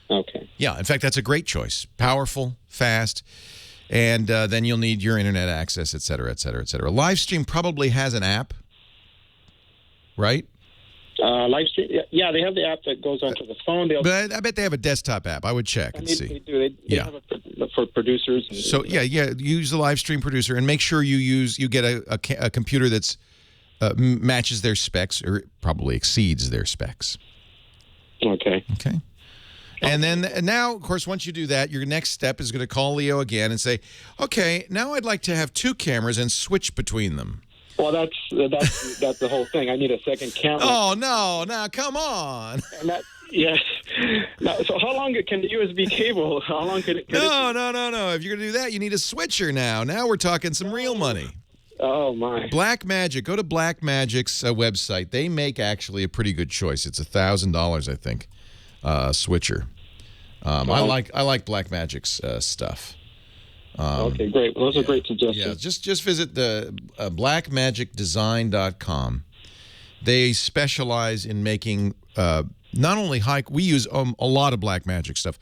Okay. Yeah, in fact, that's a great choice. Powerful, fast, and then you'll need your internet access, et cetera, et cetera, et cetera. Livestream probably has an app, right? Livestream, yeah, they have the app that goes onto the phone. But I bet they have a desktop app. I would check and see. They do. They have it for producers. So use the Livestream producer and make sure you get a computer that's matches their specs or probably exceeds their specs. Okay. Okay. And now, of course, once you do that, your next step is going to call Leo again and say, okay, now I'd like to have two cameras and switch between them. Well, that's the whole thing. I need a second camera. Oh, no, now come on. And yes. Now, so how long can the USB cable, No. If you're going to do that, you need a switcher now. Now we're talking some real money. Oh, my. Blackmagic. Go to Blackmagic's website. They make actually a pretty good choice. It's $1,000, I think, switcher. I like Blackmagic's stuff. Okay, great. Well, those are great suggestions. Yeah, just visit the blackmagicdesign.com. They specialize in making not only we use a lot of Blackmagic stuff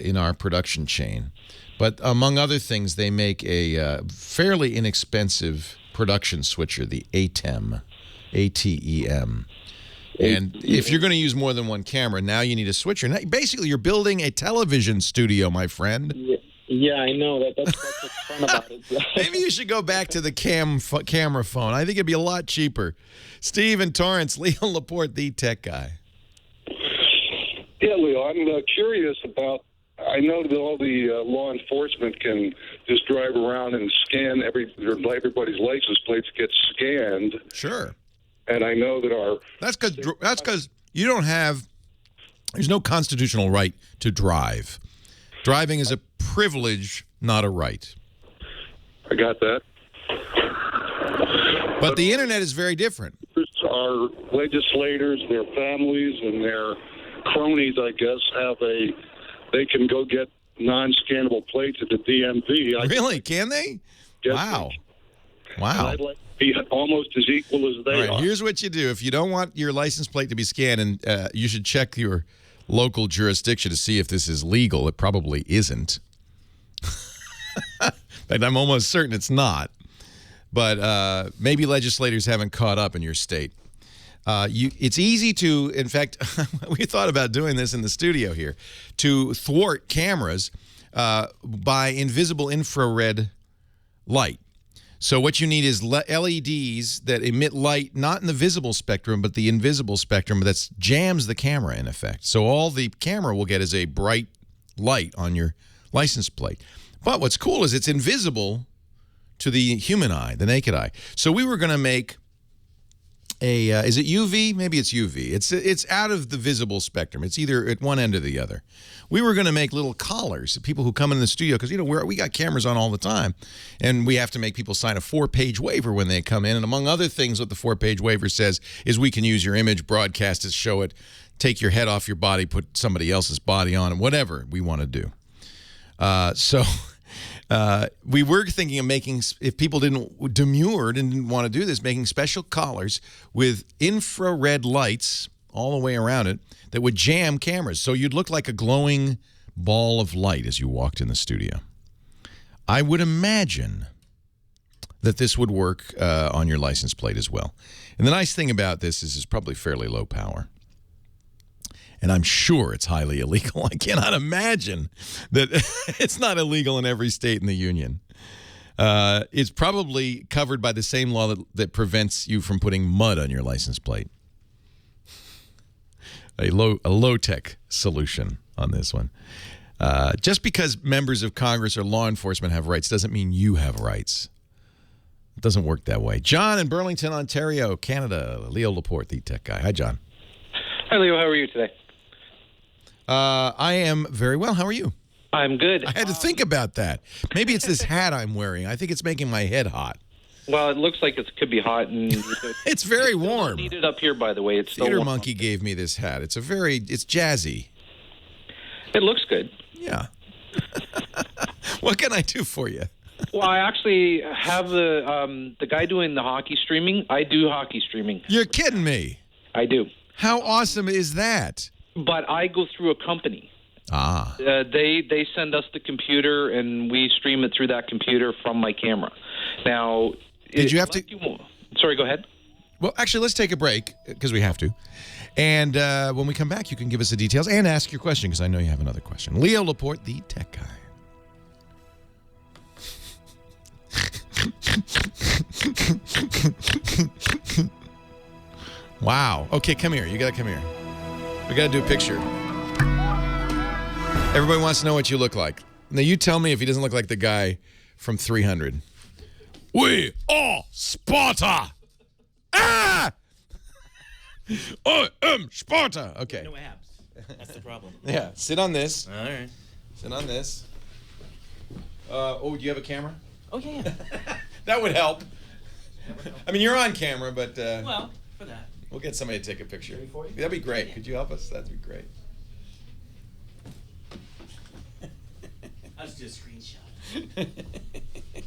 in our production chain, but among other things, they make a fairly inexpensive production switcher, the ATEM, ATEM. And if you're going to use more than one camera, now you need a switcher. Now, basically, you're building a television studio, my friend. Yeah, I know. That's what's fun about it. Maybe you should go back to the camera phone. I think it'd be a lot cheaper. Steve and Torrance, Leo Laporte, the tech guy. Yeah, Leo, I'm curious about. I know that all the law enforcement can just drive around and scan everybody's license plates get scanned. Sure. And I know that that's because you don't have. There's no constitutional right to drive. Driving is a privilege, not a right. I got that. But the internet is very different. Our legislators, their families, and their cronies, I guess, they can go get non-scannable plates at the DMV. Really? Can they? Wow. Wow. I'd like to be almost as equal as they are. Here's what you do. If you don't want your license plate to be scanned, and you should check your local jurisdiction to see if this is legal. It probably isn't. In fact, I'm almost certain it's not. But maybe legislators haven't caught up in your state. It's easy to, in fact, we thought about doing this in the studio here, to thwart cameras by invisible infrared light. So what you need is LEDs that emit light, not in the visible spectrum, but the invisible spectrum that jams the camera, in effect. So all the camera will get is a bright light on your license plate. But what's cool is it's invisible to the human eye, the naked eye. So we were going to make a, is it UV? Maybe it's UV. It's out of the visible spectrum. It's either at one end or the other. We were going to make little collars, people who come in the studio, because, we got cameras on all the time, and we have to make people sign a 4-page waiver when they come in. And among other things, what the 4-page waiver says is we can use your image, broadcast it, show it, take your head off your body, put somebody else's body on it, whatever we want to do. We were thinking of making, if people demurred and didn't want to do this, making special collars with infrared lights all the way around it that would jam cameras. So you'd look like a glowing ball of light as you walked in the studio. I would imagine that this would work on your license plate as well. And the nice thing about this is it's probably fairly low power. And I'm sure it's highly illegal. I cannot imagine that it's not illegal in every state in the union. It's probably covered by the same law that prevents you from putting mud on your license plate. A low-tech solution on this one. Just because members of Congress or law enforcement have rights doesn't mean you have rights. It doesn't work that way. John in Burlington, Ontario, Canada. Leo Laporte, the tech guy. Hi, John. Hi, Leo. How are you today? I am very well. How are you? I'm good. I had to think about that. Maybe it's this hat I'm wearing. I think it's making my head hot. Well, it looks like it could be hot. And it's very warm. Need it up here, by the way. It's Theater Monkey gave me this hat. It's jazzy. It looks good. Yeah. What can I do for you? Well, I actually have the guy doing the hockey streaming. I do hockey streaming. You're kidding me. I do. How awesome is that? But I go through a company. Ah. They send us the computer, and we stream it through that computer from my camera. Now, did you have to? Sorry, go ahead. Well, actually, let's take a break because we have to. And when we come back, you can give us the details and ask your question because I know you have another question. Leo Laporte, the tech guy. Wow. Okay, come here. You got to come here. We got to do a picture. Everybody wants to know what you look like. Now, you tell me if he doesn't look like the guy from 300. We are Sparta! Ah! I am Sparta! Okay. No abs. That's the problem. Yeah, sit on this. All right. Sit on this. Do you have a camera? Oh, yeah. That would help. I mean, you're on camera, but Well, for that. we'll get somebody to take a picture. Ready for you? That'd be great. Could you help us? That'd be great. I was just a screenshot.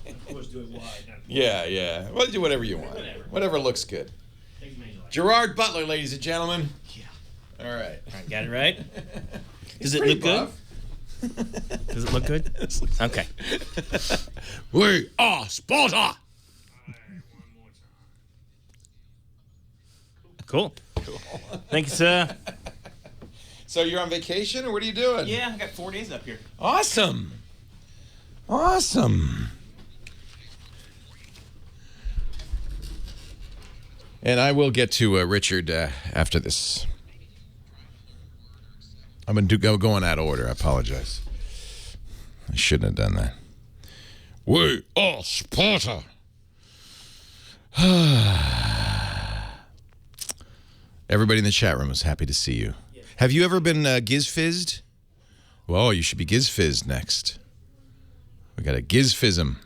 Of course, do it wide. Yeah. Well, do whatever you want. Whatever looks good. Things may like. Gerard Butler, ladies and gentlemen. Yeah. All right. Got it right? Does it pretty look good? buff. Does it look good? Okay. We are Sparta. Cool. Thank you, sir. So you're on vacation, or what are you doing? Yeah, I got 4 days up here. Awesome. And I will get to Richard after this. I'm going to go in that order. I apologize. I shouldn't have done that. We are Sparta. Everybody in the chat room is happy to see you. Have you ever been giz-fizzed? Well, you should be giz-fizzed next. We got a giz-fizz-em.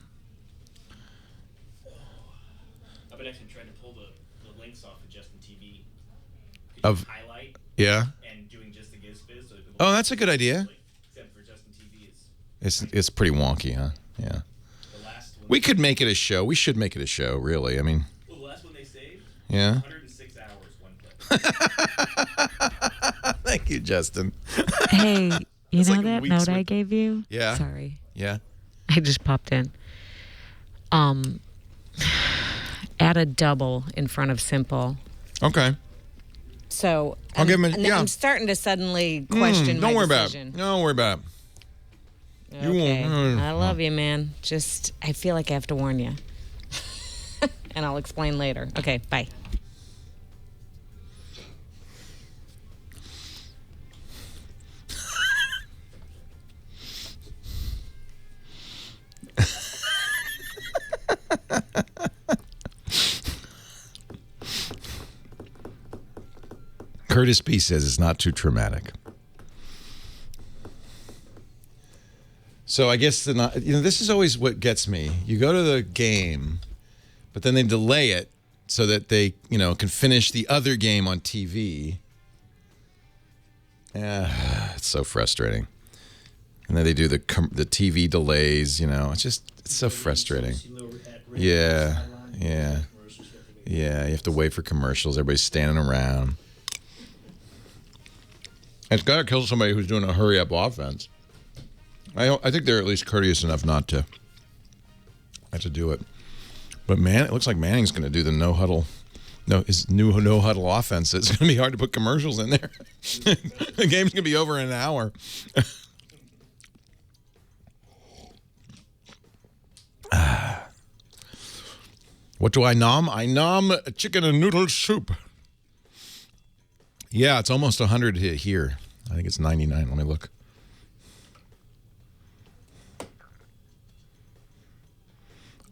I've been actually trying to pull the links off of Justin TV. Of highlight. Yeah. And doing just the giz fizz. So Oh, that's a good idea. Except for Justin TV, It's pretty wonky, huh? Yeah. We could make it a show. We should make it a show, really. I mean. Well, the last one they saved. Yeah. 106 hours, one clip. Thank you, Justin. Hey, you It's know like that weeks note I worth. gave you? Yeah. Sorry. Yeah. I just popped in. Add a double in front of simple. Okay. So I'll give him a, yeah. I'm starting to suddenly question my don't worry decision. about it. Don't worry about it. You Okay. won't. I love you, man. Just, I feel like I have to warn you. And I'll explain later. Okay, bye. Curtis B says it's not too traumatic. So I guess this is always what gets me. You go to the game, but then they delay it so that they, can finish the other game on TV. It's so frustrating. And then they do the TV delays, it's so frustrating. Yeah. You have to wait for commercials. Everybody's standing around. It's got to kill somebody who's doing a hurry-up offense. I think they're at least courteous enough not to do it. But man, it looks like Manning's going to do the his new no huddle offense. It's going to be hard to put commercials in there. The game's going to be over in an hour. What do I nom? I nom a chicken and noodle soup. Yeah, it's almost 100 here. I think it's 99. Let me look.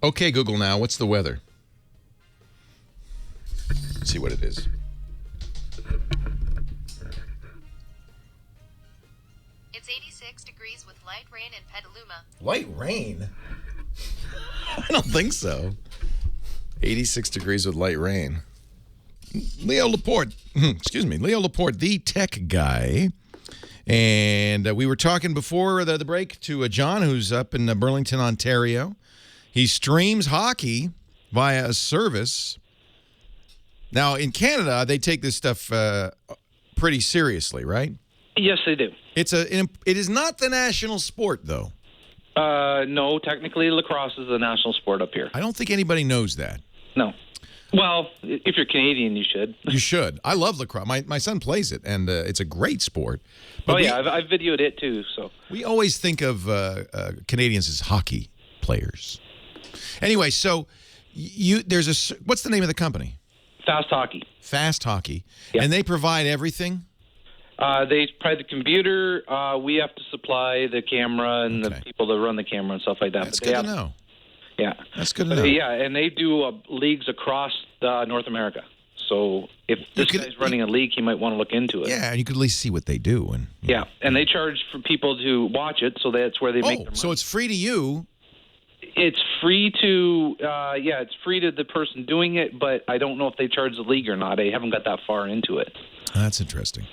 Okay, Google now. What's the weather? Let's see what it is. It's 86 degrees with light rain in Petaluma. Light rain? I don't think so. 86 degrees with light rain. Leo Laporte, Leo Laporte, the tech guy. And we were talking before the break to John, who's up in Burlington, Ontario. He streams hockey via a service. Now, in Canada, they take this stuff pretty seriously, right? Yes, they do. It is not the national sport, though. No, technically lacrosse is the national sport up here. I don't think anybody knows that. No. Well, if you're Canadian, you should. You should. I love lacrosse. My son plays it, and it's a great sport. But I've videoed it too. So we always think of Canadians as hockey players. Anyway, so what's the name of the company? Fast Hockey. Fast Hockey. Yep. And they provide everything? They provide the computer. We have to supply the camera and the people that run the camera and stuff like that. That's good to know. Yeah. That's good to know. Yeah, and they do leagues across North America. So if this guy's running a league, he might want to look into it. Yeah, and you could at least see what they do. And they charge for people to watch it, so that's where they make their money. So it's free to you. It's free to, it's free to the person doing it, but I don't know if they charge the league or not. I haven't got that far into it. That's interesting.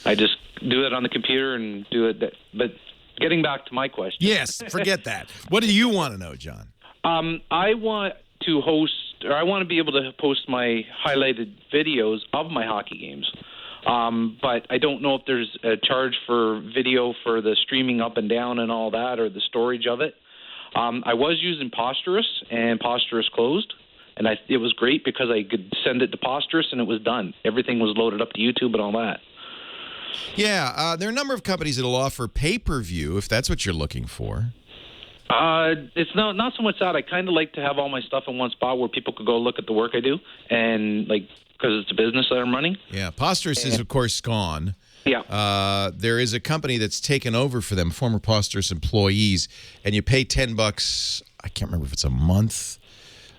I just do it on the computer and do it. But getting back to my question. Yes, forget that. What do you want to know, John? I want to host, or I want to be able to post my highlighted videos of my hockey games. But I don't know if there's a charge for video for the streaming up and down and all that, or the storage of it. I was using Posturus, and Posturus closed, and it was great because I could send it to Posturus, and it was done. Everything was loaded up to YouTube and all that. Yeah, there are a number of companies that will offer pay-per-view if that's what you're looking for. It's not so much that. I kind of like to have all my stuff in one spot where people could go look at the work I do, and because it's a business that I'm running. Yeah, Posturus is, of course, gone. Yeah. There is a company that's taken over for them, former Posturus employees, and you pay $10. I can't remember if it's a month.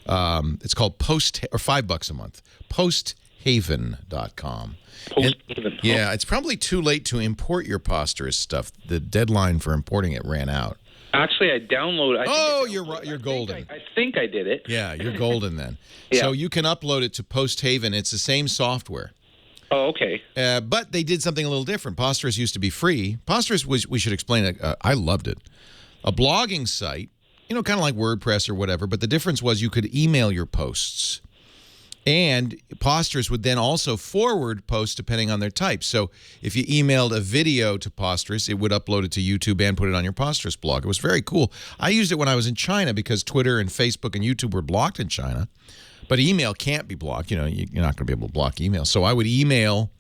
It's called or $5 a month. Posthaven.com. Posthaven. Yeah, it's probably too late to import your Posturus stuff. The deadline for importing it ran out. Actually, I downloaded. You're golden. I think I did it. Yeah, you're golden then. Yeah. So you can upload it to Posthaven. It's the same software. Oh, okay. But they did something a little different. Posturus used to be free. Posturus was, we should explain it. I loved it. A blogging site, kind of like WordPress or whatever, but the difference was you could email your posts. And Posturus would then also forward posts depending on their type. So if you emailed a video to Posturus, it would upload it to YouTube and put it on your Posturus blog. It was very cool. I used it when I was in China because Twitter and Facebook and YouTube were blocked in China. But email can't be blocked. You're not going to be able to block email. So I would email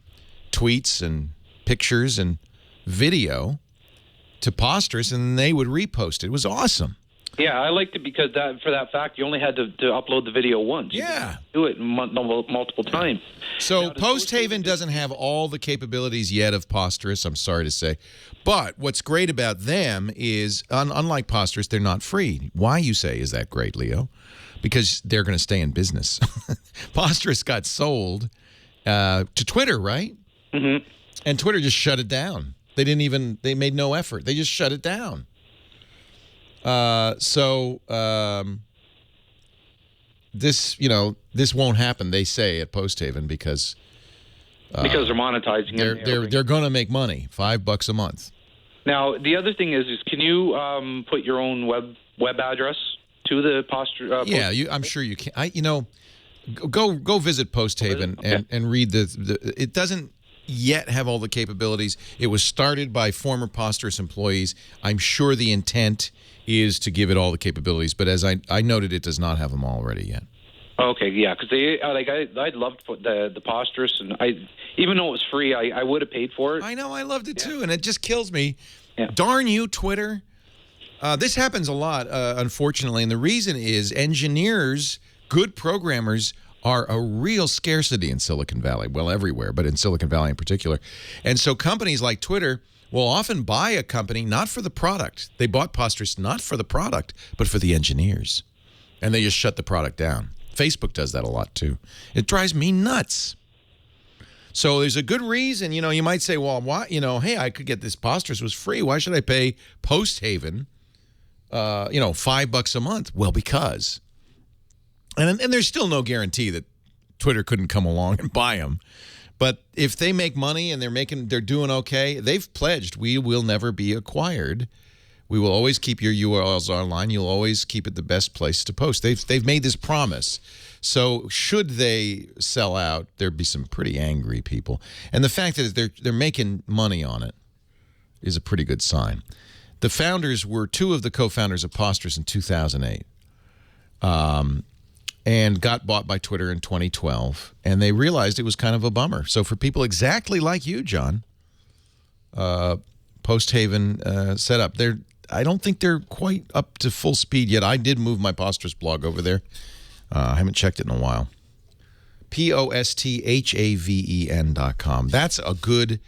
tweets and pictures and video to Posturus, and they would repost it. It was awesome. Yeah, I liked it because for that fact, you only had to upload the video once. Yeah. You didn't do it multiple times. So Posthaven doesn't have all the capabilities yet of Posturus, I'm sorry to say. But what's great about them is, unlike Posturus, they're not free. Why, you say, is that great, Leo? Because they're going to stay in business. Posturus got sold to Twitter, right? Mm-hmm. And Twitter just shut it down. They made no effort. They just shut it down. This won't happen, they say, at Posthaven because they're monetizing it. They're going to make money, $5 a month. Now, the other thing is can you put your own web address to the Posturus? Yeah, I'm sure you can. Go visit Posthaven and read the. It doesn't yet have all the capabilities. It was started by former Posturus employees. I'm sure the intent is to give it all the capabilities, but as I noted, it does not have them already yet. Okay, yeah, because I loved the Posturus, and even though it was free, I would have paid for it. I know, I loved it too, and it just kills me. Yeah. Darn you, Twitter. This happens a lot, unfortunately, and the reason is engineers, good programmers, are a real scarcity in Silicon Valley. Well, everywhere, but in Silicon Valley in particular. And so companies like Twitter will often buy a company not for the product. They bought Posturus not for the product, but for the engineers. And they just shut the product down. Facebook does that a lot, too. It drives me nuts. So there's a good reason, you might say, well, why, hey, I could get this Posturus was free. Why should I pay Posthaven, $5 a month? Well, because. And there's still no guarantee that Twitter couldn't come along and buy them. But if they make money and they're doing okay, they've pledged we will never be acquired. We will always keep your URLs online. You'll always keep it the best place to post. They've made this promise. So should they sell out, there'd be some pretty angry people. And the fact that they're making money on it is a pretty good sign. The founders were two of the co-founders of Posturus in 2008. And got bought by Twitter in 2012, and they realized it was kind of a bummer. So for people exactly like you, John, Posthaven set up. I don't think they're quite up to full speed yet. I did move my Posturus blog over there. I haven't checked it in a while. POSTHAVEN.com. That's a good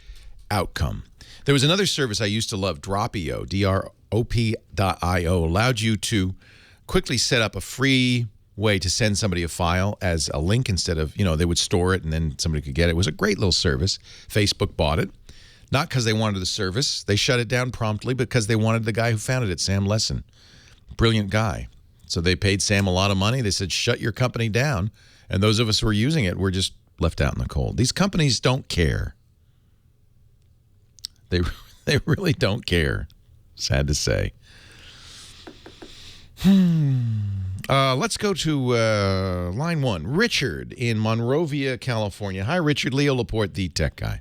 outcome. There was another service I used to love, Dropio, DROP.io, allowed you to quickly set up a free way to send somebody a file as a link instead of, they would store it and then somebody could get it. It was a great little service. Facebook bought it. Not because they wanted the service. They shut it down promptly because they wanted the guy who founded it, Sam Lessin. Brilliant guy. So they paid Sam a lot of money. They said, shut your company down. And those of us who are using it were just left out in the cold. These companies don't care. They really don't care. Sad to say. Let's go to line 1. Richard in Monrovia, California. Hi, Richard. Leo Laporte, the tech guy.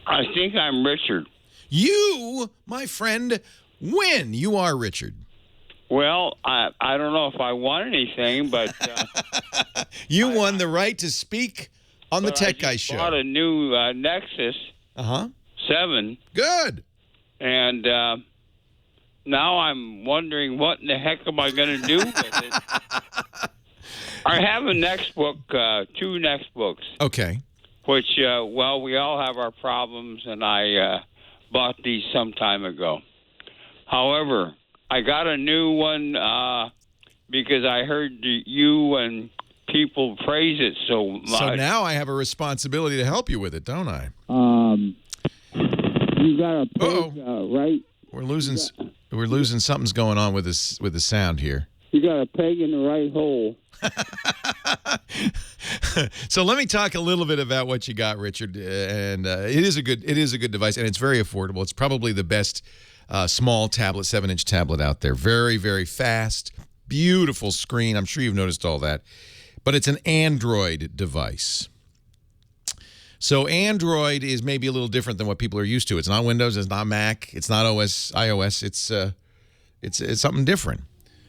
I think I'm Richard. You, my friend, win. You are Richard. Well, I don't know if I won anything, but... you won the right to speak on the Tech Guy Show. I bought a new Nexus 7. Good. And now I'm wondering what in the heck am I going to do with it. I have a Nextbook, 2 Nextbooks. Okay. Which, well, we all have our problems, and I bought these some time ago. However, I got a new one because I heard you and people praise it so much. So now I have a responsibility to help you with it, don't I? You got a peg, right? We're losing something's going on with this with the sound here. You got a peg in the right hole. So let me talk a little bit about what you got, Richard. And it is a good device, and it's very affordable. It's probably the best small tablet, 7-inch tablet out there. Very, very fast, beautiful screen. I'm sure you've noticed all that. But it's an Android device. So Android is maybe a little different than what people are used to. It's not Windows. It's not Mac. It's not iOS. It's something different.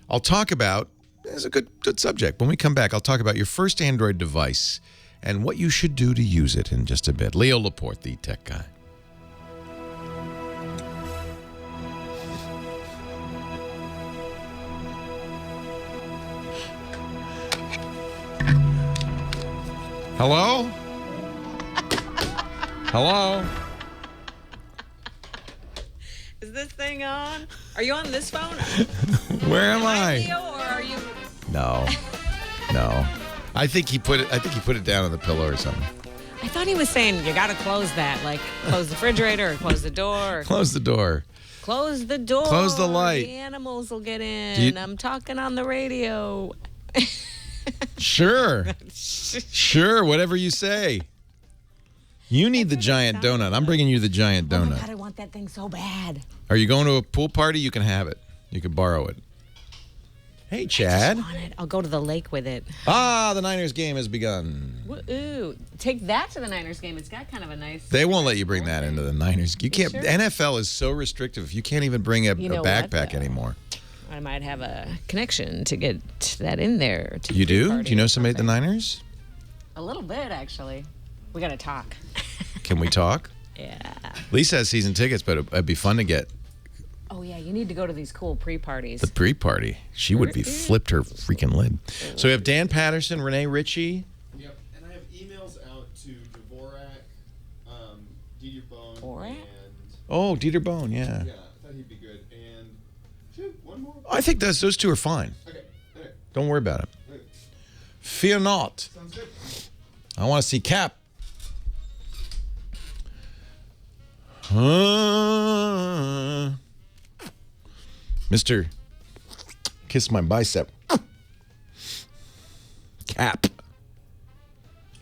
I'll talk about. It's a good subject. When we come back, I'll talk about your first Android device and what you should do to use it in just a bit. Leo Laporte, the tech guy. Hello? Hello? Is this thing on? Are you on this phone? Where am I? Leo, or are you? No. I think he put it down on the pillow or something. I thought he was saying you got to close that, like close the refrigerator or close the door. Close the door. Close the door. Close the light. The animals will get in. I'm talking on the radio. Sure. Sure, whatever you say. You need the giant donut. I'm bringing you the giant donut. Oh my God, I want that thing so bad. Are you going to a pool party? You can have it. You can borrow it. Hey, Chad. I just want it. I'll go to the lake with it. The Niners game has begun. Ooh, take that to the Niners game. It's got kind of a nice... They won't let you bring that into the Niners. You can't. Sure? NFL is so restrictive. You can't even bring a backpack anymore. I might have a connection to get that in there. You do? Do you know somebody at the Niners? A little bit, actually. We got to talk. Can we talk? Yeah. Lisa has season tickets, but it'd be fun to get. Oh, yeah, you need to go to these cool pre-parties. The pre-party. She would be flipped her freaking lid. So we have Dan Patterson, Renee Ritchie. Yep, and I have emails out to Dvorak, Dieter Bone, and... Oh, Dieter Bone, yeah. Yeah, I thought he'd be good. And one more? I think those two are fine. Okay. Don't worry about it. Okay. Fear not. Sounds good. I want to see Cap. Mr. Kiss my bicep. Cap.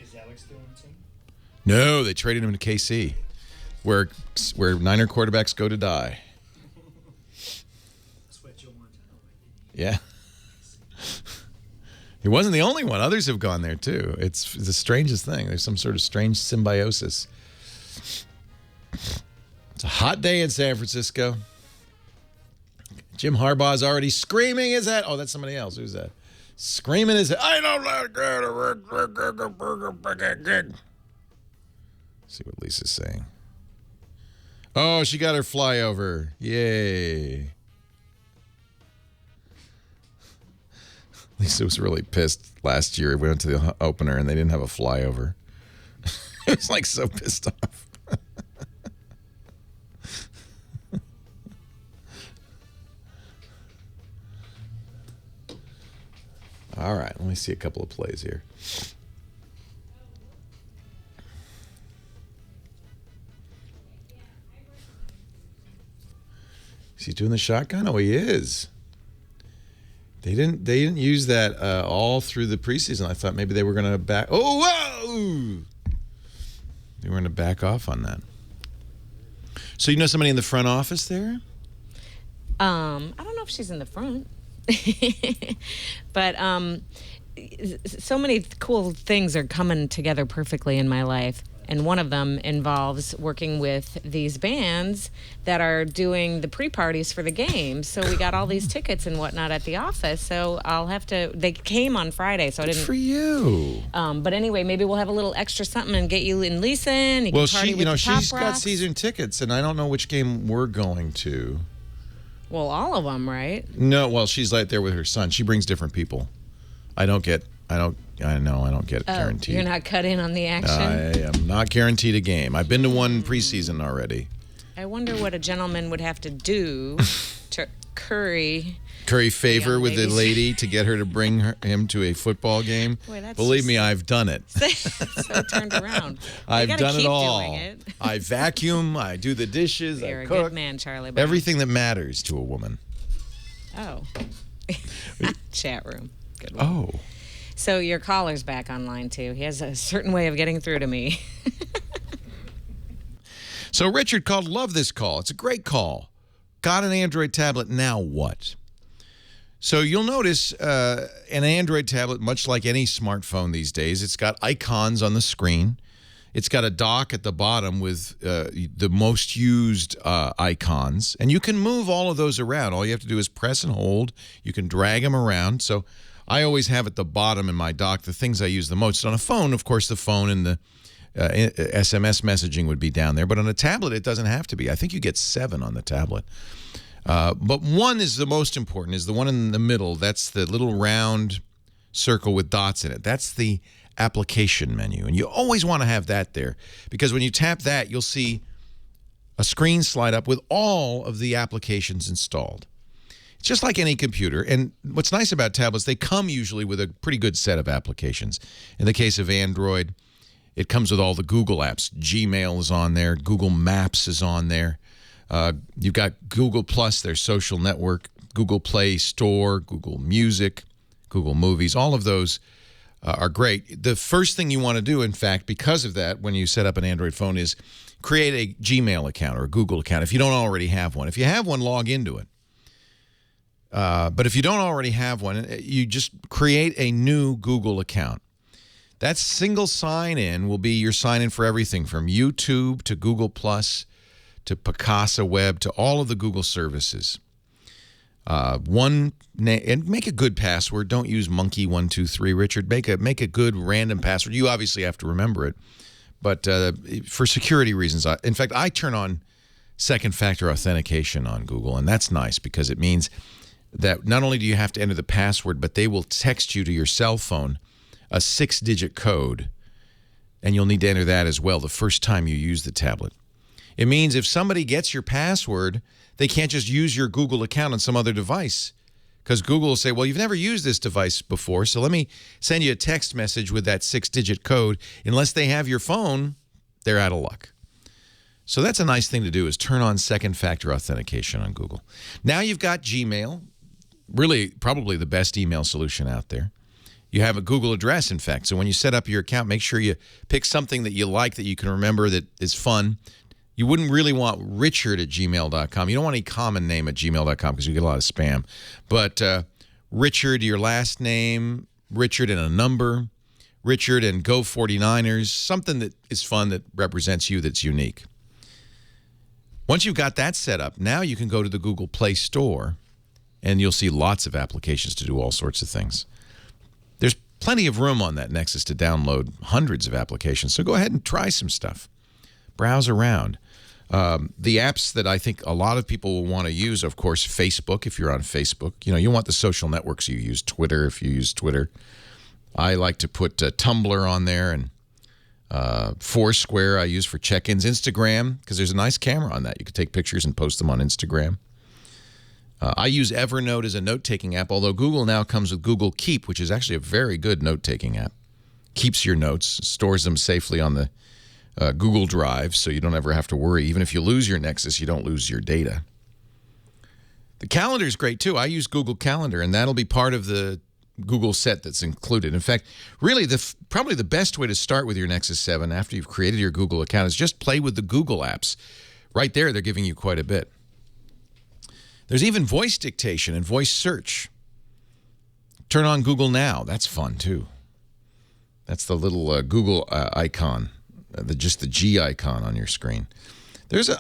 Is Alex still on the team? No, they traded him to KC, where Niner quarterbacks go to die. Yeah. He wasn't the only one. Others have gone there, too. It's the strangest thing. There's some sort of strange symbiosis. It's a hot day in San Francisco. Jim Harbaugh's already screaming his head. Oh, that's somebody else. Who's that? Screaming his head. I don't like it. See what Lisa's saying. Oh, she got her flyover. Yay. Lisa was really pissed last year. We went to the opener and they didn't have a flyover. It was like so pissed off. All right, let me see a couple of plays here. Is he doing the shotgun? Oh, he is. They didn't use that all through the preseason. I thought maybe they were going to back. Oh, whoa! They were going to back off on that. So you know somebody in the front office there? I don't know if she's in the front, but so many cool things are coming together perfectly in my life. And one of them involves working with these bands that are doing the pre-parties for the games. So we got all these tickets and whatnot at the office. So I'll have to. They came on Friday, so I didn't. Good for you. But anyway, maybe we'll have a little extra something and get you and Lisa in. You Well, can party with the she's Pop got Rocks. season tickets, and I don't know which game we're going to. Well, all of them, right? No, well, she's right there with her son. She brings different people. I don't get guaranteed. You're not cut in on the action? I am not guaranteed a game. I've been to one preseason already. I wonder what a gentleman would have to do to curry Favor with the ladies. lady to get her to bring him to a football game. Boy, that's Believe me, I've done it. so turned around. I've gotta done it keep all. doing it. I vacuum. I do the dishes. You're I a cook. good man, Charlie Brown. Everything that matters to a woman. Oh. Chat room. Good one. Oh. So your caller's back online, too. He has a certain way of getting through to me. So Richard called. Love this call. It's a great call. Got an Android tablet. Now what? So you'll notice an Android tablet, much like any smartphone these days, it's got icons on the screen. It's got a dock at the bottom with the most used icons. And you can move all of those around. All you have to do is press and hold. You can drag them around. So I always have at the bottom in my dock the things I use the most. On a phone, of course, the phone and the SMS messaging would be down there. But on a tablet, it doesn't have to be. I think you get 7 on the tablet. But one is the most important, is the one in the middle. That's the little round circle with dots in it. That's the application menu. And you always want to have that there because when you tap that, you'll see a screen slide up with all of the applications installed. It's just like any computer. And what's nice about tablets, they come usually with a pretty good set of applications. In the case of Android, it comes with all the Google apps. Gmail is on there. Google Maps is on there. You've got Google Plus, their social network, Google Play Store, Google Music, Google Movies. All of those are great. The first thing you want to do, in fact, because of that, when you set up an Android phone is create a Gmail account or a Google account if you don't already have one. If you have one, log into it. But if you don't already have one, you just create a new Google account. That single sign-in will be your sign-in for everything from YouTube to Google Plus to Picasa Web to all of the Google services. And make a good password. Don't use monkey123, Richard. Make a good random password. You obviously have to remember it. But for security reasons, in fact, I turn on second-factor authentication on Google, and that's nice because it means that not only do you have to enter the password, but they will text you to your cell phone a 6-digit code, and you'll need to enter that as well the first time you use the tablet. It means if somebody gets your password, they can't just use your Google account on some other device because Google will say, well, you've never used this device before, so let me send you a text message with that 6-digit code. Unless they have your phone, they're out of luck. So that's a nice thing to do is turn on second-factor authentication on Google. Now you've got Gmail, really probably the best email solution out there. You have a Google address, in fact. So when you set up your account, make sure you pick something that you like that you can remember that is fun. You wouldn't really want richard@gmail.com. You don't want any common name at gmail.com because you get a lot of spam. But Richard, your last name, Richard and a number, Richard and Go 49ers, something that is fun that represents you that's unique. Once you've got that set up, now you can go to the Google Play Store and you'll see lots of applications to do all sorts of things. There's plenty of room on that Nexus to download hundreds of applications, so go ahead and try some stuff. Browse around. The apps that I think a lot of people will want to use, of course, Facebook, if you're on Facebook. You know, you want the social networks you use. Twitter, if you use Twitter. I like to put Tumblr on there, and Foursquare I use for check-ins. Instagram, because there's a nice camera on that. You can take pictures and post them on Instagram. I use Evernote as a note-taking app, although Google now comes with Google Keep, which is actually a very good note-taking app. Keeps your notes, stores them safely on the Google Drive, so you don't ever have to worry. Even if you lose your Nexus, you don't lose your data. The calendar is great, too. I use Google Calendar, and that'll be part of the Google set that's included. In fact, really, probably the best way to start with your Nexus 7 after you've created your Google account is just play with the Google apps. Right there, they're giving you quite a bit. There's even voice dictation and voice search. Turn on Google Now. That's fun, too. That's the little Google icon, just the G icon on your screen.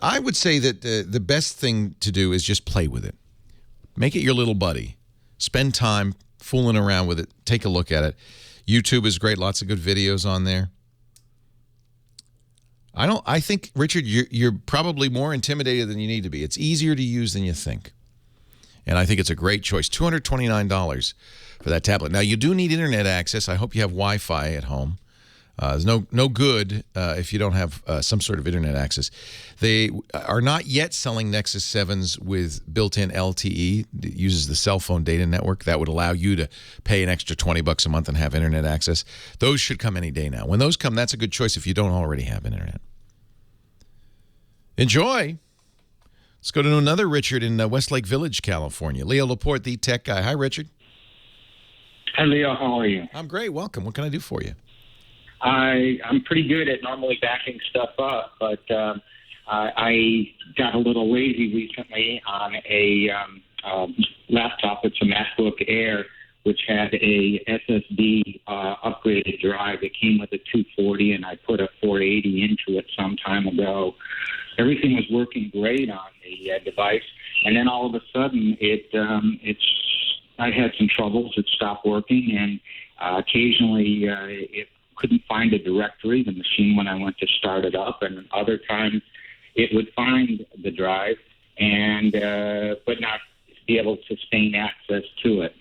I would say that the best thing to do is just play with it. Make it your little buddy. Spend time fooling around with it. Take a look at it. YouTube is great. Lots of good videos on there. I think, Richard, you're probably more intimidated than you need to be. It's easier to use than you think. And I think it's a great choice. $229 for that tablet. Now, you do need internet access. I hope you have Wi-Fi at home. There's no good if you don't have some sort of internet access. They are not yet selling Nexus 7s with built-in LTE. It uses the cell phone data network. That would allow you to pay an extra $20 a month and have internet access. Those should come any day now. When those come, that's a good choice if you don't already have internet. Enjoy. Let's go to another Richard in Westlake Village, California. Leo Laporte, the tech guy. Hi, Richard. Hi, Leo. How are you? I'm great. Welcome. What can I do for you? I'm pretty good at normally backing stuff up, but I got a little lazy recently on a laptop. It's a MacBook Air, which had a SSD upgraded drive. It came with a 240, and I put a 480 into it some time ago. Everything was working great on the device, and then all of a sudden, I had some troubles. It stopped working, and occasionally it couldn't find a directory, the machine, when I went to start it up, and other times it would find the drive and but not be able to sustain access to it.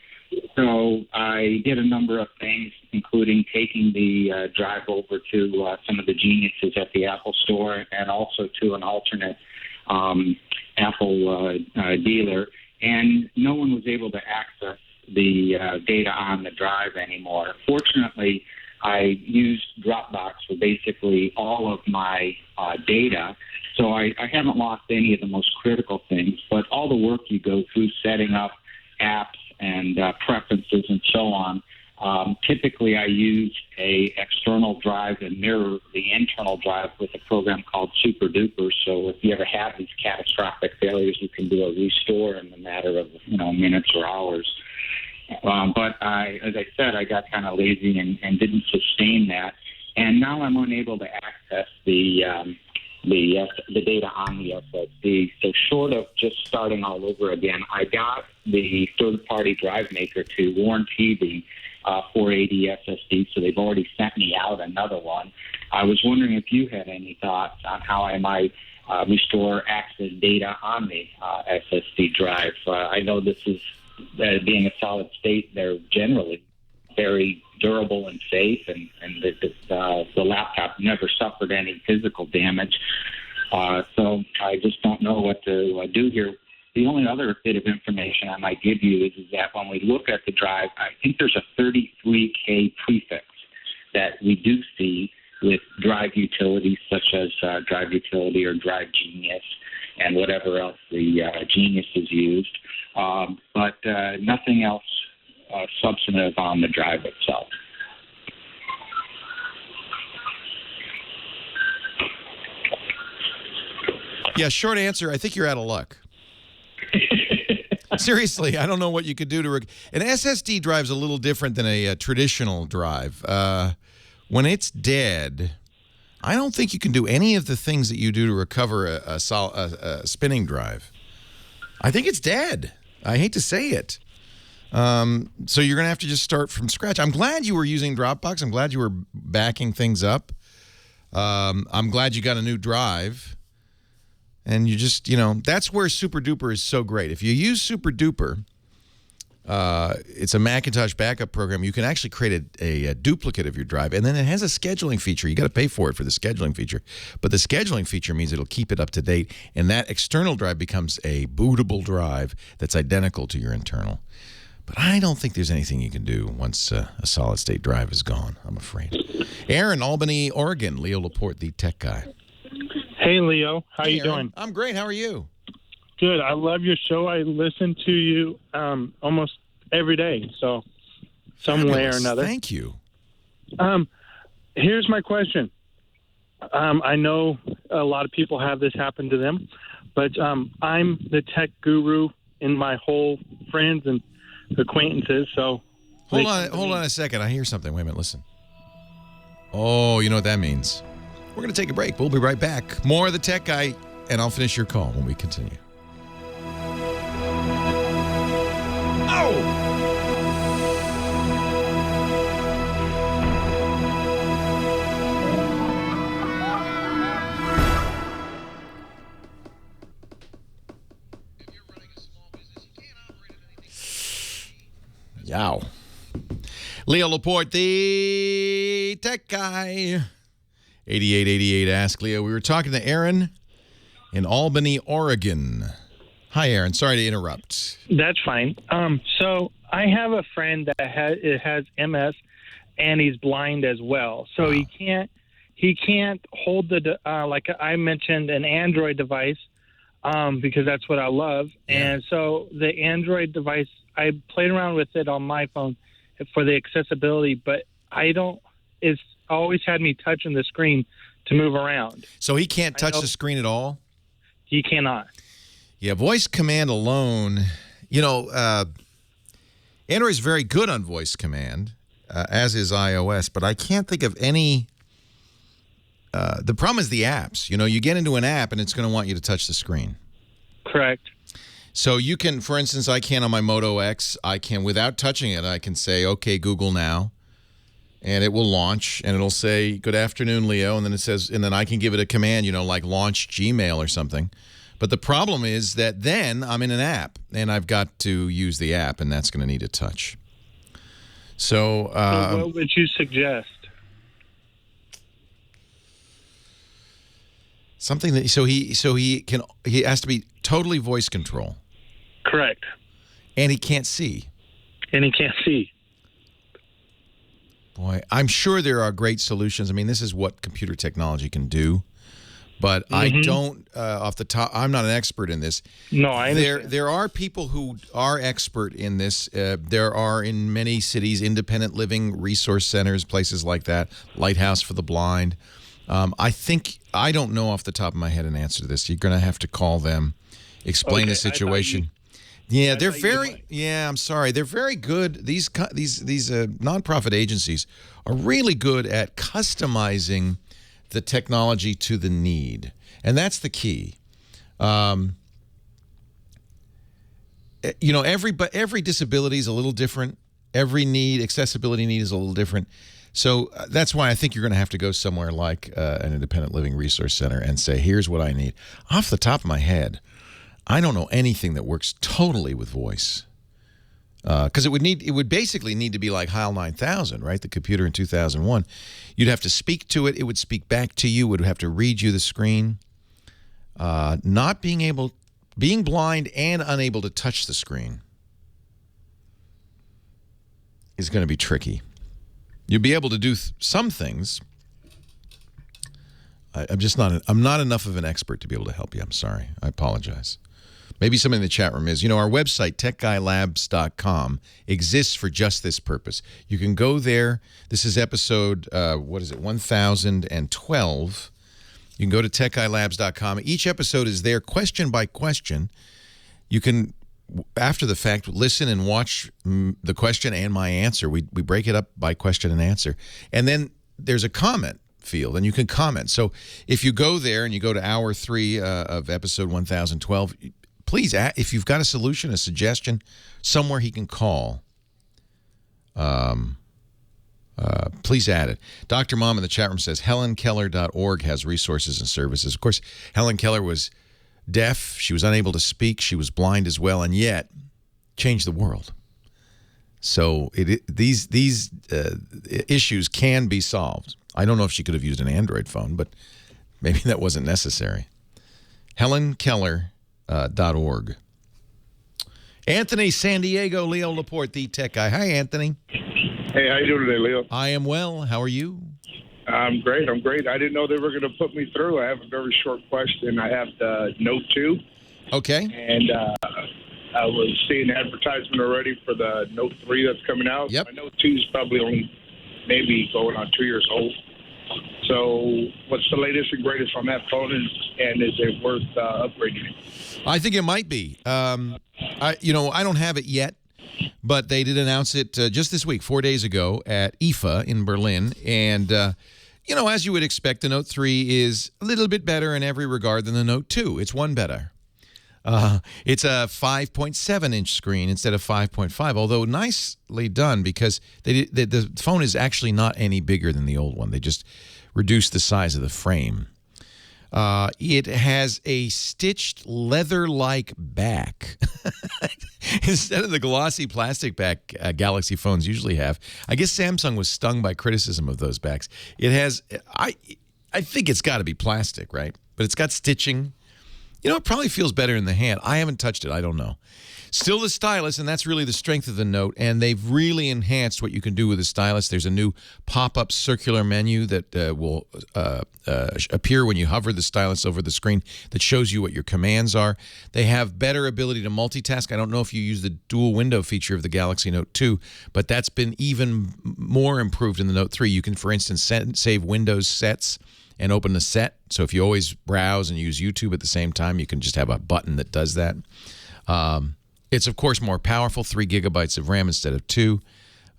So I did a number of things, including taking the drive over to some of the geniuses at the Apple Store and also to an alternate Apple dealer, and no one was able to access the data on the drive anymore. Fortunately, I used Dropbox for basically all of my data, so I haven't lost any of the most critical things, but all the work you go through setting up apps and preferences and so on, typically I use a external drive and mirror the internal drive with a program called Super Duper, so if you ever have these catastrophic failures, you can do a restore in a matter of minutes or hours. But as I said, I got kind of lazy and didn't sustain that, and now I'm unable to access the data on the SSD. So short of just starting all over again, I got the third-party drive maker to warranty the 480 SSD, so they've already sent me out another one. I was wondering if you had any thoughts on how I might restore access data on the SSD drive. I know this is being a solid state, they're generally very durable and safe, and the laptop never suffered any physical damage. So I just don't know what to do here. The only other bit of information I might give you is that when we look at the drive, I think there's a 33K prefix that we do see with drive utilities such as Drive Utility or Drive Genius and whatever else the Genius is used, but nothing else substantive on the drive itself. Yeah, short answer, I think you're out of luck. Seriously, I don't know what you could do to... An SSD drive's a little different than a traditional drive. When it's dead, I don't think you can do any of the things that you do to recover a spinning drive. I think it's dead. I hate to say it. So you're going to have to just start from scratch. I'm glad you were using Dropbox. I'm glad you were backing things up. I'm glad you got a new drive. And you just, that's where Super Duper is so great. If you use Super Duper, it's a Macintosh backup program. You can actually create a duplicate of your drive, and then it has a scheduling feature. You got to pay for it for the scheduling feature, but the scheduling feature means it'll keep it up to date, and that external drive becomes a bootable drive that's identical to your internal. But I don't think there's anything you can do once a solid-state drive is gone, I'm afraid. Aaron, Albany, Oregon. Leo Laporte, the tech guy. Hey, Leo. How you Aaron. doing? I'm great. How are you? Good. I love your show. I listen to you almost every day, so some way or another. Thank you. Here's my question. I know a lot of people have this happen to them, but I'm the tech guru in my whole friends and acquaintances. So hold on a second. I hear something. Wait a minute. Listen. Oh, you know what that means. We're going to take a break. We'll be right back. More of the Tech Guy, and I'll finish your call when we continue. Oh! Yow. Leo Laporte, the Tech Guy. 8888 Ask Leo. We were talking to Aaron in Albany, Oregon. Hi, Aaron. Sorry to interrupt. That's fine. So I have a friend that has MS, and he's blind as well. So he can't hold the like I mentioned, an Android device because that's what I love. Yeah. And so the Android device, I played around with it on my phone for the accessibility, but it's always had me touching the screen to move around. So he can't touch the screen at all? He cannot. Yeah, voice command alone, Android is very good on voice command, as is iOS, but I can't think of any. The problem is the apps. You get into an app and it's going to want you to touch the screen. Correct. So you can, for instance, I can on my Moto X, I can, without touching it, I can say, okay, Google now, and it will launch, and it'll say, good afternoon, Leo, and then it says, and then I can give it a command, like launch Gmail or something. But the problem is that then I'm in an app, and I've got to use the app, and that's going to need a touch. So what would you suggest? Something that he has to be totally voice control. Correct. And he can't see. Boy, I'm sure there are great solutions. I mean, this is what computer technology can do. But I don't, off the top, I'm not an expert in this. No, I understand. There are people who are expert in this. There are, in many cities, independent living resource centers, places like that, Lighthouse for the Blind. I don't know off the top of my head an answer to this. You're going to have to call them, explain the situation. Yeah, they're very. Yeah, I'm sorry. They're very good. These nonprofit agencies are really good at customizing the technology to the need, and that's the key. Every disability is a little different. Every accessibility need is a little different. So that's why I think you're going to have to go somewhere like an independent living resource center and say, here's what I need. Off the top of my head, I don't know anything that works totally with voice. Because it would basically need to be like HAL 9000, right? The computer in 2001. You'd have to speak to it. It would speak back to you. It would have to read you the screen. Being blind and unable to touch the screen is going to be tricky. You'll be able to do some things. I'm not enough of an expert to be able to help you. I'm sorry. I apologize. Maybe somebody in the chat room is. Our website, techguylabs.com, exists for just this purpose. You can go there. This is episode, 1012. You can go to techguylabs.com. Each episode is there question by question. You can, after the fact, listen and watch the question and my answer. We break it up by question and answer. And then there's a comment field, and you can comment. So if you go there and you go to hour 3 of episode 1012, please, if you've got a solution, a suggestion, somewhere he can call, please add it. Dr. Mom in the chat room says HelenKeller.org has resources and services. Of course, Helen Keller was deaf. She was unable to speak. She was blind as well, and yet changed the world. So these issues can be solved. I don't know if she could have used an Android phone, but maybe that wasn't necessary. HelenKeller.org. Anthony, San Diego, Leo Laporte, the Tech Guy. Hi, Anthony. Hey, how you doing today, Leo? I am well. How are you? I'm great. I didn't know they were going to put me through. I have a very short question. I have the Note 2. Okay. And I was seeing advertisement already for the Note 3 that's coming out. Yep. My Note 2 is probably only maybe going on 2 years old. So what's the latest and greatest on that phone, and is it worth upgrading it? I think it might be. I don't have it yet, but they did announce it just this week, 4 days ago, at IFA in Berlin. And, as you would expect, the Note 3 is a little bit better in every regard than the Note 2. It's one better. It's a 5.7-inch screen instead of 5.5, although nicely done because the phone is actually not any bigger than the old one. They just reduced the size of the frame. It has a stitched leather-like back instead of the glossy plastic back Galaxy phones usually have. I guess Samsung was stung by criticism of those backs. It has, I think it's got to be plastic, right? But it's got stitching. It probably feels better in the hand. I haven't touched it. I don't know. Still the stylus, and that's really the strength of the Note, and they've really enhanced what you can do with the stylus. There's a new pop-up circular menu that will appear when you hover the stylus over the screen that shows you what your commands are. They have better ability to multitask. I don't know if you use the dual window feature of the Galaxy Note 2, but that's been even more improved in the Note 3. You can, for instance, save Windows sets and open the set. So if you always browse and use YouTube at the same time, you can just have a button that does that. It's, of course, more powerful, 3 gigabytes of RAM instead of 2.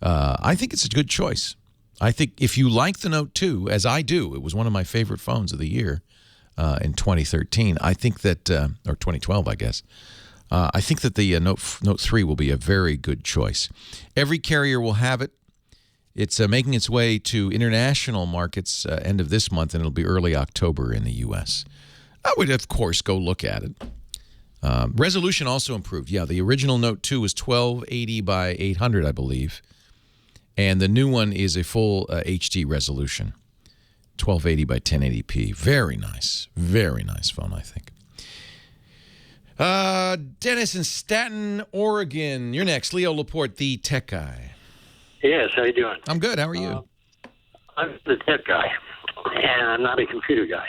I think it's a good choice. I think if you like the Note 2, as I do, it was one of my favorite phones of the year in 2013. I think that, or 2012, I guess. I think that the Note 3 will be a very good choice. Every carrier will have it. It's making its way to international markets end of this month, and it'll be early October in the U.S. I would, of course, go look at it. Resolution also improved. Yeah, the original Note 2 was 1280 by 800, I believe. And the new one is a full HD resolution, 1280 by 1080p. Very nice phone, I think. Dennis in Staten, Oregon. You're next. Leo Laporte, the tech guy. Yes, how you doing? I'm good. How are you? I'm the tech guy, and I'm not a computer guy.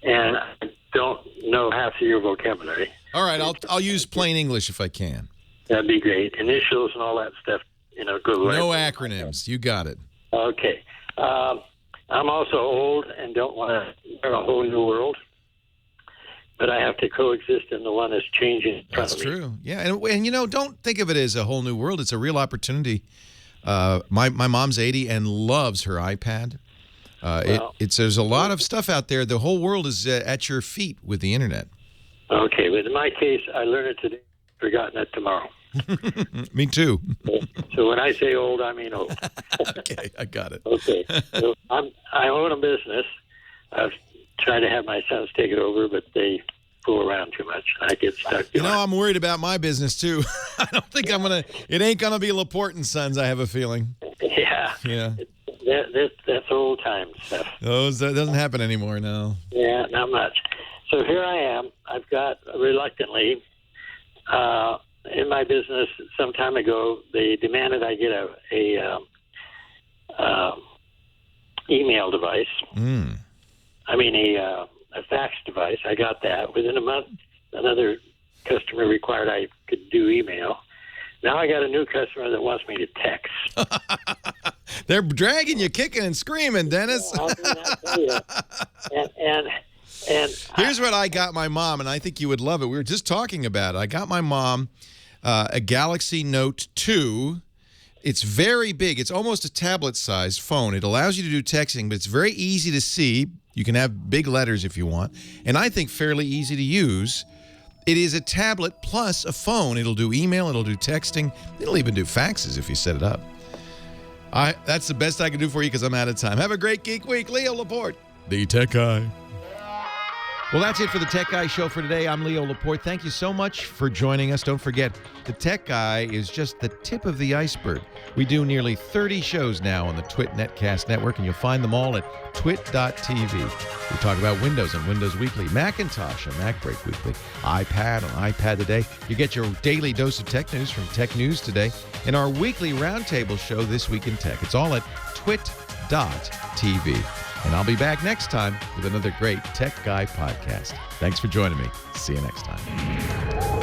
And I don't know half of your vocabulary. All right, I'll use plain English if I can. That'd be great. Initials and all that stuff, good way. No acronyms. You got it. Okay. I'm also old and don't want to learn a whole new world, but I have to coexist in the one that's changing in front of me. That's true. Yeah, and don't think of it as a whole new world. It's a real opportunity. My mom's 80 and loves her iPad. There's a lot of stuff out there. The whole world is at your feet with the internet. Okay, but in my case, I learned it today, forgotten it tomorrow. Me too. So when I say old, I mean old. Okay, I got it. Okay, so I own a business. I've tried to have my sons take it over, but they fool around too much. I get stuck. I'm worried about my business too. I don't think it ain't gonna be Laporte and Sons, I have a feeling. Yeah. Yeah. That's old time stuff. That doesn't happen anymore now. Yeah, not much. So here I am. I've got, reluctantly, in my business some time ago, they demanded I get a email device. I mean, a fax device. I got that. Within a month, another customer required I could do email. Now I got a new customer that wants me to text. They're dragging you kicking and screaming, Dennis. And here's what I got my mom, and I think you would love it. We were just talking about it. I got my mom a Galaxy Note 2. It's very big. It's almost a tablet-sized phone. It allows you to do texting, but it's very easy to see. You can have big letters if you want, and I think fairly easy to use. It is a tablet plus a phone. It'll do email. It'll do texting. It'll even do faxes if you set it up. That's the best I can do for you because I'm out of time. Have a great Geek Week. Leo Laporte, the Tech Guy. Well, that's it for the Tech Guy Show for today. I'm Leo Laporte. Thank you so much for joining us. Don't forget, the Tech Guy is just the tip of the iceberg. We do nearly 30 shows now on the Twit Netcast Network, and you'll find them all at twit.tv. We talk about Windows on Windows Weekly, Macintosh on Mac Break Weekly, iPad on iPad Today. You get your daily dose of tech news from Tech News Today, and our weekly roundtable show, This Week in Tech. It's all at twit.tv. And I'll be back next time with another great Tech Guy podcast. Thanks for joining me. See you next time.